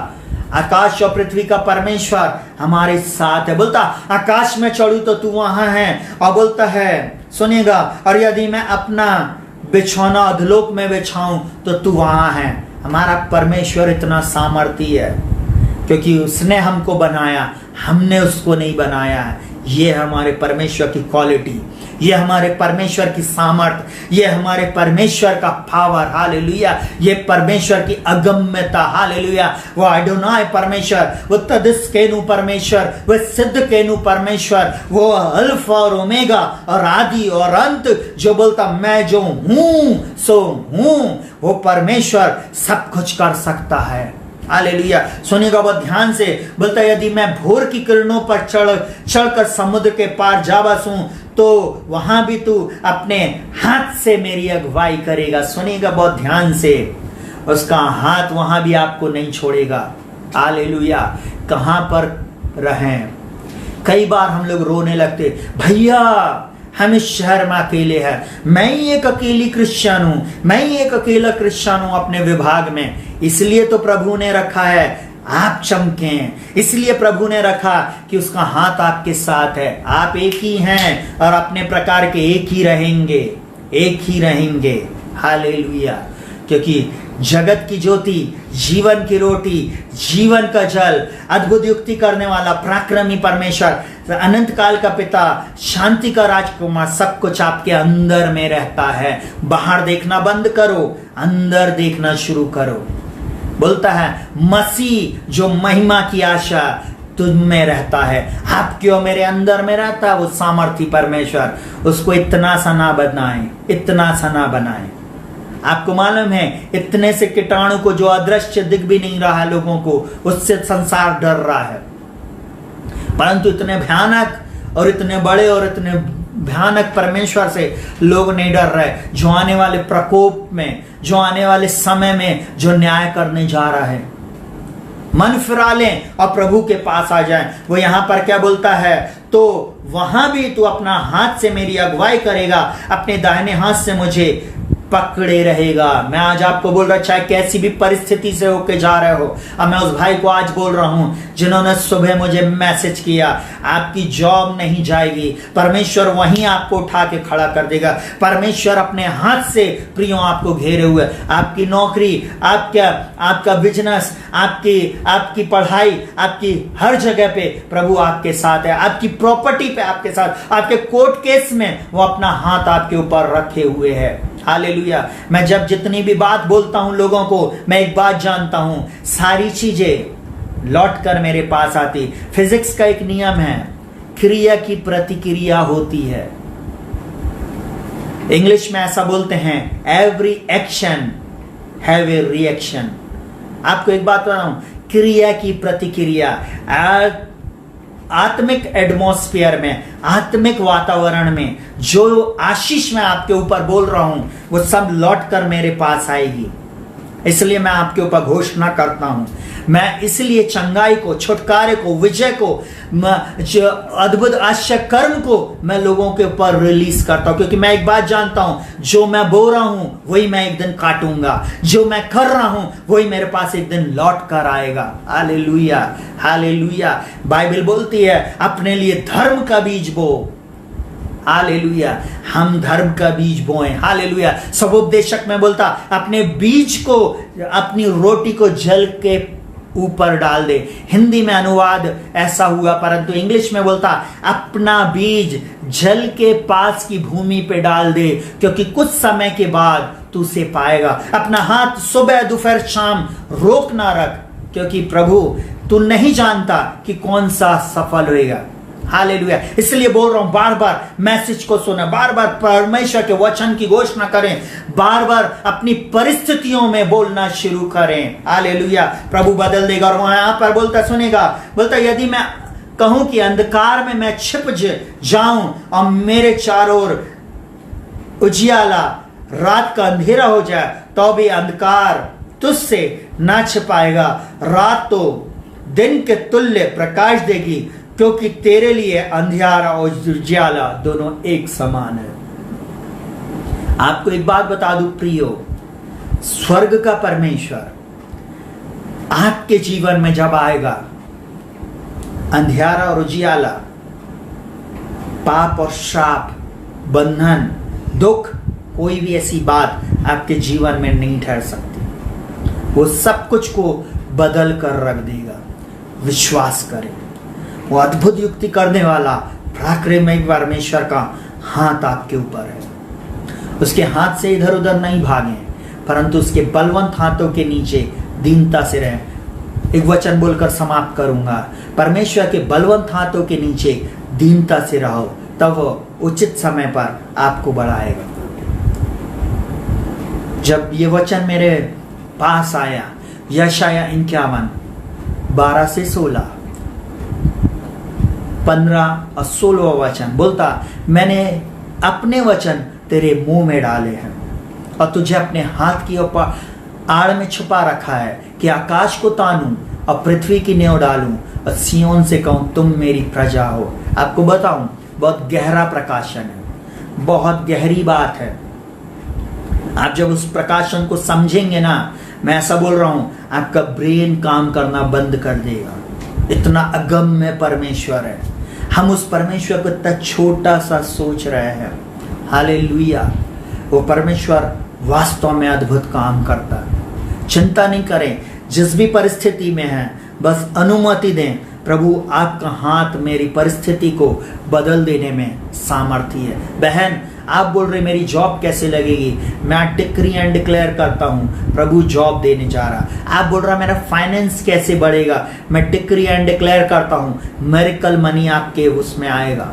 आकाश और पृथ्वी का परमेश्वर हमारे साथ है। बोलता आकाश में चढ़ूं तो तू वहां है, और बोलता है सुनिएगा, और यदि मैं अपना बिछौना अधलोक में बिछाऊं तो तू वहां है। हमारा परमेश्वर इतना सामर्थी है क्योंकि उसने हमको बनाया, हमने उसको नहीं बनाया है। ये हमारे परमेश्वर की क्वालिटी, ये हमारे परमेश्वर की सामर्थ, ये हमारे परमेश्वर का पावर। हालेलुया। ये परमेश्वर की अगम्यता। हालेलुया। वो अडोनाय परमेश्वर, वो तदस्केनु परमेश्वर, वो सिद्ध केनु परमेश्वर, वो अल्फा और ओमेगा और आदि और अंत, जो बोलता मैं जो हूं सो हूं, वो परमेश्वर सब कुछ कर सकता है। हालेलुया। सुनिएगा बहुत ध्यान से, बोलता यदि मैं भोर की किरणों पर चढ़कर समुद्र के पार जा बसूं तो वहां भी तू अपने हाथ से मेरी अगुवाई करेगा। सुनिएगा बहुत ध्यान से, उसका हाथ वहां भी आपको नहीं छोड़ेगा। हालेलुया। कहां पर रहें? कई बार हम लोग रोने लगते, भैया हम इस शहर में अकेले हैं, मैं ही एक अकेली क्रिश्चियन हूं, मैं ही एक अकेला क्रिश्चियन हूं अपने विभाग में। इसलिए तो प्रभु ने रखा है आप चमकें, इसलिए प्रभु ने रखा कि उसका हाथ आपके साथ है। आप एक ही हैं और अपने प्रकार के एक ही रहेंगे, एक ही रहेंगे। हालेलुया। क्योंकि जगत की ज्योति, जीवन की रोटी, जीवन का जल, अद्भुत युक्ति करने वाला पराक्रमी परमेश्वर, अनंत काल का पिता, शांति का राजकुमार, सब कुछ आपके अंदर में रहता है। बाहर देखना बंद करो, अंदर देखना शुरू करो। बोलता है मसीह जो महिमा की आशा तुझ में रहता है, आप क्यों मेरे अंदर में रहता है वो सामर्थी परमेश्वर, उसको इतना सा ना बनाए, इतना सा ना बनाए। आपको मालूम है इतने से कीटाणु को जो अदृश्य दिख भी नहीं रहा है लोगों को, उससे संसार डर रहा है, परंतु इतने भयानक और इतने बड़े और इतने भयानक परमेश्वर से लोग नहीं डर रहे, जो आने वाले प्रकोप में, जो आने वाले समय में जो न्याय करने जा रहा है। मन फिरा लें और प्रभु के पास आ जाएं। वो यहां पर क्या बोलता है, तो वहां भी तू अपना हाथ से मेरी अगुवाई करेगा, अपने दाहिने हाथ से मुझे पकड़े रहेगा। मैं आज आपको बोल रहा, चाहे कैसी भी परिस्थिति से होके जा रहे हो, अब मैं उस भाई को आज बोल रहा हूं जिन्होंने सुबह मुझे मैसेज किया, आपकी जॉब नहीं जाएगी, परमेश्वर वहीं आपको उठा के खड़ा कर देगा। परमेश्वर अपने हाथ से प्रियों आपको घेरे हुए, आपकी नौकरी, आपका बिजनेस, आपकी पढ़ाई, आपकी हर जगह पे प्रभु आपके साथ है, आपकी प्रॉपर्टी पे आपके साथ, आपके कोर्ट केस में वो अपना हाथ आपके ऊपर रखे हुए है। हालेलुया। मैं जब जितनी भी बात बोलता हूं लोगों को, मैं एक बात जानता हूं, सारी चीजें लौट कर मेरे पास आती। फिजिक्स का एक नियम है, क्रिया की प्रतिक्रिया होती है। इंग्लिश में ऐसा बोलते हैं, every action have a reaction. आपको एक बात बता रहा हूं, क्रिया की प्रतिक्रिया, आत्मिक एटमॉस्फेयर में, आत्मिक वातावरण में जो आशीष मैं आपके ऊपर बोल रहा हूं वो सब लौट कर मेरे पास आएगी। इसलिए मैं आपके ऊपर घोषणा करता हूं, मैं इसलिए चंगाई को, छुटकारे को, विजय को, अद्भुत आश्चर्य कर्म को मैं लोगों के ऊपर रिलीज करता हूं, क्योंकि मैं एक बात जानता हूं, जो मैं बो रहा हूं वही मैं एक दिन काटूंगा, जो मैं कर रहा हूं वही मेरे पास एक दिन लौट कर आएगा। Hallelujah, hallelujah. बाइबल बोलती है अपने लिए धर्म का बीज बो। हालेलुया, हम धर्म का बीज बोए। हालेलुया। सबोपदेशक में बोलता अपने बीज को, अपनी रोटी को जल के ऊपर डाल दे। हिंदी में अनुवाद ऐसा हुआ, परंतु इंग्लिश में बोलता अपना बीज जल के पास की भूमि पे डाल दे, क्योंकि कुछ समय के बाद तू उसे पाएगा। अपना हाथ सुबह दोपहर शाम रोक ना रख, क्योंकि प्रभु तू नहीं जानता कि कौन सा सफल होएगा। हालेलुया। इसलिए बोल रहा हूं, बार बार मैसेज को सुना, बार बार परमेश्वर के वचन की घोषणा करें, बार बार अपनी परिस्थितियों में बोलना शुरू करें। हालेलुया। प्रभु बदल देगा। और वहां यहां पर बोलता, सुनेगा, बोलता यदि मैं कहूं कि अंधकार में मैं छिप जाऊं और मेरे चारों ओर उजियाला, रात का अंधेरा हो जाए, तो भी अंधकार तुझसे ना छिपाएगा। रात तो दिन के तुल्य प्रकाश देगी, क्योंकि तेरे लिए अंधियारा और उजियाला दोनों एक समान है। आपको एक बात बता दूं प्रियो, स्वर्ग का परमेश्वर आपके जीवन में जब आएगा, अंधियारा और उजियाला, पाप और श्राप, बंधन, दुख, कोई भी ऐसी बात आपके जीवन में नहीं ठहर सकती। वो सब कुछ को बदल कर रख देगा। विश्वास करें, वो अद्भुत युक्ति करने वाला पराक्रमी परमेश्वर का हाथ आपके ऊपर है। उसके हाथ से इधर उधर नहीं भागें, परंतु उसके बलवंत हाथों के नीचे दीनता से रहें। एक वचन बोलकर समाप्त करूंगा। परमेश्वर के बलवंत हाथों के नीचे दीनता से रहो, तब वो उचित समय पर आपको बढ़ाएगा। जब ये वचन मेरे पास आया, यशाया 51 12 से 16, 15 और 16 वचन बोलता, मैंने अपने वचन तेरे मुंह में डाले हैं और तुझे अपने हाथ की आड़ में छुपा रखा है, कि आकाश को तानूं और पृथ्वी की नेव डालूं और सियोन से कहूं तुम मेरी प्रजा हो। आपको बताऊं, बहुत गहरा प्रकाशन है, बहुत गहरी बात है। आप जब उस प्रकाशन को समझेंगे ना, मैं ऐसा बोल रहा हूं, आपका ब्रेन काम करना बंद कर देगा। इतना अगम्य परमेश्वर है। हम उस परमेश्वर को इतना छोटा सा सोच रहे हैं। हालेलुया। वो परमेश्वर वास्तव में अद्भुत काम करता है। चिंता नहीं करें, जिस भी परिस्थिति में है, बस अनुमति दें। प्रभु आपका हाथ मेरी परिस्थिति को बदल देने में सामर्थ्य है। बहन, आप बोल रहे मेरी जॉब कैसे लगेगी, मैं डिक्री एंड डिक्लेयर करता हूं प्रभु जॉब देने जा रहा। आप बोल रहा मेरा फाइनेंस कैसे बढ़ेगा, मैं डिक्री एंड डिक्लेयर करता हूं मिरेकल मनी आपके उसमें आएगा।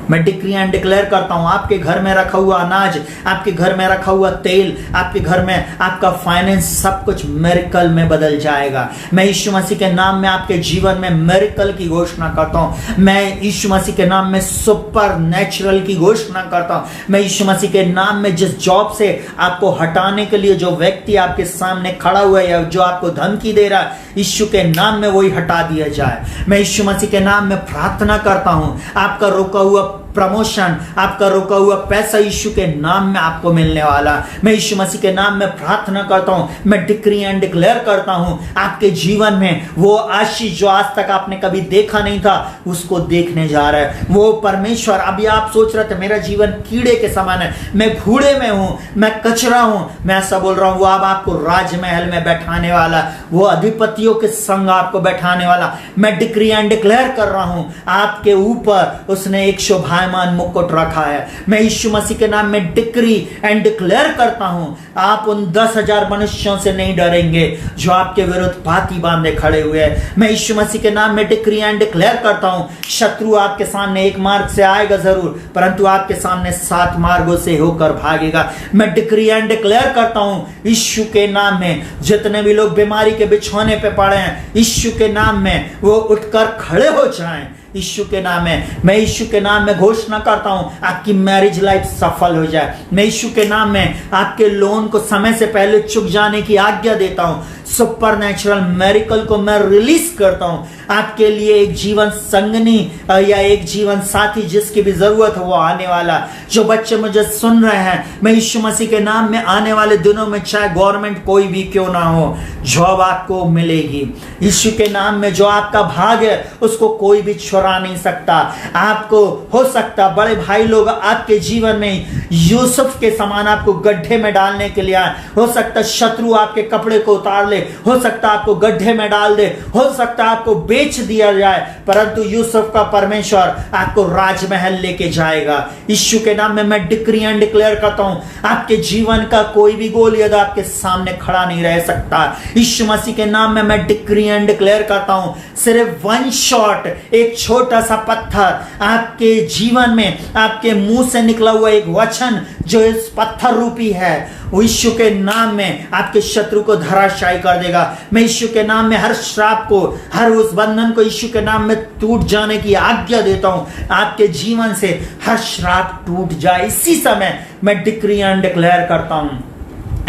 मैं डिक्री एंड डिक्लेयर करता हूं आपके घर में रखा हुआ अनाज, आपके घर में रखा हुआ तेल, आपके घर में आपका फाइनेंस, सब कुछ मिरेकल में बदल जाएगा। मैं यीशु मसीह के नाम में आपके जीवन में मिरेकल की घोषणा करता हूं। मैं यीशु मसीह के नाम में सुपर नेचुरल की घोषणा करता हूं। मैं यीशु मसीह के नाम में जिस जॉब से आपको हटाने के लिए जो व्यक्ति आपके सामने खड़ा हुआ है या जो आपको धमकी दे रहा है, यीशु के नाम में वही हटा दिया जाए। मैं यीशु मसीह के नाम में प्रार्थना करता हूं, आपका रोका हुआ प्रमोशन, आपका रोका हुआ पैसा यीशु के नाम में आपको मिलने वाला। मैं यीशु मसीह के नाम में प्रार्थना करता हूं, मैं डिक्री एंड डिक्लेयर करता हूं आपके जीवन में वो आशीष जो आज तक आपने कभी देखा नहीं था, उसको देखने जा रहा है वो परमेश्वर। अभी आप सोच रहे थे मेरा जीवन कीड़े के समान है, मैं भूड़े में हूं, मैं कचरा हूं, मैं ऐसा बोल रहा हूं, वो अब आपको राजमहल में बैठाने वाला, वो अधिपतियों के संग आपको बैठाने वाला। मैं डिक्री एंड डिक्लेयर कर रहा हूं आपके ऊपर उसने एक शोभायमान मुकुट रखा है। मैं यीशु मसीह के नाम में डिक्री एंड डिक्लेयर करता हूं आप उन 10,000 मनुष्यों से नहीं डरेंगे जो आपके विरुद्ध पाती बांधे खड़े हुए हैं। मैं यीशु मसीह के नाम में डिक्री एंड डिक्लेयर करता हूं शत्रु आपके सामने एक मार्ग से आएगा जरूर, परंतु आपके सामने 7 मार्गों से होकर भागेगा। मैं डिक्री एंड डिक्लेयर करता हूं यीशु के नाम में जितने भी लोग बीमारी के बिछौने पे पड़े हैं, यीशु के नाम में वो उठकर खड़े हो जाएं। यीशु के नाम में। मैं यीशु के नाम में घोषणा करता हूं आपकी मैरिज लाइफ सफल हो जाए। मैं यीशु के नाम में आपके लोन को समय से पहले चुक जाने की आज्ञा देता हूं। सुपरनैचुरल मेरिकल को मैं रिलीज करता हूं आपके लिए। एक जीवन संगनी या एक जीवन साथी जिसकी भी जरूरत हो वो आने वाला। जो बच्चे मुझे सुन रहे हैं, मैं यीशु मसीह के नाम में आने वाले दिनों में चाहे गवर्नमेंट कोई भी क्यों ना हो, जॉब आपको मिलेगी। यीशु के नाम में जो आपका भाग है उसको कोई भी छुड़ा नहीं सकता। आपको हो सकता बड़े भाई लोग आपके जीवन में यूसुफ के समान आपको गड्ढे में डालने के लिए आए। हो सकता शत्रु आपके कपड़े को उतार ले, हो सकता आपको गड्ढे में डाल दे, हो सकता आपको बेच दिया जाए, परंतु यूसुफ का परमेश्वर आपको राजमहल लेके जाएगा। यीशु के नाम में मैं डिक्री एंड डिक्लेयर करता हूं आपके जीवन का कोई भी गोलियत आपके सामने खड़ा नहीं रह सकता। यीशु मसीह के नाम में मैं डिक्री एंड डिक्लेयर करता हूं सिर्फ वन शॉट, एक छोटा सा पत्थर आपके जीवन में, आपके मुंह से निकला हुआ एक वचन जो इस पत्थर रूपी है, वो यीशु के नाम में आपके शत्रु को धराशायी कर देगा। मैं यीशु के नाम में हर श्राप को, हर उस बंधन को यीशु के नाम में टूट जाने की आज्ञा देता हूं। आपके जीवन से हर श्राप टूट जाए। इसी समय मैं डिक्री एंड डिक्लेयर करता हूं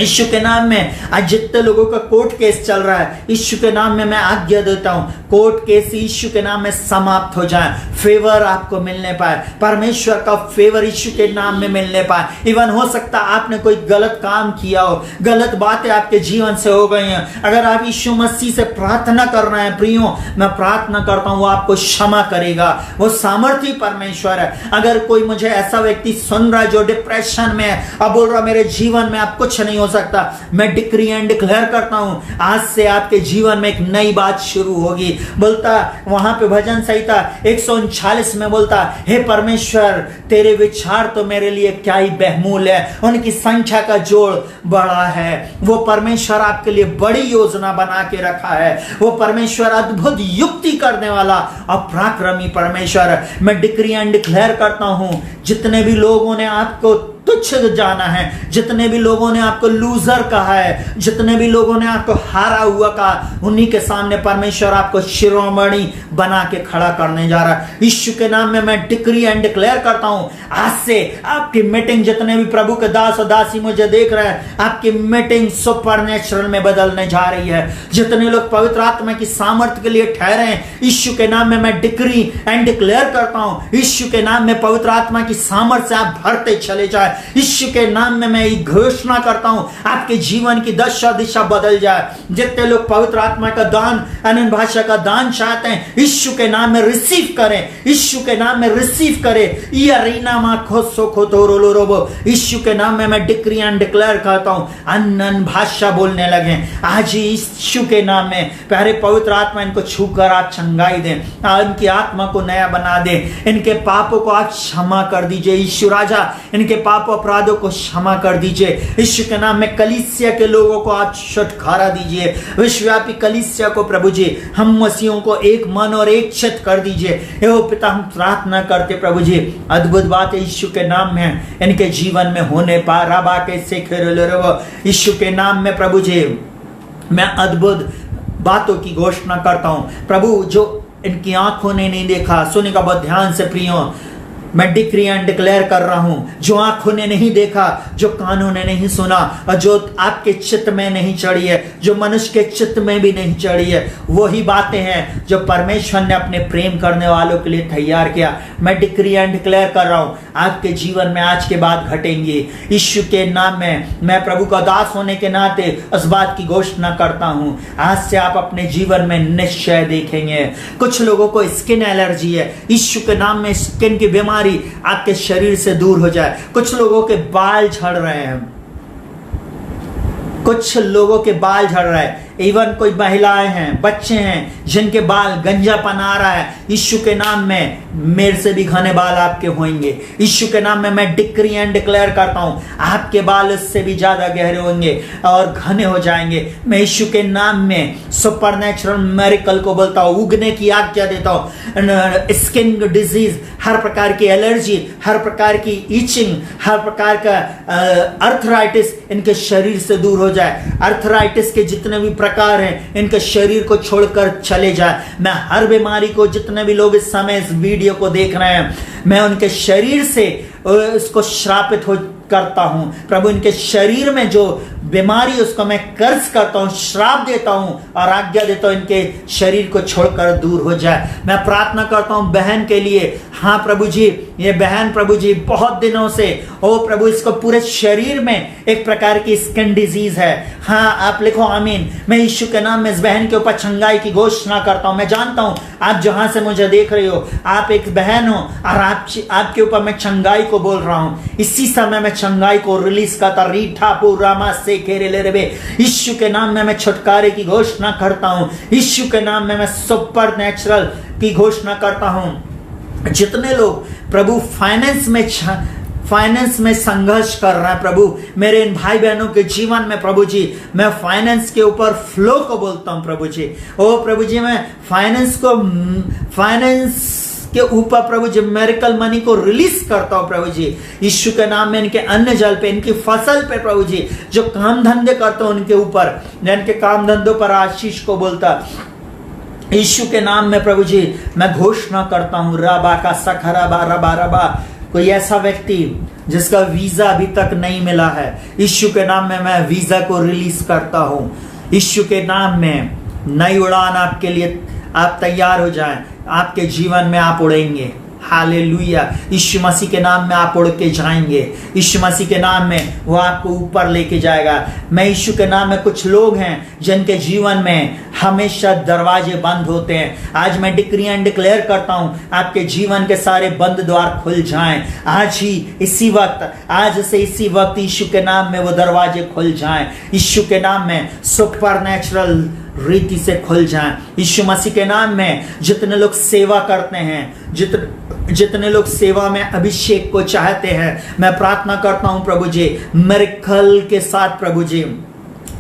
यीशु के नाम में। आज जितने लोगों का कोर्ट केस चल रहा है, यीशु के नाम में मैं आज्ञा देता हूं कोर्ट केस यीशु के नाम में समाप्त हो जाए। फेवर आपको मिलने पाए, परमेश्वर का फेवर यीशु के नाम में मिलने पाए। इवन हो सकता आपने कोई गलत काम किया हो, गलत बातें आपके जीवन से हो गई हैं, अगर आप यीशु मसीह से प्रार्थना कर रहे हैं, प्रियो मैं प्रार्थना करता हूं वो आपको क्षमा करेगा। वो सामर्थी परमेश्वर है। अगर कोई मुझे ऐसा व्यक्ति सुन रहा है जो डिप्रेशन में है, अब बोल रहा मेरे जीवन में अब कुछ नहीं हो सकता, मैं डिक्री एंड डिक्लेयर करता हूं आज से आपके जीवन में एक नई बात शुरू होगी। बोलता वहां पे भजन संहिता 139 में बोलता, हे परमेश्वर तेरे विचार तो मेरे लिए क्या ही बहुमूल्य है, उनकी संख्या का जोड़ बड़ा है। वो परमेश्वर आपके लिए बड़ी योजना बना के रखा है। वो परमेश्वर अद्भुत युक्ति करने वाला और पराक्रमी परमेश्वर है। मैं डिक्री एंड डिक्लेयर करता हूं जितने भी लोगों ने आपको तुच्छ जाना है, जितने भी लोगों ने आपको लूजर कहा है, जितने भी लोगों ने आपको हारा हुआ कहा, उन्हीं के सामने परमेश्वर आपको शिरोमणि बना के खड़ा करने जा रहा है। यीशु के नाम में मैं डिक्री एंड डिक्लेयर करता हूं आज से आपकी मीटिंग, जितने भी प्रभु के दास और दासी मुझे देख रहे हैं, आपकी मीटिंग सुपरनैचुरल में बदलने जा रही है। जितने लोग पवित्र आत्मा की सामर्थ्य के लिए ठहरे हैं, यीशु के नाम में मैं डिक्री एंड डिक्लेयर करता हूं यीशु के नाम में पवित्र आत्मा की सामर्थ्य से आप भरते चले जाए। यीशु के नाम में मैं घोषणा करता हूं आपके जीवन की दशा दिशा बदल जाए। जितने लोग पवित्र आत्मा का दान, अनन्य भाषा का दान चाहते हैं, यीशु के नाम में रिसीव करें, यीशु के नाम में रिसीव करें। यीशु के नाम में मैं डिक्री एंड डिक्लेयर करता हूं अनन्य भाषा बोलने लगे आज ही यीशु के नाम में। प्यारे पवित्र आत्मा इनको छूकर आप चंगाई दें, इनकी आत्मा को नया बना दें, इनके पापों को आप क्षमा कर दीजिए। यीशु राजा इनके पाप अपराधों को क्षमा कर दीजिए। यीशु के नाम में कलीसिया के लोगों को आप छुटकारा दीजिए। विश्वव्यापी कलीसिया को प्रभु जी, हम मसीहों को एक मन और एक चित्त कर दीजिए। हे पिता हम प्रार्थना करते प्रभु जी, अद्भुत बात यीशु के नाम में इनके जीवन में होने पा रबा के यीशु के नाम में प्रभु जी मैं अद्भुत बातों की घोषणा करता हूं प्रभु। जो इनकी आंखों ने नहीं देखा, सुने का बहुत ध्यान से प्रियो, मैं डिक्री एंड डिक्लेयर कर रहा हूं जो आंखों ने नहीं देखा, जो कानों ने नहीं सुना और जो आपके चित्त में नहीं चढ़ी है, जो मनुष्य के चित्त में भी नहीं चढ़ी है, वही बातें हैं जो परमेश्वर ने अपने प्रेम करने वालों के लिए तैयार किया। मैं डिक्री एंड डिक्लेयर कर रहा हूं आपके जीवन में आज के बाद घटेंगे। यीशु के नाम में मैं प्रभु का दास होने के नाते उस बात की घोषणा करता हूं आज से आप अपने जीवन में निश्चय देखेंगे। कुछ लोगों को स्किन एलर्जी है, यीशु के नाम में स्किन की बीमारी आपके शरीर से दूर हो जाए। कुछ लोगों के बाल झड़ रहे हैं, कुछ लोगों के बाल झड़ रहे हैं, इवन कोई महिलाएं हैं, बच्चे हैं जिनके बाल गंजापन आ रहा है, यीशु के नाम में मेरे से भी घने बाल आपके होंगे। यीशु के नाम में मैं डिक्री एंड डिक्लेयर करता हूं आपके बाल इससे भी ज्यादा गहरे होंगे और घने हो जाएंगे। मैं यीशु के नाम में सुपरनैचुरल मिरेकल को बोलता हूं, उगने की आज्ञा देता हूं। स्किन डिजीज, हर प्रकार की एलर्जी, हर प्रकार की ईचिंग, हर प्रकार का अर्थराइटिस इनके शरीर से दूर हो जाए। अर्थराइटिस के जितने भी प्रकार है, इनके शरीर को छोड़कर चले जाए। मैं हर बीमारी को, जितने भी लोग इस समय इस वीडियो को देख रहे हैं, मैं उनके शरीर से इसको श्रापित हो करता हूं प्रभु। इनके शरीर में जो बीमारी, उसको मैं कर्ज करता हूं, श्राप देता हूं और आज्ञा देता हूं इनके शरीर को छोड़कर दूर हो जाए। मैं प्रार्थना करता हूं बहन के लिए। हाँ प्रभु जी, ये बहन प्रभु जी बहुत दिनों से, ओ प्रभु, इसको पूरे शरीर में एक प्रकार की स्किन डिजीज है। हाँ, आप लिखो आमीन। मैं यीशु के नाम में इस बहन के ऊपर चंगाई की घोषणा करता हूं। मैं जानता हूं आप जहां से मुझे देख रहे हो, आप एक बहन हो और आपके ऊपर मैं चंगाई को बोल रहा हूं। इसी समय मैं चंगाई को रिलीज करता, रीठा पुरामा से केरे ले रे। यीशु के नाम में मैं छुटकारे की घोषणा करता हूं। यीशु के नाम में मैं सुपर नेचुरल की घोषणा करता हूं। जितने लोग प्रभु फाइनेंस में संघर्ष कर रहा है प्रभु, मेरे इन भाई बहनों के जीवन में प्रभु जी, मैं फाइनेंस के ऊपर फ्लो को बोलता हूं प्रभु जी। ओ प्रभु जी, मैं फाइनेंस के ऊपर प्रभु जी मेरिकल मनी को रिलीज करता हूं प्रभु जी। यीशु के नाम में इनके अन्न जल पे, इनकी फसल पे प्रभु जी, जो काम धंधे करते हो उनके ऊपर, इनके काम धंधों पर आशीष को बोलता यीशु के नाम में प्रभु जी मैं घोषणा करता हूं। रबा का सखरा रबा रबा। कोई ऐसा व्यक्ति जिसका वीजा अभी तक नहीं मिला है, यीशु के नाम में मैं वीजा को रिलीज करता हूं। यीशु के नाम में नई उड़ान आपके लिए, आप तैयार हो जाएं, आपके जीवन में आप उड़ेंगे। हालेलुया। यीशु मसीह के नाम में आप उड़ के जाएंगे। यीशु मसीह के नाम में वो आपको ऊपर लेके जाएगा। मैं यीशु के नाम में, कुछ लोग हैं जिनके जीवन में हमेशा दरवाजे बंद होते हैं, आज मैं डिक्री एंड डिक्लेयर करता हूं आपके जीवन के सारे बंद द्वार खुल जाएं। आज ही इसी वक्त, आज से इसी वक्त यीशु के नाम में वो दरवाजे खुल जाएं। यीशु के नाम में सुपर नेचुरल रीति से खुल जाएं। यीशु मसीह के नाम में जितने लोग सेवा करते हैं, जितने लोग सेवा में अभिषेक को चाहते हैं, मैं प्रार्थना करता हूं प्रभु जी, मिरेकल के साथ प्रभु जी,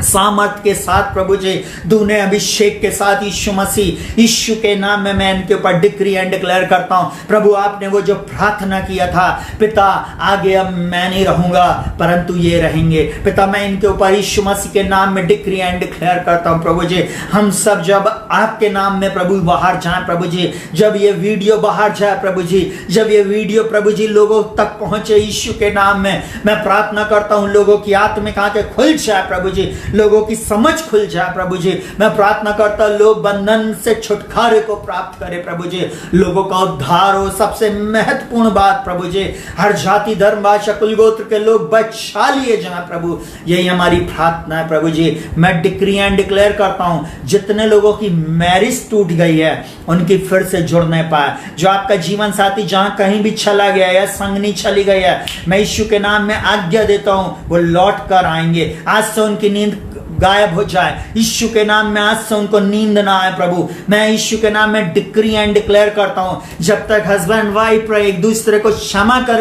सामर्थ के साथ प्रभु जी, दूने अभिषेक के साथ यीशु मसीह, यीशु के नाम में मैं इनके ऊपर डिक्री एंड डिक्लेयर करता हूं प्रभु। आपने वो जो प्रार्थना किया था, पिता आगे अब मैं नहीं रहूंगा परंतु ये रहेंगे, पिता मैं इनके ऊपर यीशु मसीह के नाम में डिक्री एंड डिक्लेयर करता हूं प्रभु जी। हम सब जब आपके नाम में प्रभु बाहर जाएं प्रभु जी, जब ये वीडियो बाहर जाए प्रभु जी, जब ये वीडियो प्रभु जी लोगों तक पहुंचे यीशु के नाम में, मैं प्रार्थना करता हूं लोगों की आत्मिक आंखें खुल जाए प्रभु जी, लोगों की समझ खुल जाए प्रभु जी। मैं प्रार्थना करता लोग बंधन से छुटकारे को प्राप्त करें प्रभु जी, लोगों का उद्धार हो। सबसे महत्वपूर्ण बात प्रभु जी, हर जाति धर्म भाषा कुल गोत्र के लोग बचा लिए जाए प्रभु, यही हमारी प्रार्थना है प्रभु जी। मैं डिक्री एंड डिक्लेयर करता हूं जितने लोगों की मैरिज टूट गई है उनकी फिर से जुड़ नहीं पाए, जो आपका जीवन साथी जहां कहीं भी चला गया है, संगनी चली गई है, मैं यीशु के नाम में आज्ञा देता हूं वो लौट कर आएंगे। आज से उनकी नींद गायब हो जाए यीशु के नाम में, आज से उनको नींद ना आए प्रभु। मैं यीशु के नाम में डिक्री एंड डिक्लेयर करता हूं, जब तक हस्बैंड वाइफ एक दूसरे को क्षमा कर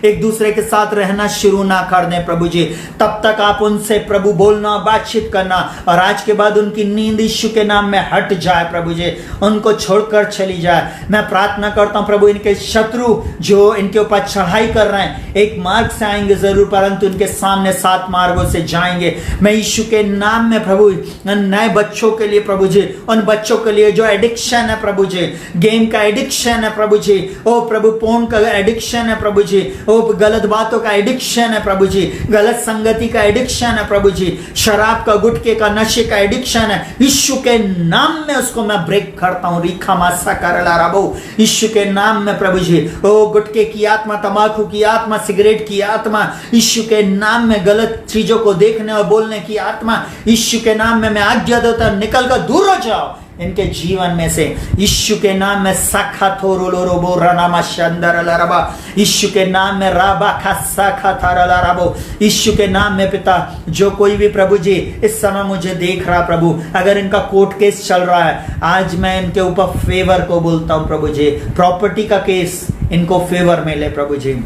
एक दूसरे के साथ रहना शुरू ना कर दें प्रभु जी, तब तक आप उनसे प्रभु बोलना, बातचीत करना, और आज के बाद उनकी नींद यीशु के नाम में हट जाए प्रभु जी, उनको छोड़कर चली जाए। मैं प्रार्थना करता हूं प्रभु, इनके शत्रु जो इनके ऊपर चढ़ाई कर रहे हैं, एक मार्ग से आएंगे जरूर परंतु इनके सामने 7 मार्गों से जाएंगे। मैं यीशु के नाम में प्रभु नए बच्चों के लिए प्रभु जी, उन बच्चों के लिए जो एडिक्शन है प्रभु जी, गेम का एडिक्शन है प्रभु जी, ओ प्रभु पोर्न का एडिक्शन है प्रभु जी, ओ गलत बातों का एडिक्शन है प्रभु जी, गलत संगति का एडिक्शन है प्रभु जी, शराब का, गुटखे का, नशे का एडिक्शन है, यीशु के नाम में उसको मैं ब्रेक करता हूं। रीखा मासा करला राबो, यीशु के नाम में प्रभु जी, ओ गुटखे की आत्मा, तंबाकू की आत्मा, सिगरेट की आत्मा, यीशु के नाम में गलत चीजों को देखने और बोलने की आत्मा, यीशु के नाम में मैं आज्ञा देता हूं निकल कर दूर हो जाओ इनके जीवन में से। यीशु के नाम में साखा थोरोलोरोबो रनामा शंदरलरबा, यीशु के नाम में राबा खा साखा थारलरबो, यीशु के नाम में पिता जो कोई भी प्रभु जी इस समय मुझे देख रहा प्रभु, अगर इनका कोर्ट केस चल रहा है, आज मैं इनके ऊपर फेवर को बोलता हूं प्रभु जी, प्रॉपर्टी का केस इनको फेवर में ले प्रभु जी,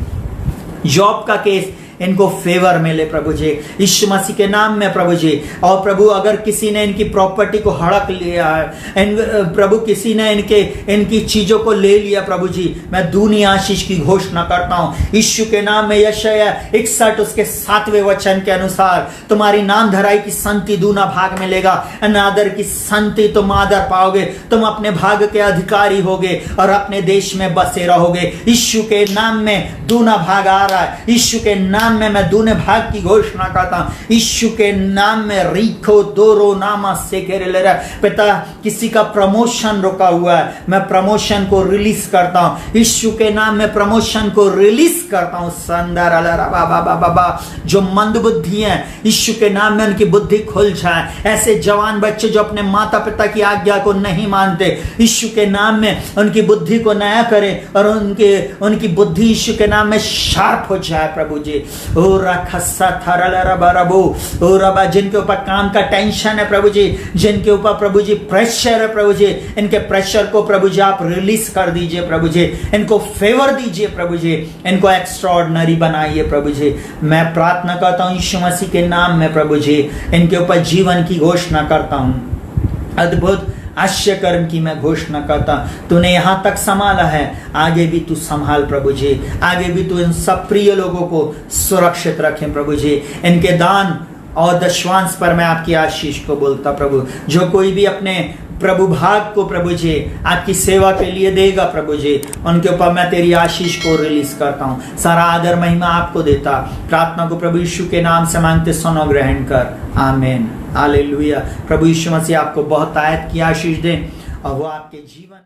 जॉब का केस इनको फेवर मिले प्रभु जी, यीशु मसीह के नाम में प्रभु जी। और प्रभु अगर किसी ने इनकी प्रॉपर्टी को हड़प लिया है, प्रभु किसी ने इनकी चीजों को ले लिया प्रभु जी, मैं दूनी आशीष की घोषणा करता हूं यीशु के नाम में। यशायाह 61 उसके 7वें वचन के अनुसार तुम्हारी नाम धराई की संति दूना भाग मिलेगा, अनादर की संति तुम आदर पाओगे, तुम अपने भाग के अधिकारी होगे और अपने देश में बसे रहोगे। यीशु के नाम में दूना भाग आ रहा है, यीशु के नाम में मैं दूने भाग की घोषणा करता हूं, यीशु के नाम में। रीखो दोरो नामा से घेरे ले रहा है पिता, किसी का प्रमोशन रुका हुआ है, मैं प्रमोशन को रिलीज करता हूं यीशु के नाम में, प्रमोशन को रिलीज करता हूं। संदर बाबा जो मंद बुद्धि है यीशु के नाम में उनकी बुद्धि खुल जाए। ऐसे जवान बच्चे जो अपने माता पिता की आज्ञा को नहीं मानते, यीशु के नाम में उनकी बुद्धि को नया करें और उनकी बुद्धि यीशु के नाम में शार्प हो जाए प्रभु जी। ओ रखसा थरलरबरबो ओ रबा, जिनके ऊपर काम का टेंशन है प्रभु जी, जिनके ऊपर प्रभु जी प्रेशर है प्रभु जी, इनके प्रेशर को प्रभु जी आप रिलीज कर दीजिए प्रभु जी, इनको फेवर दीजिए प्रभु जी, इनको एक्स्ट्राऑर्डिनरी बनाइए प्रभु जी। मैं प्रार्थना करता हूं यीशु मसीह के नाम में प्रभु जी, इनके ऊपर जीवन की घोषणा करता हूं, अद्भुत आश्चर्य कर्म की मैं घोषणा करता। तूने यहां तक संभाला है, आगे भी तू संभाल प्रभु जी, आगे भी तू इन सब प्रिय लोगों को सुरक्षित रखें प्रभु जी। इनके दान और दशवांश पर मैं आपकी आशीष को बोलता प्रभु, जो कोई भी अपने प्रभु भाग को प्रभु जी आपकी सेवा के लिए देगा प्रभु जी, उनके ऊपर मैं तेरी आशीष को रिलीज करता हूं। सारा आदर महिमा आपको देता, प्रार्थना को प्रभु यीशु के नाम से मांगते, सुनो ग्रहण कर, आमीन, हालेलुया। प्रभु यीशु मसीह आपको बहुत आयत की आशीष दे और वो आपके जीवन